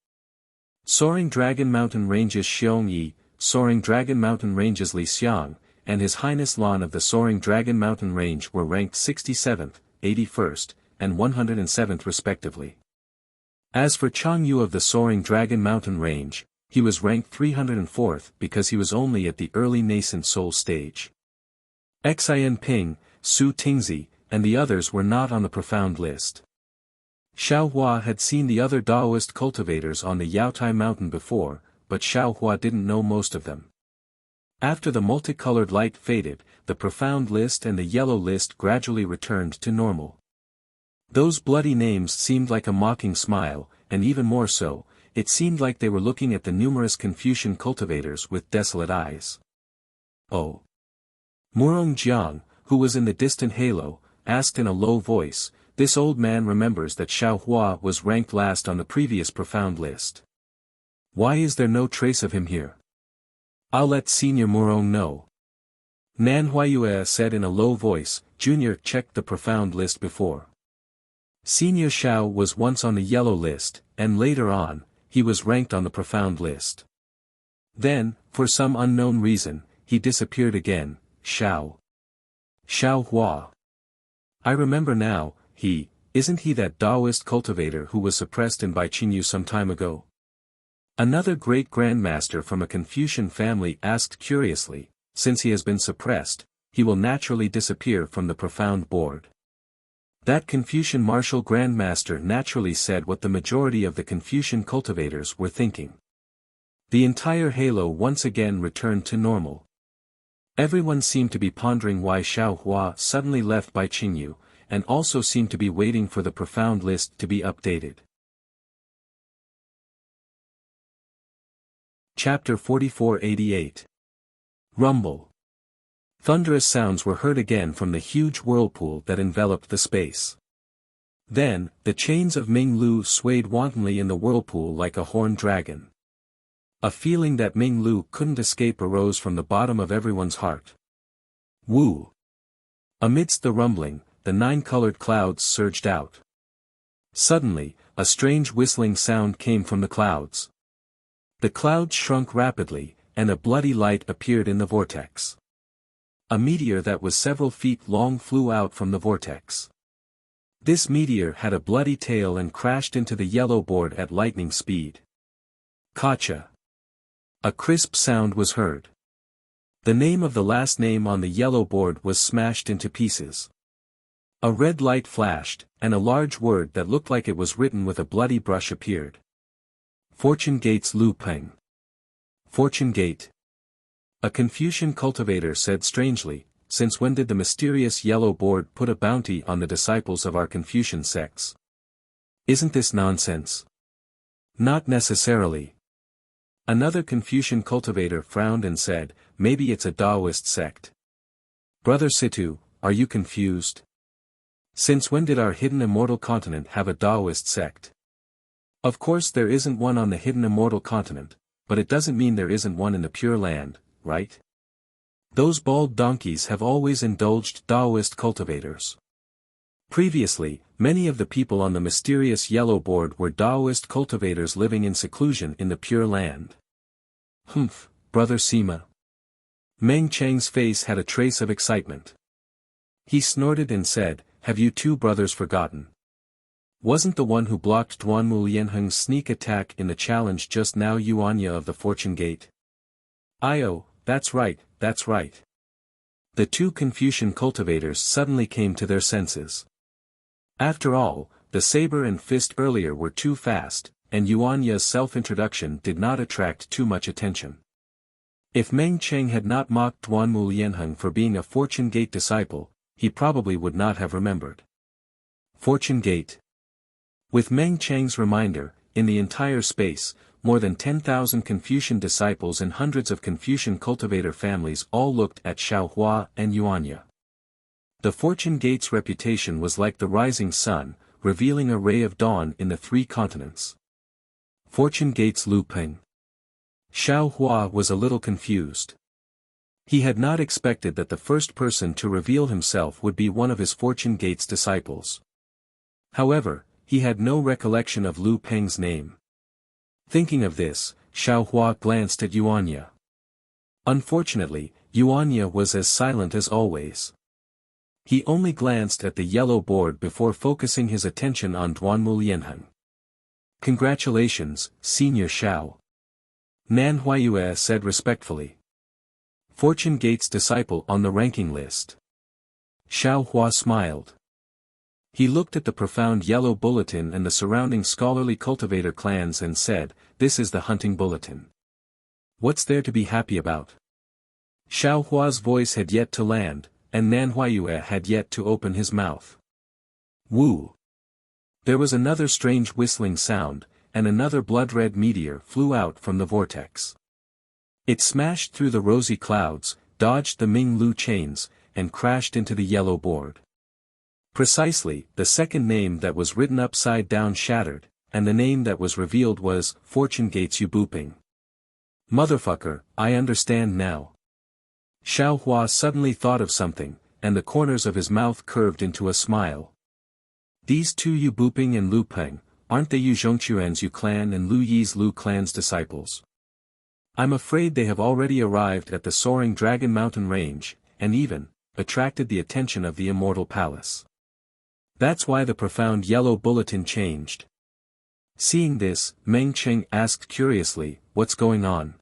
Soaring Dragon Mountain Range's Xiong Yi, Soaring Dragon Mountain Range's Li Xiang, and His Highness Lan of the Soaring Dragon Mountain Range were ranked 67th, 81st, and 107th respectively. As for Chang Yu of the Soaring Dragon Mountain Range, he was ranked 304th because he was only at the early nascent soul stage. Xian Ping, Su Tingzi, and the others were not on the profound list. Xiao Hua had seen the other Taoist cultivators on the Yaotai Mountain before, but Xiao Hua didn't know most of them. After the multicolored light faded, the profound list and the yellow list gradually returned to normal. Those bloody names seemed like a mocking smile, and even more so, it seemed like they were looking at the numerous Confucian cultivators with desolate eyes. Oh! Murong Jiang, who was in the distant halo, asked in a low voice, "This old man remembers that Xiao Hua was ranked last on the previous profound list. Why is there no trace of him here? I'll let Senior Murong know." Nan Huayue said in a low voice, "Junior checked the profound list before. Senior Xiao was once on the yellow list, and later on, he was ranked on the profound list. Then, for some unknown reason, he disappeared again." Xiao Hua. "I remember now, he Isn't he that Taoist cultivator who was suppressed in Qingyu some time ago? Another great grandmaster from a Confucian family asked curiously, since he has been suppressed, he will naturally disappear from the profound board. That Confucian martial grandmaster naturally said what the majority of the Confucian cultivators were thinking. The entire halo once again returned to normal. Everyone seemed to be pondering why Xiao Hua suddenly left Qingyu, and also seemed to be waiting for the profound list to be updated. Chapter 4488. Rumble. Thunderous sounds were heard again from the huge whirlpool that enveloped the space. Then, the chains of Ming Lu swayed wantonly in the whirlpool like a horned dragon. A feeling that Ming Lu couldn't escape arose from the bottom of everyone's heart. Wu. Amidst the rumbling, the 9-colored clouds surged out. Suddenly, a strange whistling sound came from the clouds. The clouds shrunk rapidly, and a bloody light appeared in the vortex. A meteor that was several feet long flew out from the vortex. This meteor had a bloody tail and crashed into the yellow board at lightning speed. Kacha. A crisp sound was heard. The name of the last name on the yellow board was smashed into pieces. A red light flashed, and a large word that looked like it was written with a bloody brush appeared. Fortune Gates Lu Peng. Fortune Gate. A Confucian cultivator said strangely, since when did the mysterious yellow board put a bounty on the disciples of our Confucian sects? Isn't this nonsense? Not necessarily. Another Confucian cultivator frowned and said, maybe it's a Taoist sect. Brother Situ, are you confused? Since when did our hidden immortal continent have a Taoist sect? Of course there isn't one on the hidden immortal continent, but it doesn't mean there isn't one in the Pure Land, right? Those bald donkeys have always indulged Taoist cultivators. Previously, many of the people on the mysterious yellow board were Taoist cultivators living in seclusion in the Pure Land. Humph, Brother Sima. Meng Chang's face had a trace of excitement. He snorted and said, have you two brothers forgotten? Wasn't the one who blocked Duanmu Lianheng's sneak attack in the challenge just now Yuanya of the Fortune Gate? Io, that's right, that's right. The two Confucian cultivators suddenly came to their senses. After all, the saber and fist earlier were too fast, and Yuanya's self-introduction did not attract too much attention. If Meng Cheng had not mocked Duanmu Lianheng for being a Fortune Gate disciple, he probably would not have remembered. Fortune Gate. With Meng Cheng's reminder, in the entire space, more than 10,000 Confucian disciples and hundreds of Confucian cultivator families all looked at Xiao Hua and Yuanya. The Fortune Gate's reputation was like the rising sun, revealing a ray of dawn in the 3 continents. Fortune Gate's Lu Peng. Xiao Hua was a little confused. He had not expected that the first person to reveal himself would be one of his Fortune Gate's disciples. However, he had no recollection of Lu Peng's name. Thinking of this, Xiao Hua glanced at Yuanya. Unfortunately, Yuanya was as silent as always. He only glanced at the yellow board before focusing his attention on Duanmu Lianheng. Congratulations, Senior Xiao. Nan Huayue said respectfully. Fortune Gate's disciple on the ranking list. Xiao Hua smiled. He looked at the profound yellow bulletin and the surrounding scholarly cultivator clans and said, this is the hunting bulletin. What's there to be happy about? Xiao Hua's voice had yet to land, and Nan Huayue had yet to open his mouth. Woo! There was another strange whistling sound, and another blood-red meteor flew out from the vortex. It smashed through the rosy clouds, dodged the Ming Lu chains, and crashed into the yellow board. Precisely, the second name that was written upside down shattered, and the name that was revealed was, Fortune Gates Yu Buping. Motherfucker, I understand now. Xiao Hua suddenly thought of something, and the corners of his mouth curved into a smile. These two Yu Buping and Lu Peng, aren't they Yu Zhongquan's Yu clan and Lu Yi's Lu clan's disciples? I'm afraid they have already arrived at the soaring Dragon Mountain range, and even, attracted the attention of the Immortal Palace. That's why the profound yellow bulletin changed. Seeing this, Meng Cheng asked curiously, "What's going on?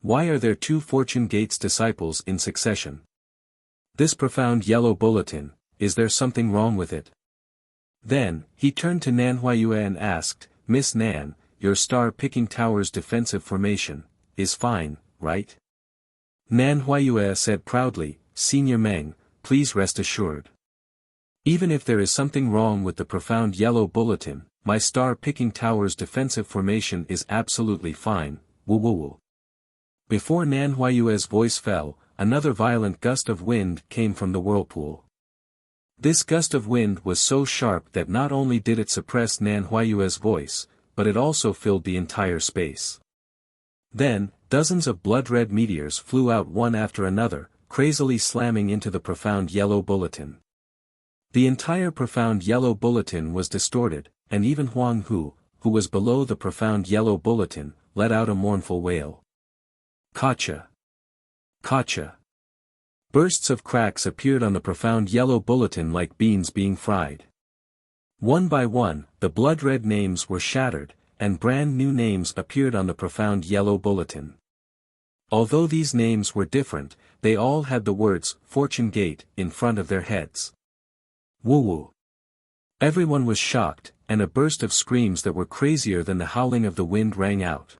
Why are there two Fortune Gates disciples in succession? This profound yellow bulletin, is there something wrong with it?" Then, he turned to Nan Huayue and asked, "Miss Nan, your star-picking tower's defensive formation, is fine, right?" Nan Huayue said proudly, "Senior Meng, please rest assured. Even if there is something wrong with the profound yellow bulletin, my star-picking tower's defensive formation is absolutely fine, woo woo woo." Before Nan Huayue's voice fell, another violent gust of wind came from the whirlpool. This gust of wind was so sharp that not only did it suppress Nan Huayue's voice, but it also filled the entire space. Then, dozens of blood-red meteors flew out one after another, crazily slamming into the profound yellow bulletin. The entire profound yellow bulletin was distorted, and even Huang Hu, who was below the profound yellow bulletin, let out a mournful wail. Kacha! Kacha! Bursts of cracks appeared on the profound yellow bulletin like beans being fried. One by one, the blood-red names were shattered, and brand new names appeared on the profound yellow bulletin. Although these names were different, they all had the words, "Fortune Gate," in front of their heads. Woo-woo. Everyone was shocked, and a burst of screams that were crazier than the howling of the wind rang out.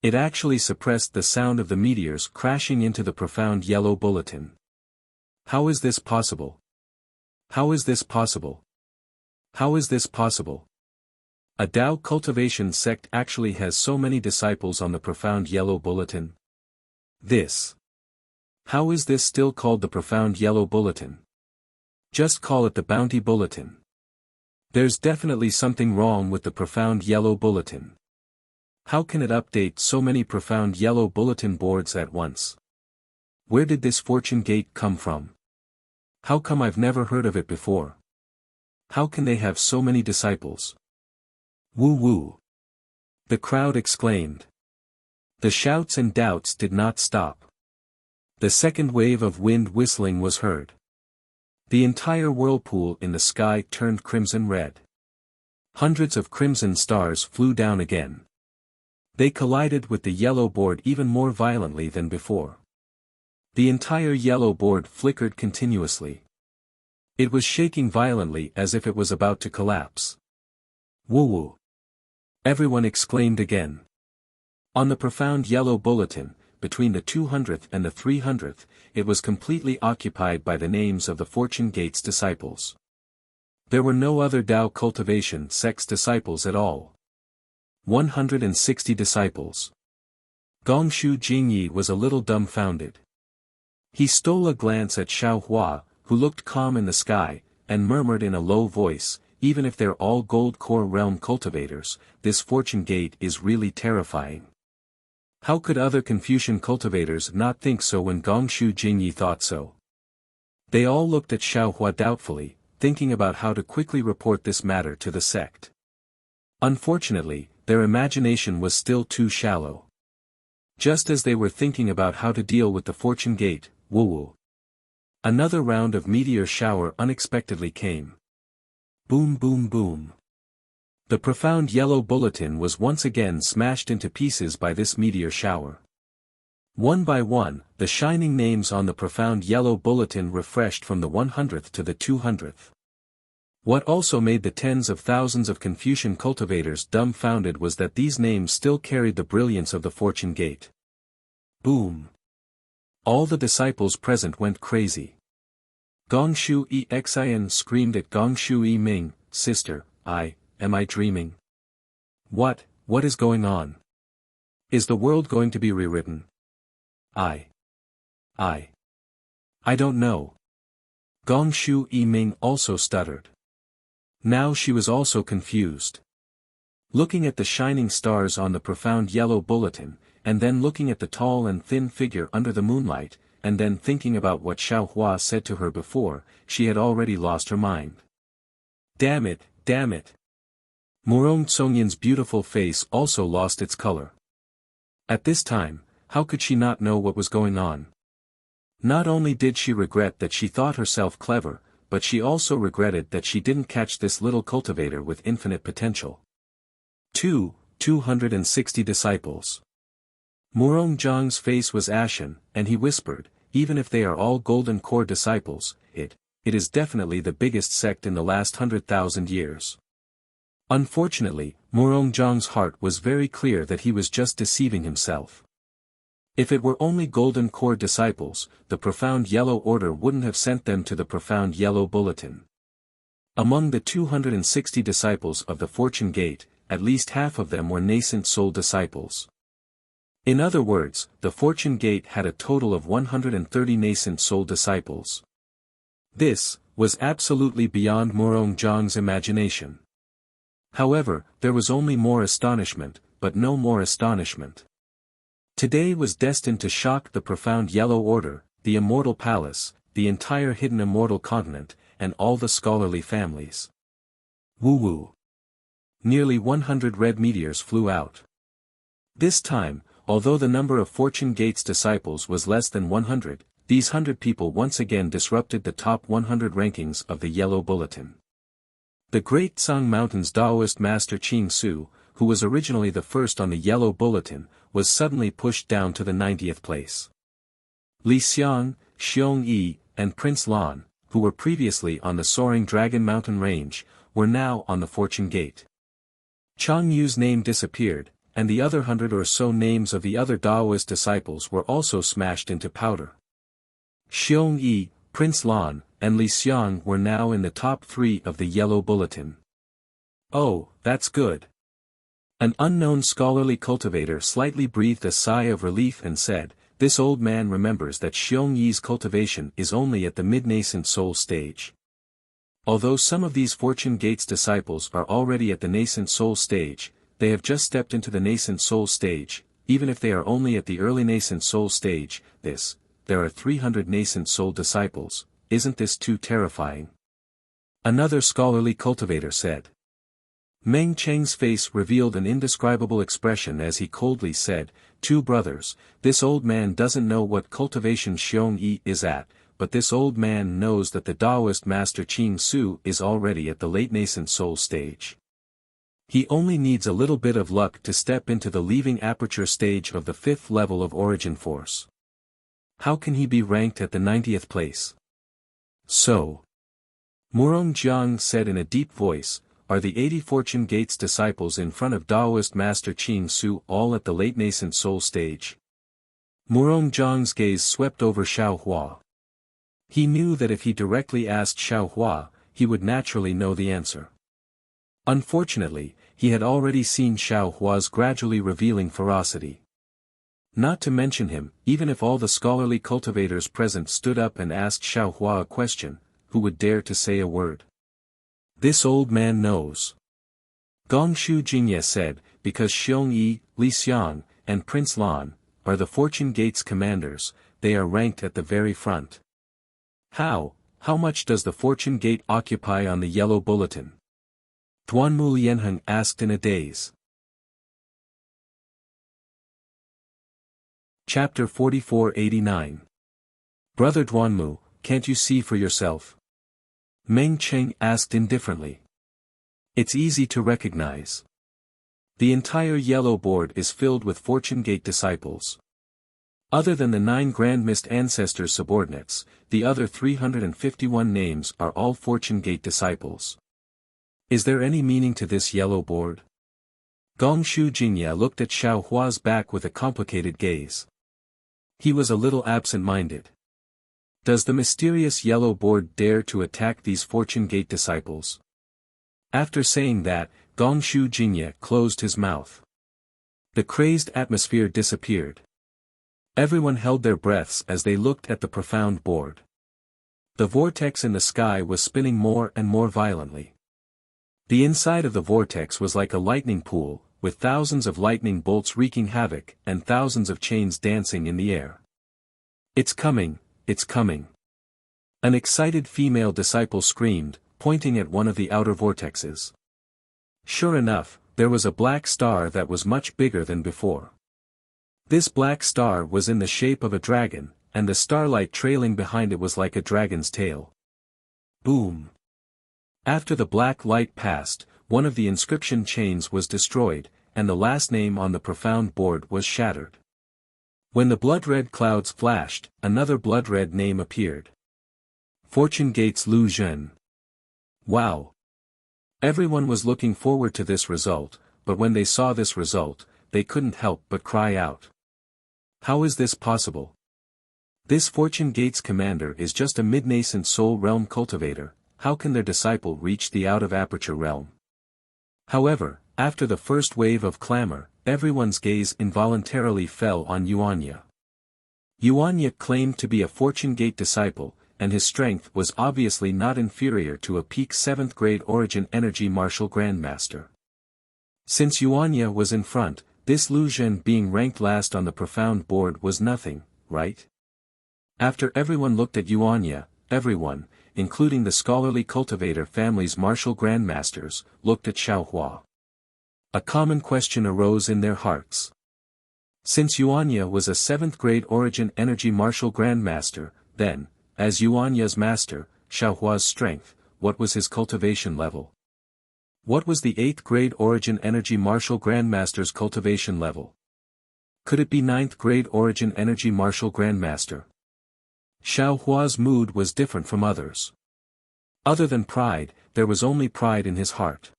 It actually suppressed the sound of the meteors crashing into the profound yellow bulletin. How is this possible? How is this possible? How is this possible? A Tao cultivation sect actually has so many disciples on the profound yellow bulletin? This. How is this still called the profound yellow bulletin? Just call it the bounty bulletin. There's definitely something wrong with the profound yellow bulletin. How can it update so many profound yellow bulletin boards at once? Where did this fortune gate come from? How come I've never heard of it before? How can they have so many disciples? Woo woo! The crowd exclaimed. The shouts and doubts did not stop. The second wave of wind whistling was heard. The entire whirlpool in the sky turned crimson red. Hundreds of crimson stars flew down again. They collided with the yellow board even more violently than before. The entire yellow board flickered continuously. It was shaking violently as if it was about to collapse. Woo-woo! Everyone exclaimed again. On the profound yellow bulletin, between the 200th and the 300th, it was completely occupied by the names of the Fortune Gates disciples. There were no other Tao cultivation sect's disciples at all. 160 disciples. Gongshu Jingyi was a little dumbfounded. He stole a glance at Xiao Hua, who looked calm in the sky, and murmured in a low voice, "Even if they're all gold core realm cultivators, this Fortune Gate is really terrifying." How could other Confucian cultivators not think so when Gongshu Jingyi thought so? They all looked at Xiao Hua doubtfully, thinking about how to quickly report this matter to the sect. Unfortunately, their imagination was still too shallow. Just as they were thinking about how to deal with the Fortune Gate, woo-woo. Another round of meteor shower unexpectedly came. Boom boom boom. The profound yellow bulletin was once again smashed into pieces by this meteor shower. One by one, the shining names on the profound yellow bulletin refreshed from the 100th to the 200th. What also made the tens of thousands of Confucian cultivators dumbfounded was that these names still carried the brilliance of the Fortune Gate. Boom! All the disciples present went crazy. Gongshu Xin screamed at Gongshu Ming, "Sister, am I dreaming? What is going on? Is the world going to be rewritten? I don't know." Gongshu Ming also stuttered. Now she was also confused. Looking at the shining stars on the profound yellow bulletin, and then looking at the tall and thin figure under the moonlight, and then thinking about what Xiao Hua said to her before, she had already lost her mind. Damn it! Murong Tsongyan's beautiful face also lost its color. At this time, how could she not know what was going on? Not only did she regret that she thought herself clever, but she also regretted that she didn't catch this little cultivator with infinite potential. 260 disciples. Murong Zhang's face was ashen, and he whispered, even if they are all Golden Core disciples, it is definitely the biggest sect in the last 100,000 years. Unfortunately, Murong Zhang's heart was very clear that he was just deceiving himself. If it were only Golden Core disciples, the Profound Yellow Order wouldn't have sent them to the Profound Yellow Bulletin. Among the 260 disciples of the Fortune Gate, at least half of them were nascent soul disciples. In other words, the Fortune Gate had a total of 130 nascent soul disciples. This was absolutely beyond Murong Zhang's imagination. However, there was only more astonishment, but no more astonishment. Today was destined to shock the Profound Yellow Order, the Immortal Palace, the entire hidden Immortal Continent, and all the scholarly families. Woo-woo. Nearly 100 red meteors flew out. This time, although the number of Fortune Gate's disciples was less than 100, these 100 people once again disrupted the top 100 rankings of the Yellow Bulletin. The Great Tsang Mountain's Taoist master Qing Su, who was originally the first on the Yellow Bulletin, was suddenly pushed down to the 90th place. Li Xiang, Xiong Yi, and Prince Lan, who were previously on the Soaring Dragon Mountain Range, were now on the Fortune Gate. Chang Yu's name disappeared, and the other 100 or so names of the other Taoist disciples were also smashed into powder. Xiong Yi, Prince Lan, and Li Xiang were now in the top 3 of the Yellow Bulletin. Oh, that's good. An unknown scholarly cultivator slightly breathed a sigh of relief and said, this old man remembers that Xiong Yi's cultivation is only at the mid-nascent soul stage. Although some of these Fortune Gate's disciples are already at the nascent soul stage, they have just stepped into the nascent soul stage, even if they are only at the early nascent soul stage, there are 300 nascent soul disciples, isn't this too terrifying? Another scholarly cultivator said. Meng Cheng's face revealed an indescribable expression as he coldly said, two brothers, this old man doesn't know what cultivation Xiong Yi is at, but this old man knows that the Taoist master Qing Su is already at the late nascent soul stage. He only needs a little bit of luck to step into the leaving aperture stage of the 5th level of origin force. How can he be ranked at the 90th place? So, Murong Jiang said in a deep voice, are the 80 Fortune Gate's disciples in front of Taoist master Qing Su all at the late nascent soul stage? Murong Jiang's gaze swept over Xiao Hua. He knew that if he directly asked Xiao Hua, he would naturally know the answer. Unfortunately, he had already seen Xiao Hua's gradually revealing ferocity. Not to mention him, even if all the scholarly cultivators present stood up and asked Xiao Hua a question, who would dare to say a word? This old man knows. Gongshu Jingye said, because Xiong Yi, Li Xiang, and Prince Lan, are the Fortune Gate's commanders, they are ranked at the very front. How much does the Fortune Gate occupy on the Yellow Bulletin? Duanmu Lianheng asked in a daze. Chapter 4489. Brother Duanmu, can't you see for yourself? Meng Cheng asked indifferently. It's easy to recognize. The entire yellow board is filled with Fortune Gate disciples. Other than the 9 Grand Mist Ancestors subordinates, the other 351 names are all Fortune Gate disciples. Is there any meaning to this yellow board? Gongshu Jingye looked at Xiao Hua's back with a complicated gaze. He was a little absent-minded. Does the mysterious yellow board dare to attack these Fortune Gate disciples? After saying that, Gongshu Jingye closed his mouth. The crazed atmosphere disappeared. Everyone held their breaths as they looked at the profound board. The vortex in the sky was spinning more and more violently. The inside of the vortex was like a lightning pool, with thousands of lightning bolts wreaking havoc and thousands of chains dancing in the air. It's coming, it's coming. An excited female disciple screamed, pointing at one of the outer vortexes. Sure enough, there was a black star that was much bigger than before. This black star was in the shape of a dragon, and the starlight trailing behind it was like a dragon's tail. Boom. After the black light passed, one of the inscription chains was destroyed, and the last name on the profound board was shattered. When the blood-red clouds flashed, another blood-red name appeared. Fortune Gates Lu Zhen. Wow! Everyone was looking forward to this result, but when they saw this result, they couldn't help but cry out. How is this possible? This Fortune Gates commander is just a mid-nascent soul realm cultivator. How can their disciple reach the out-of-aperture realm? However, after the first wave of clamor, everyone's gaze involuntarily fell on Yuanya. Yuanya claimed to be a Fortune Gate disciple, and his strength was obviously not inferior to a peak 7th grade Origin Energy Martial Grandmaster. Since Yuanya was in front, this Lu Zhen being ranked last on the profound board was nothing, right? After everyone looked at Yuanya, everyone, including the scholarly cultivator family's martial grandmasters, looked at Xiaohua. A common question arose in their hearts. Since Yuanya was a 7th grade Origin Energy Martial Grandmaster, then, as Yuanya's master, Xiaohua's strength, what was his cultivation level? What was the 8th grade Origin Energy Martial Grandmaster's cultivation level? Could it be 9th grade Origin Energy Martial Grandmaster? Xiaohua's mood was different from others. Other than pride, there was only pride in his heart.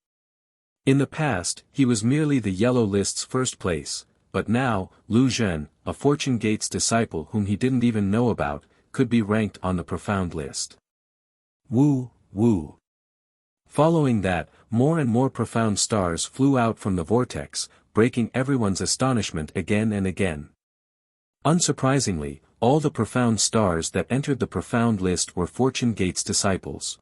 In the past, he was merely the yellow list's first place, but now, Lu Zhen, a Fortune Gates disciple whom he didn't even know about, could be ranked on the profound list. Woo, woo. Following that, more and more profound stars flew out from the vortex, breaking everyone's astonishment again and again. Unsurprisingly, all the profound stars that entered the profound list were Fortune Gates disciples.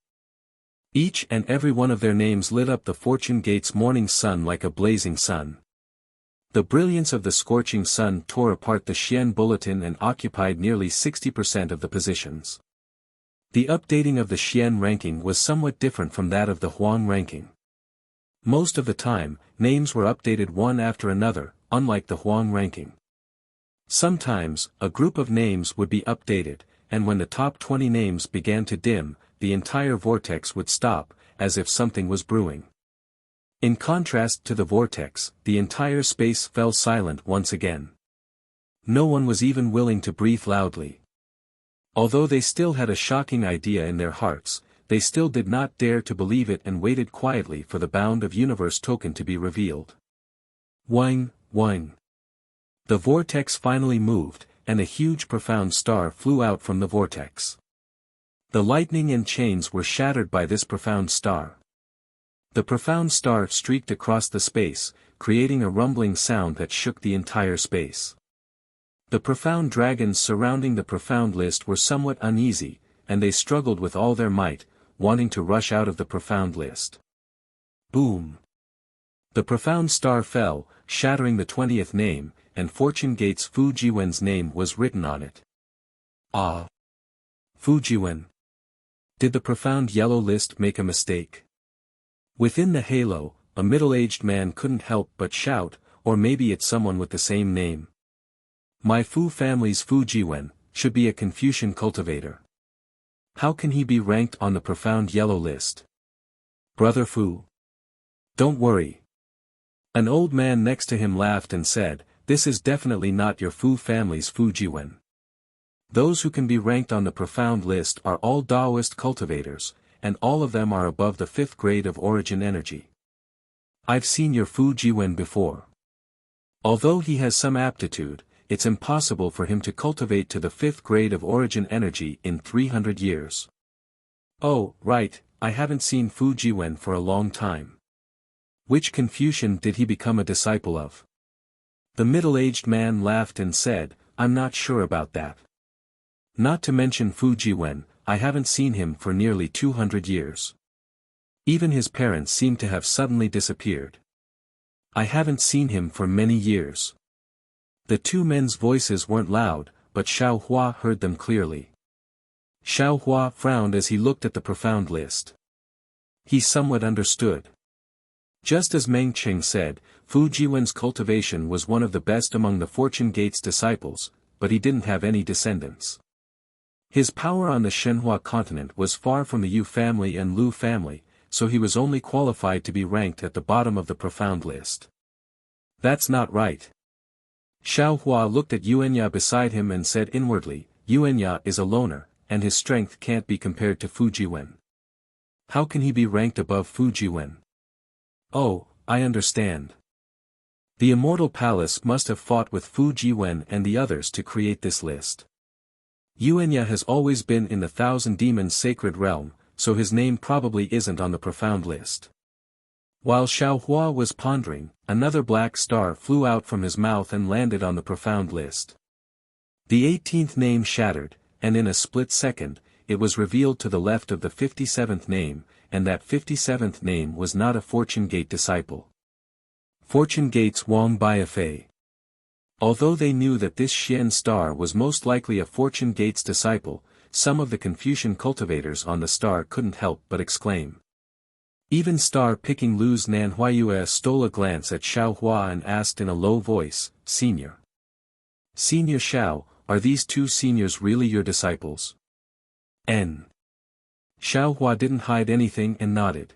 Each and every one of their names lit up the Fortune Gates morning sun like a blazing sun. The brilliance of the scorching sun tore apart the Xian bulletin and occupied nearly 60% of the positions. The updating of the Xian ranking was somewhat different from that of the Huang ranking. Most of the time, names were updated one after another, unlike the Huang ranking. Sometimes, a group of names would be updated, and when the top 20 names began to dim, the entire vortex would stop, as if something was brewing. In contrast to the vortex, the entire space fell silent once again. No one was even willing to breathe loudly. Although they still had a shocking idea in their hearts, they still did not dare to believe it and waited quietly for the Bound of Universe token to be revealed. Whing, whing. The vortex finally moved, and a huge profound star flew out from the vortex. The lightning and chains were shattered by this profound star. The profound star streaked across the space, creating a rumbling sound that shook the entire space. The profound dragons surrounding the profound list were somewhat uneasy, and they struggled with all their might, wanting to rush out of the profound list. Boom! The profound star fell, shattering the 20th name, and Fortune Gates Fujiwen's name was written on it. Ah! Fujiwen. Did the profound yellow list make a mistake? Within the halo, a middle-aged man couldn't help but shout, or maybe it's someone with the same name. My Fu family's Fujiwen should be a Confucian cultivator. How can he be ranked on the profound yellow list? Brother Fu. Don't worry. An old man next to him laughed and said, this is definitely not your Fu family's Fujiwen. Those who can be ranked on the profound list are all Taoist cultivators, and all of them are above the 5th grade of Origin Energy. I've seen your Fujiwen before. Although he has some aptitude, it's impossible for him to cultivate to the 5th grade of Origin Energy in 300 years. Oh, right, I haven't seen Fujiwen for a long time. Which Confucian did he become a disciple of? The middle-aged man laughed and said, I'm not sure about that. Not to mention Fujiwen, I haven't seen him for nearly 200 years. Even his parents seem to have suddenly disappeared. I haven't seen him for many years. The two men's voices weren't loud, but Xiaohua heard them clearly. Xiaohua frowned as he looked at the profound list. He somewhat understood. Just as Meng Qing said, Fujiwen's cultivation was one of the best among the Fortune Gates disciples, but he didn't have any descendants. His power on the Shenhua continent was far from the Yu family and Lu family, so he was only qualified to be ranked at the bottom of the profound list. That's not right. Xiao Hua looked at Yuanya beside him and said inwardly, Yuanya is a loner, and his strength can't be compared to Fujiwen. How can he be ranked above Fujiwen? Oh, I understand. The Immortal Palace must have fought with Fujiwen and the others to create this list. Yuanya has always been in the Thousand Demons Sacred Realm, so his name probably isn't on the profound list. While Xiao Hua was pondering, another black star flew out from his mouth and landed on the profound list. The 18th name shattered, and in a split second, it was revealed to the left of the 57th name, and that 57th name was not a Fortune Gate disciple. Fortune Gate's Wang Biafei. Although they knew that this Xian star was most likely a Fortune Gate's disciple, some of the Confucian cultivators on the star couldn't help but exclaim. Even star-picking Lu's Nanhuayue stole a glance at Xiao Hua and asked in a low voice, Senior. Senior Xiao, are these two seniors really your disciples? N. Xiao Hua didn't hide anything and nodded.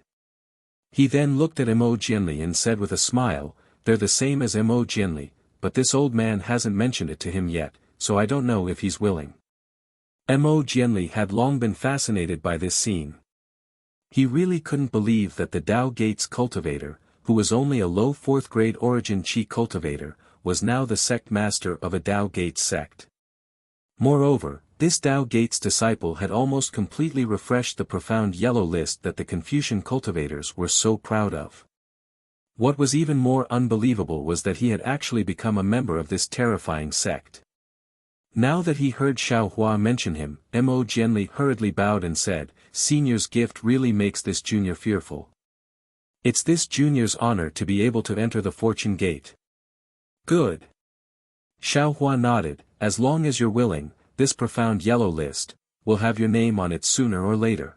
He then looked at Mo Jianli and said with a smile, they're the same as Mo Jianli, but this old man hasn't mentioned it to him yet, so I don't know if he's willing. Mo Jianli had long been fascinated by this scene. He really couldn't believe that the Dao Gates cultivator, who was only a low 4th grade origin Qi cultivator, was now the sect master of a Dao Gates sect. Moreover, this Dao Gates disciple had almost completely refreshed the profound yellow list that the Confucian cultivators were so proud of. What was even more unbelievable was that he had actually become a member of this terrifying sect. Now that he heard Xiao Hua mention him, Mo Jianli hurriedly bowed and said, Senior's gift really makes this junior fearful. It's this junior's honor to be able to enter the Fortune Gate. Good. Xiao Hua nodded, as long as you're willing, this profound yellow list, will have your name on it sooner or later.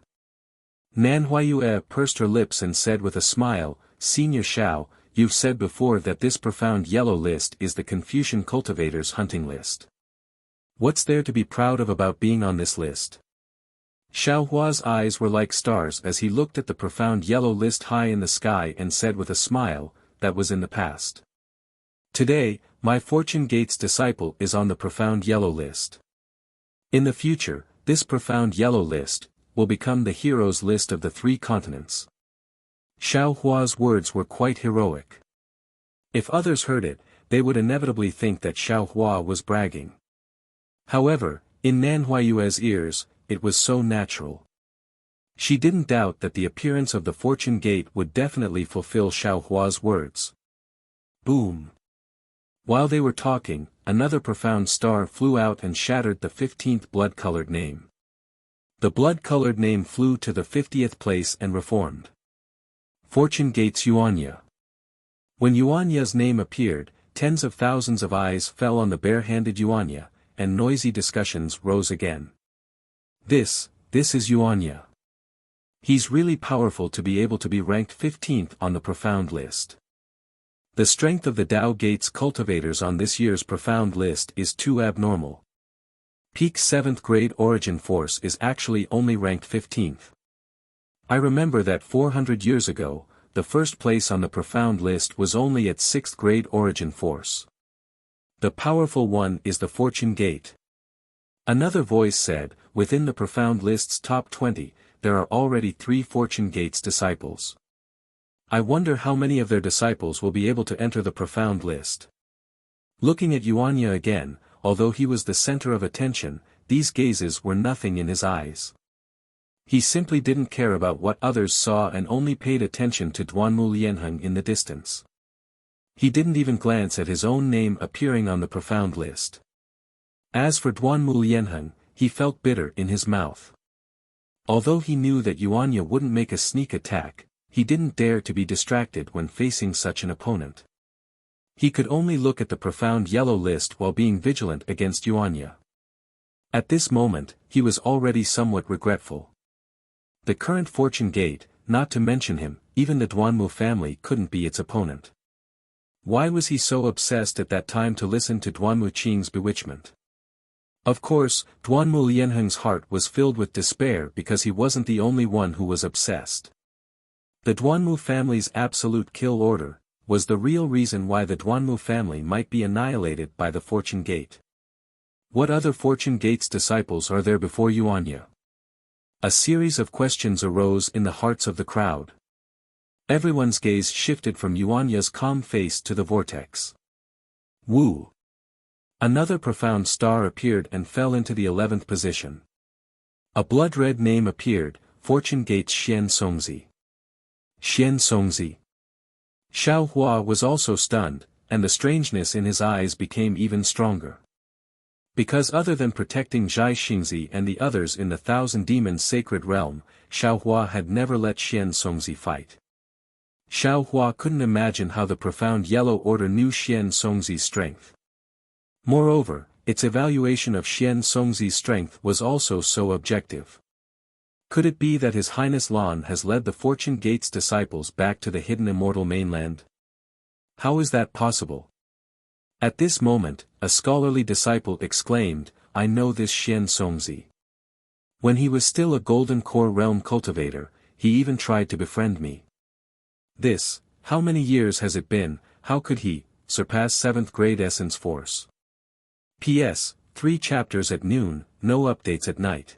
Nanhuayue pursed her lips and said with a smile, Senior Xiao, you've said before that this profound yellow list is the Confucian cultivators' hunting list. What's there to be proud of about being on this list? Xiao Hua's eyes were like stars as he looked at the profound yellow list high in the sky and said with a smile, that was in the past. Today, my Fortune Gates disciple is on the profound yellow list. In the future, this profound yellow list will become the heroes list of the 3 continents. Xiao Hua's words were quite heroic. If others heard it, they would inevitably think that Xiao Hua was bragging. However, in Nanhuayue's ears, it was so natural. She didn't doubt that the appearance of the Fortune Gate would definitely fulfill Xiao Hua's words. Boom! While they were talking, another profound star flew out and shattered the 15th blood-colored name. The blood-colored name flew to the 50th place and reformed. Fortune Gate's Yuanya. When Yuanya's name appeared, tens of thousands of eyes fell on the bare-handed Yuanya, and noisy discussions rose again. This is Yuanya. He's really powerful to be able to be ranked 15th on the profound list. The strength of the Dao Gates cultivators on this year's profound list is too abnormal. Peak 7th grade origin force is actually only ranked 15th. I remember that 400 years ago, the first place on the profound list was only at 6th grade origin force. The powerful one is the Fortune Gate. Another voice said, within the profound list's top 20, there are already 3 Fortune Gates disciples. I wonder how many of their disciples will be able to enter the profound list. Looking at Yuanya again, although he was the center of attention, these gazes were nothing in his eyes. He simply didn't care about what others saw and only paid attention to Duanmu Lianheng in the distance. He didn't even glance at his own name appearing on the profound list. As for Duanmu Lianheng, he felt bitter in his mouth. Although he knew that Yuanya wouldn't make a sneak attack, he didn't dare to be distracted when facing such an opponent. He could only look at the profound yellow list while being vigilant against Yuanya. At this moment, he was already somewhat regretful. The current Fortune Gate, not to mention him, even the Duanmu family couldn't be its opponent. Why was he so obsessed at that time to listen to Duanmu Qing's bewitchment? Of course, Duanmu Lianheng's heart was filled with despair because he wasn't the only one who was obsessed. The Duanmu family's absolute kill order was the real reason why the Duanmu family might be annihilated by the Fortune Gate. What other Fortune Gate's disciples are there before Yuanya? A series of questions arose in the hearts of the crowd. Everyone's gaze shifted from Yuanya's calm face to the vortex. Wu. Another profound star appeared and fell into the 11th position. A blood-red name appeared, Fortune Gate's Xian Songzi. Xian Songzi. Xiao Hua was also stunned, and the strangeness in his eyes became even stronger. Because other than protecting Zhai Xingzi and the others in the Thousand Demons Sacred Realm, Xiao Hua had never let Xian Songzi fight. Xiao Hua couldn't imagine how the profound Yellow Order knew Xian Songzi's strength. Moreover, its evaluation of Xian Songzi's strength was also so objective. Could it be that His Highness Lan has led the Fortune Gate's disciples back to the hidden immortal mainland? How is that possible? At this moment, a scholarly disciple exclaimed, "I know this Xian Songzi. When he was still a Golden Core Realm cultivator, he even tried to befriend me. This, how many years has it been, how could he surpass 7th grade essence force?" P.S. 3 chapters at noon, no updates at night.